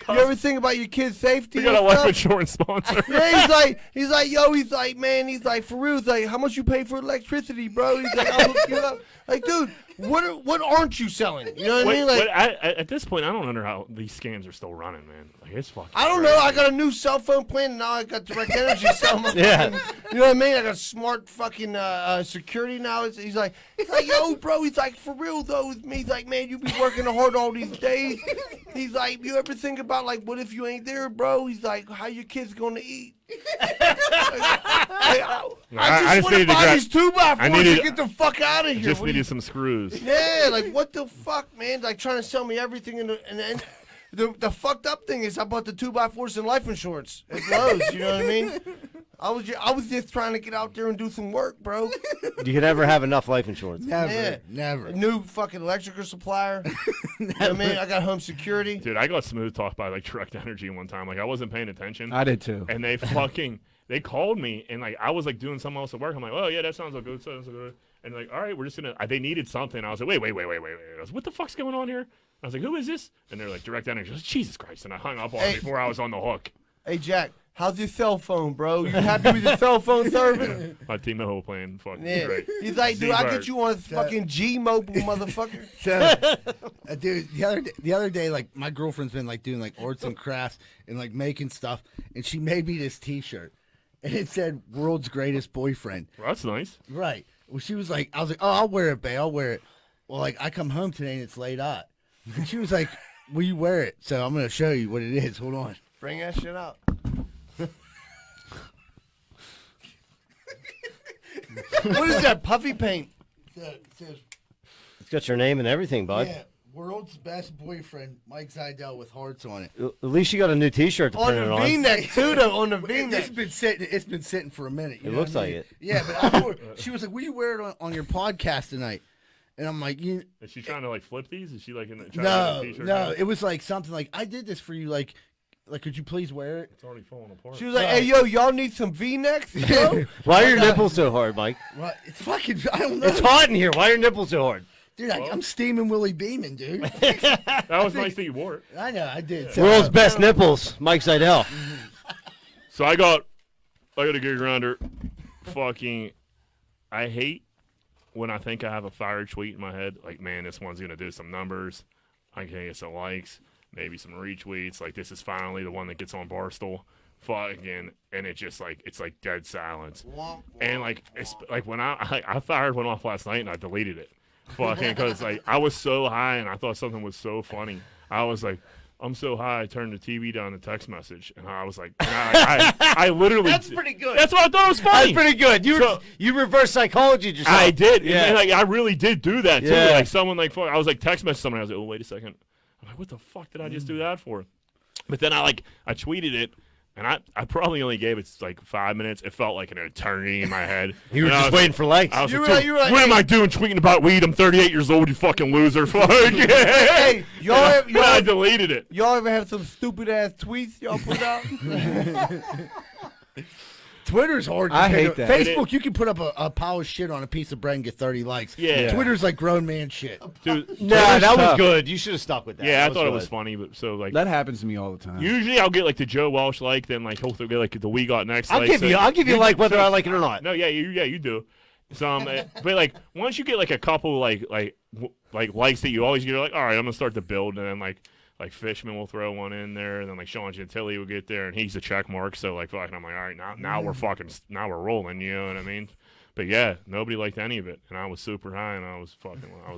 ever think about your kid's safety? We got a and life stuff? insurance sponsor. Yeah, he's like, yo, he's like, man, he's like, for real, he's like, how much you pay for electricity, bro? He's like, I'll hook you up. Like, dude, what aren't you selling? You know what I mean? Like, at this point, I don't know how these scams are still running, man. Like, it's fucking. I don't know. I got a new cell phone plan, and now I got direct energy. So Yeah. you know what I mean? I got smart fucking security now. He's like, yo, bro. He's like, for real though, with me. He's like, man, you be working hard all these days. He's like, you ever think about like, what if you ain't there, bro? He's like, how your kids gonna eat? I just want to buy these 2x4s and get the fuck out of here. Just needed some screws. Yeah, like what the fuck, man? Like trying to sell me everything, and then the fucked up thing is I bought the 2x4s and life insurance at Lowe's. You know what I mean? I was just trying to get out there and do some work, bro. You can never have enough life insurance. Never. A new fucking electrical supplier. You know what I mean? I got home security. Dude, I got smooth talked by like direct energy one time. Like I wasn't paying attention. I did too. And they called me and like I was like doing something else at work. I'm like, oh yeah, that sounds so good. Sounds so good. And like, all right, we're just gonna. They needed something. I was like, wait. I was, what the fuck's going on here? I was like, who is this? And they're like, direct energy. I was like, Jesus Christ! And I hung up on it before I was on the hook. Hey Jack, how's your cell phone, bro? You happy with your cell phone service? My T-Mobile plan, fucking Yeah. great. He's like, dude, I'll Z-Bird. get you on fucking G-Mobile, motherfucker. So, dude, the other day, like my girlfriend's been like doing like arts and crafts and like making stuff, and she made me this T-shirt, and it said "World's Greatest Boyfriend." Well, that's nice. Right. Well, she was like, I was like, oh, I'll wear it, babe. I'll wear it. Well, like I come home today and it's late out, and she was like, will you wear it? So I'm gonna show you what it is. Hold on. Bring that shit out. What is that, puffy paint? It says, It's got your name and everything, bud. yeah, world's best boyfriend, Mike Zidell with hearts on it. At least you got a new T-shirt to On print it the on. V-neck, too, though, on the It's V-neck. been sitting. It's been sitting for a minute. You It know looks what I like mean? it. Yeah, but I told her, she was like, "Will you wear it on your podcast tonight?" And I'm like, Is she trying to like flip these? Is she like in the trying "No, to get a t-shirt no." out? It was like something like, "I did this for you. Like, could you please wear it?" It's already falling apart. She was like, hey, yo, y'all need some V-necks, bro? Why are your nipples so hard, Mike? Well, it's fucking. I don't know, It's hot in here. Why are your nipples so hard? dude. I'm steaming Willie beaming, dude. That was nice that you wore it. I know, I did. World's best nipples, Mike Zidell. So I got a gear grinder. Fucking, I hate when I think I have a fire tweet in my head. Like, man, this one's gonna do some numbers. I can get some likes, maybe some retweets. Like, this is finally the one that gets on Barstool. Fucking, and it just like it's like dead silence. And like it's like when I fired one off last night and I deleted it. Fucking, because like I was so high and I thought something was so funny. I was like, I'm so high, I turned the TV down to text message, and I was like, I literally. That's pretty good. That's what I thought was funny. That's pretty good. You reverse psychology yourself. I did. Yeah. And, like, I really did do that too. Yeah. Like someone like I was like text message someone. I was like, oh wait a second. I'm like, what the fuck did I just do that for? But then I tweeted it, And I probably only gave it like 5 minutes. It felt like an eternity in my head. You were And I just was- waiting for likes. I was You like, were like- "Dude, you were like, what am hey." I doing tweeting about weed? I'm 38 years old, you fucking loser. Fuck. Hey, I deleted it. y'all ever have some stupid ass tweets y'all put out? Twitter's hard. I compared hate to- that. Facebook, you can put up a pile of shit on a piece of bread and get 30 likes. Yeah. Twitter's like grown man shit. Dude, Nah, that was tough. good. You should have stuck with that. yeah, I That thought it was good. funny, but so like That happens to me all the time. usually I'll get like the Joe Walsh like, then like hopefully get like the We Got Next. I'll like, give so- you like whether I like it or not. No, you do. Some, but like once you get like a couple like likes that you always get, you're like, all right, I'm gonna start to build, and then like Fishman will throw one in there, and then like Sean Gentili will get there, and he's a check mark. So like fucking, I'm like, all right, now we're rolling. You know what I mean? But yeah, nobody liked any of it, and I was super high, and I was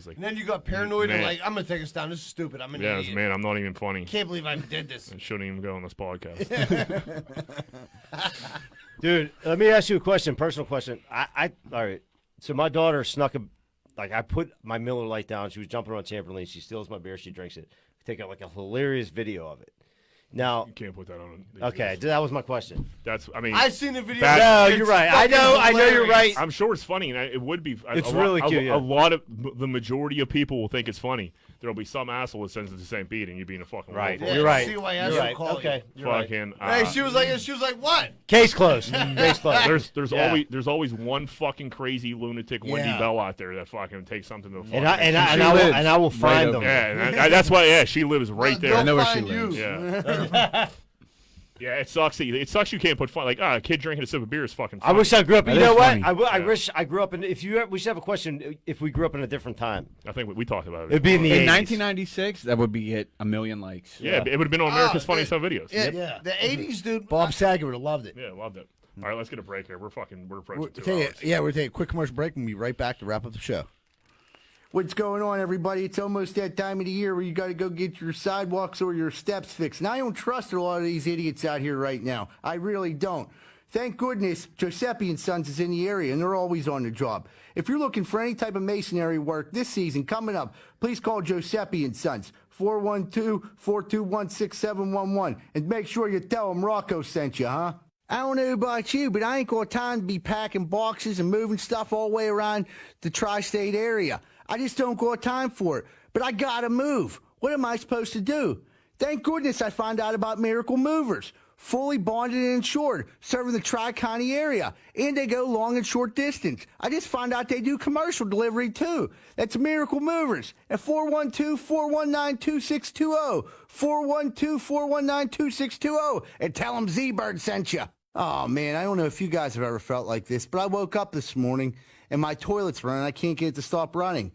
like, And then you got paranoid and Man. like, I'm gonna take us down. This is stupid. I'm an yeah, idiot. man, I'm not even funny. Can't believe I did this. I shouldn't even go on this podcast. Dude, let me ask you a question, personal question. All right. So my daughter snuck I put my Miller Lite down. She was jumping on trampoline. She steals my beer. She drinks it. I take out like a hilarious video of it. Now, You can't put that on. okay, that was my question. I seen the video. That- No, you're right. I know you're right. I'm sure it's funny, and it would be. It's really cute, yeah. A lot of the majority of people will think it's funny. There'll be some asshole that sends it to St. Pete, and you being a fucking Right. local. You're right. See why You're I right. call Okay. You're right. Fucking. Hey, she was like, what? Case closed. Case closed. There's always one fucking crazy lunatic Wendy Yeah. Bell out there that fucking takes something to the fucking. And I will find right them. yeah, and that's why. Yeah, she lives right there. I know where Find she you. lives. Yeah. Yeah, it sucks. It sucks you can't put fun. Like, a kid drinking a sip of beer is fucking I funny. wish I grew up. That You know is what? funny. I wish I grew up in. We should have a question. If we grew up in a different time, I think we talked about it. it'd be in the In 80s. 1996, that would be at 1 million likes. Yeah, it would have been on America's Oh, Funniest Home Videos. Yeah, the 80s, dude. Bob Saget would have loved it. Yeah, loved it. All right, let's get a break here. We're approaching We're 2 hours. we're taking a quick commercial break and we'll be right back to wrap up the show. What's going on, everybody? It's almost that time of the year where you got to go get your sidewalks or your steps fixed. And I don't trust a lot of these idiots out here right now. I really don't. Thank goodness Giuseppe & Sons is in the area, and they're always on the job. If you're looking for any type of masonry work this season coming up, please call Giuseppe & Sons, 412-421-6711, and make sure you tell them Rocco sent you, huh? I don't know about you, but I ain't got time to be packing boxes and moving stuff all the way around the tri-state area. I just don't got time for it. But I gotta move. What am I supposed to do? Thank goodness I found out about Miracle Movers. Fully bonded and insured, serving the Tri-County area. And they go long and short distance. I just found out they do commercial delivery too. That's Miracle Movers at 412-419-2620. 412-419-2620. And tell them Z-Bird sent you. Oh man, I don't know if you guys have ever felt like this, but I woke up this morning and my toilet's running. I can't get it to stop running.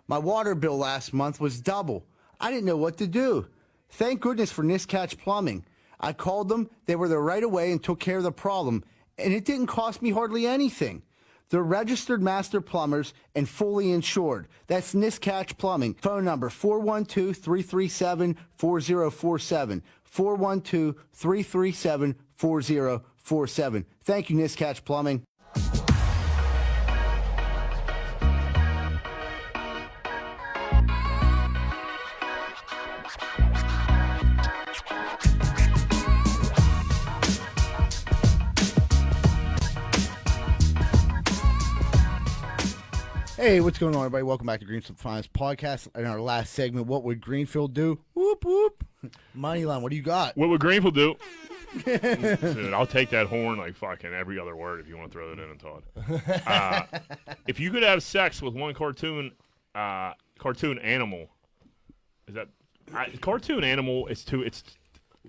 My water bill last month was double. I didn't know what to do. Thank goodness for Niscatch Plumbing. I called them, they were there right away and took care of the problem, and it didn't cost me hardly anything. They're registered master plumbers and fully insured. That's Niscatch Plumbing. Phone number 412-337-4047. 412-337-4047. Thank you, Niscatch Plumbing. Hey, what's going on, everybody? Welcome back to Greenfield Finance Podcast. In our last segment, what would Greenfield do? Whoop, whoop. Moneyline, what do you got? What would Greenfield do? Dude, I'll take that horn like fucking every other word if you want to throw that in, Todd. If you could have sex with one cartoon animal, is that cartoon animal? It's too. It's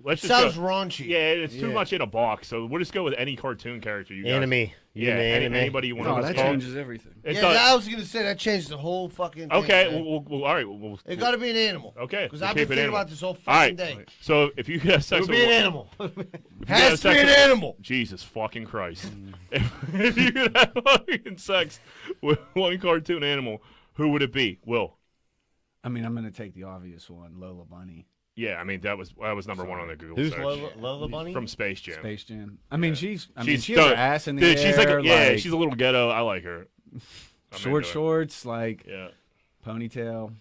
let's just Sounds go, raunchy. Yeah, it's too much in a box. So we'll just go with any cartoon character you got. Anime. Yeah, anybody you want Oh, to that call. changes everything. It Yeah, does. I was gonna say that changed the whole fucking thing. Okay, man. well, all right. We'll, It got to be an animal. okay. Because we'll I've been keep it thinking animal. about this whole All fucking right. day. So if you could have sex It'll with be an one- animal. if you could have Has to be sex an with- animal. Jesus fucking Christ. If you could have fucking sex with one cartoon animal, who would it be? Will. I mean, I'm going to take the obvious one, Lola Bunny, Yeah, I mean that was number one on the Google Who's search. Lola Bunny? From Space Jam. Space Jam. I mean, she has dope. her ass in the Dude, air. she's like, like she's a little ghetto. I like her. I'm short into it. shorts, like Yeah. ponytail.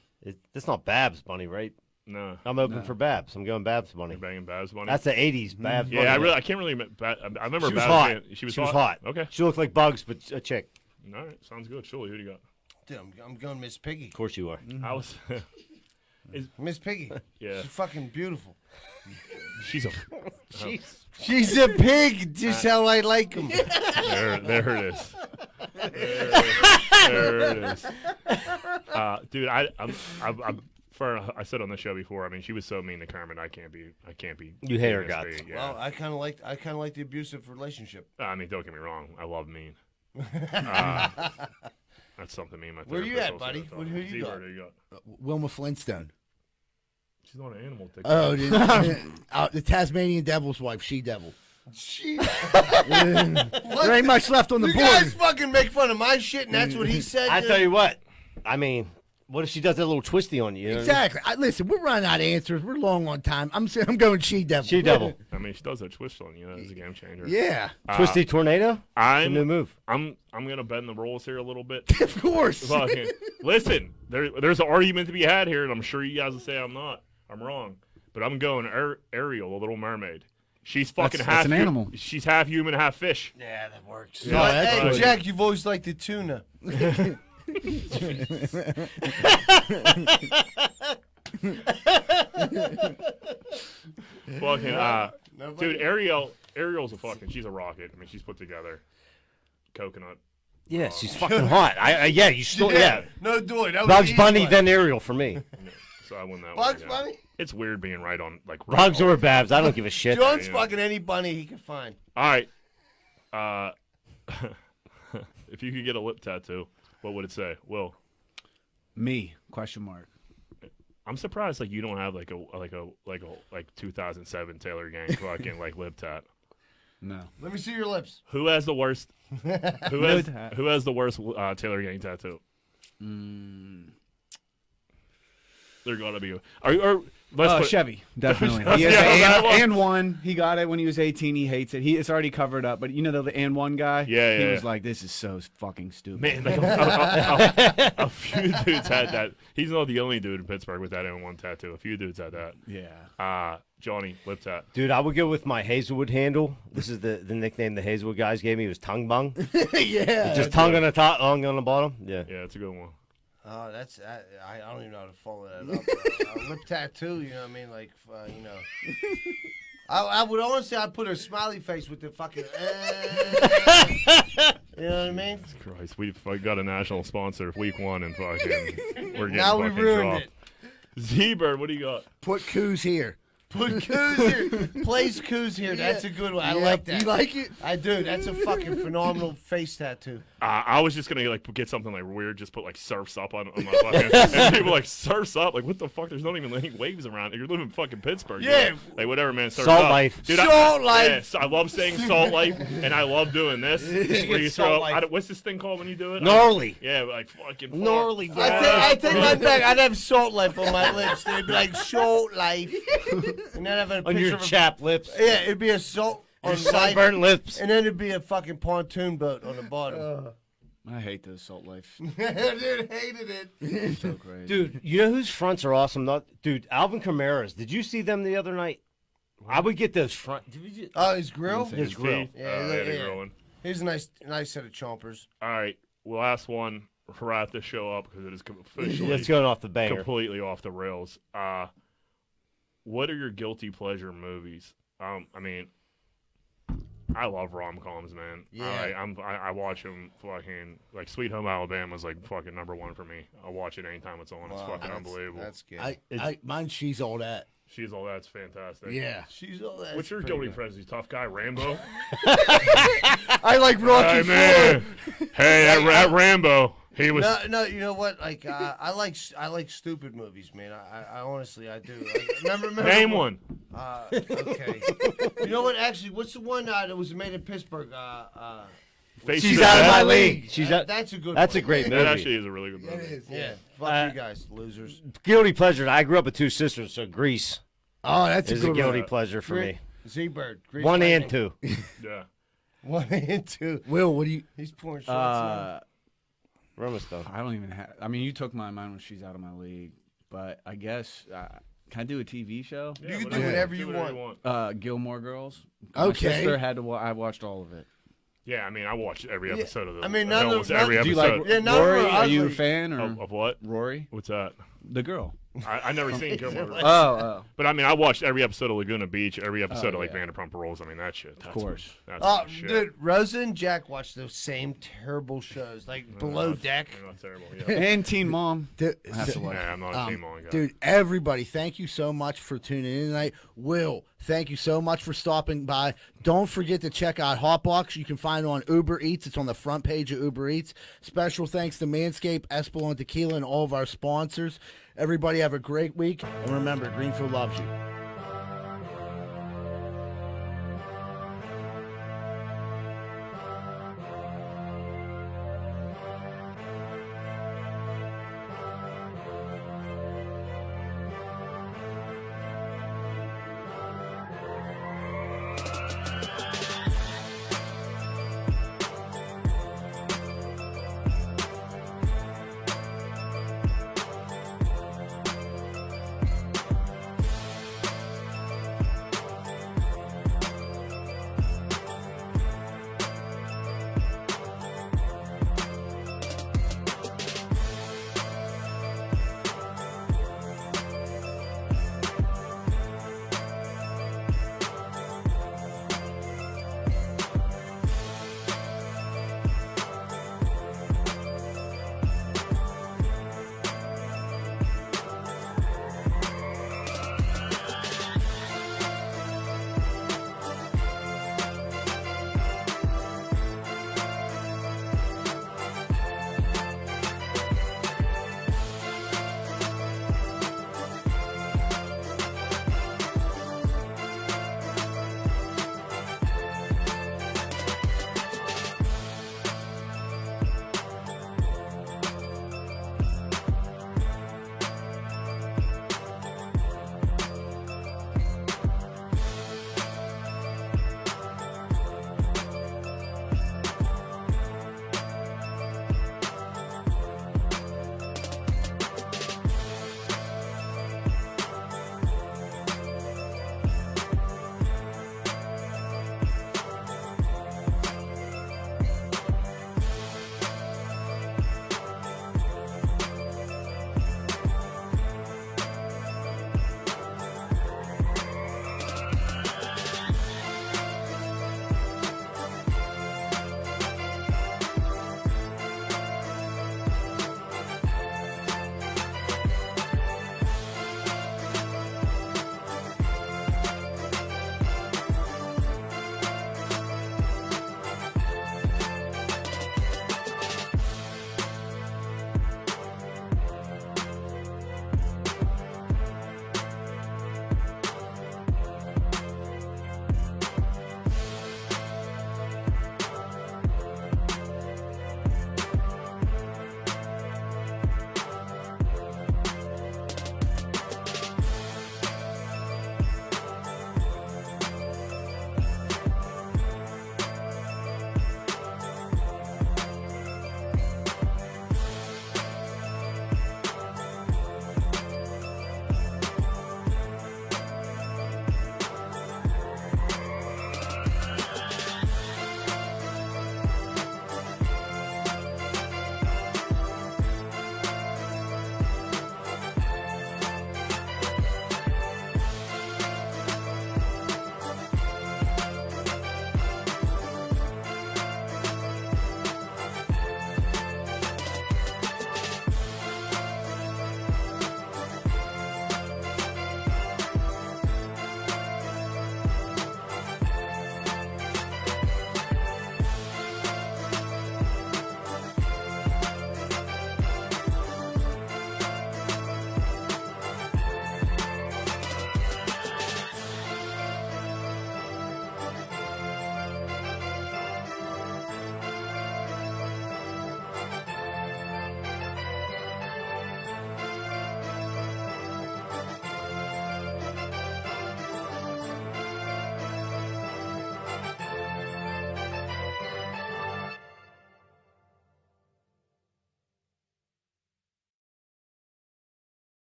That's not Babs Bunny, right? No. I'm open for Babs. I'm going Babs Bunny. You're banging Babs Bunny? That's the 80s Babs Bunny. Yeah, I can't really. I remember She was Babs hot. She was She was hot. Okay. She looked like Bugs, but a chick. All right. Sounds good. Shuli, who do you got? Dude, I'm going Miss Piggy. Of course you are. I was. Miss Piggy. Yeah. She's fucking beautiful. She's a. She's a pig, just how I like them. There it is. There it is. Dude, I said on the show before. I mean, she was so mean to Kermit. I can't be. You hate her being guts. straight, Yeah. Well, I kind of like the abusive relationship. I mean, don't get me wrong. I love mean. That's something me and my Where you therapist at, buddy? also talk Who about. you got? Who you got? Wilma Flintstone. She's on an animal ticket. Oh, the Tasmanian Devil's wife, she-devil. There ain't much left on the You board. guys fucking make fun of my shit, and that's what he said. I dude? tell you what. I mean, what if she does that little twisty on you? You know what I mean? Exactly. Listen, we're running out of answers. We're long on time. I'm going she-devil. She devil. I mean, she does that twist on you. That is a game changer. Yeah, Twisty tornado? It's a new move. I'm gonna bend the rules here a little bit. of course. Fucking listen. There's an argument to be had here, and I'm sure you guys will say I'm wrong. But I'm going Ariel, the Little Mermaid. She's fucking That's an animal. She's half human, half fish. Yeah, that works. Yeah, that's Hey, right. Jack, you've always liked the tuna. Fucking dude, Ariel's a fucking. She's a rocket. I mean, she's put together. Coconut. Yeah, she's fucking hot. Yeah, you still, yeah. No, do it. That was Bugs the easy Bunny, one. then Ariel for me. So I won that Bugs one. yeah. Bunny? It's weird being right on like. Right Bugs on. or Babs, I don't give a shit. John's Yeah. fucking any bunny he can find. All right. If you could get a lip tattoo, what would it say? Will. Me? Question mark. I'm surprised like you don't have like 2007 Taylor Gang fucking like lip tat. No. Let me see your lips. Who has the worst? Who No has tat. who has the worst Taylor Gang tattoo? There gotta be. Let's Chevy, definitely. Yeah, He has that the one. and one. He got it when he was 18. He hates it. It's already covered up. But you know the and one guy. Yeah, He yeah, was yeah. like, "This is so fucking stupid." Man, like a few dudes had that. He's not the only dude in Pittsburgh with that N1 tattoo. A few dudes had that. Yeah. Johnny, lip tat. Dude, I would go with my Hazelwood handle. This is the nickname the Hazelwood guys gave me. It was tongue bung. Yeah. Just tongue on the top, tongue on the bottom. Yeah. Yeah, it's a good one. Oh, that's I don't even know how to follow that up. A lip tattoo, you know what I mean? Like, you know. I would honestly, I'd put a smiley face with the fucking. You know what I mean? Christ, we've got a national sponsor week one and fucking we're getting Now we fucking ruined dropped. it. Z-Bird, what do you got? Put coos here. Put Coos here. Place Coos here. That's a good one. I like that. You like it? I do. That's a fucking phenomenal face tattoo. I was just gonna like get something like weird, just put like surfs up on my fucking. And people like surfs up, like what the fuck? There's not even any waves around. You're living in fucking Pittsburgh. Yeah. Like whatever, man. Surfs Salt up. life. Dude, Salt life. Yeah, so I love saying salt life, and I love doing this. Where you Salt throw. life. What's this thing called when you do it? Gnarly. Yeah, like fucking. Gnarly. I take my back. I'd have salt life on my lips. They'd be like salt life, and then have a On picture your of a, chapped lips. yeah, it'd be a salt on Your life, sunburnt lips. and then it'd be a fucking pontoon boat on the bottom. I hate those salt life. Dude, hated it. So crazy. Dude, you know whose fronts are awesome? Dude, Alvin Kamara's. Did you see them the other night? I would get those front. Oh, his grill. His grill. Yeah, Yeah, yeah. grilling. Here's a nice set of chompers. All right, last one. Wrap this show up because it is officially That's going off the banger. completely off the rails. What are your guilty pleasure movies? I mean, I love rom-coms, man. Yeah. I watch them fucking like Sweet Home Alabama is like fucking #1 for me. I'll watch it anytime it's on. It's fucking unbelievable. That's good. Mine, she's all that. She's all that's fantastic. Yeah. She's all that. What's your guilty pleasure? Tough guy Rambo. I like Rocky Hey IV. man. Hey, that Rambo. He was. No, you know what? Like, I like stupid movies, man. I honestly, I do. Remember Name one. Okay. You know what? Actually, what's the one that was made in Pittsburgh? Face She's to the out of Head. my league. That's a good. That's one. a great movie. That actually is a really good movie. It is. Yeah. Fuck you guys, losers. Guilty pleasure. I grew up with two sisters, so Grease Oh, that's is a a good guilty one. pleasure for me. Z-Bird. Grease 1 and Lightning. 2. Yeah. 1 and 2. Will, what do you? He's pouring shots Roma stuff. I don't even have. I mean, you took my mind when she's out of my league, but I guess can I do a TV show? You can do whatever you want. Gilmore Girls. Okay. My sister had to. I watched all of it. Yeah, I mean, I watched every episode of the. I mean, almost every Do you episode. like Rory? Are you a fan or of what? Rory? What's that? The girl. I never seen Gilmore Girls. Oh. But I mean, I watched every episode of Laguna Beach, every episode of like yeah. Vanderpump Rules. I mean, that shit. That's Of course. That's my shit. Dude, Rosa and Jack watch those same terrible shows, like Below Deck. That's terrible. Yeah. And Teen Mom. Dude, I have to watch. Yeah, I'm not a Team On guy. dude, everybody, thank you so much for tuning in tonight. Will, thank you so much for stopping by. Don't forget to check out Hotbox. You can find it on Uber Eats. It's on the front page of Uber Eats. Special thanks to Manscaped, Espelon Tequila, and all of our sponsors. Everybody have a great week, and remember, Greenfield loves you.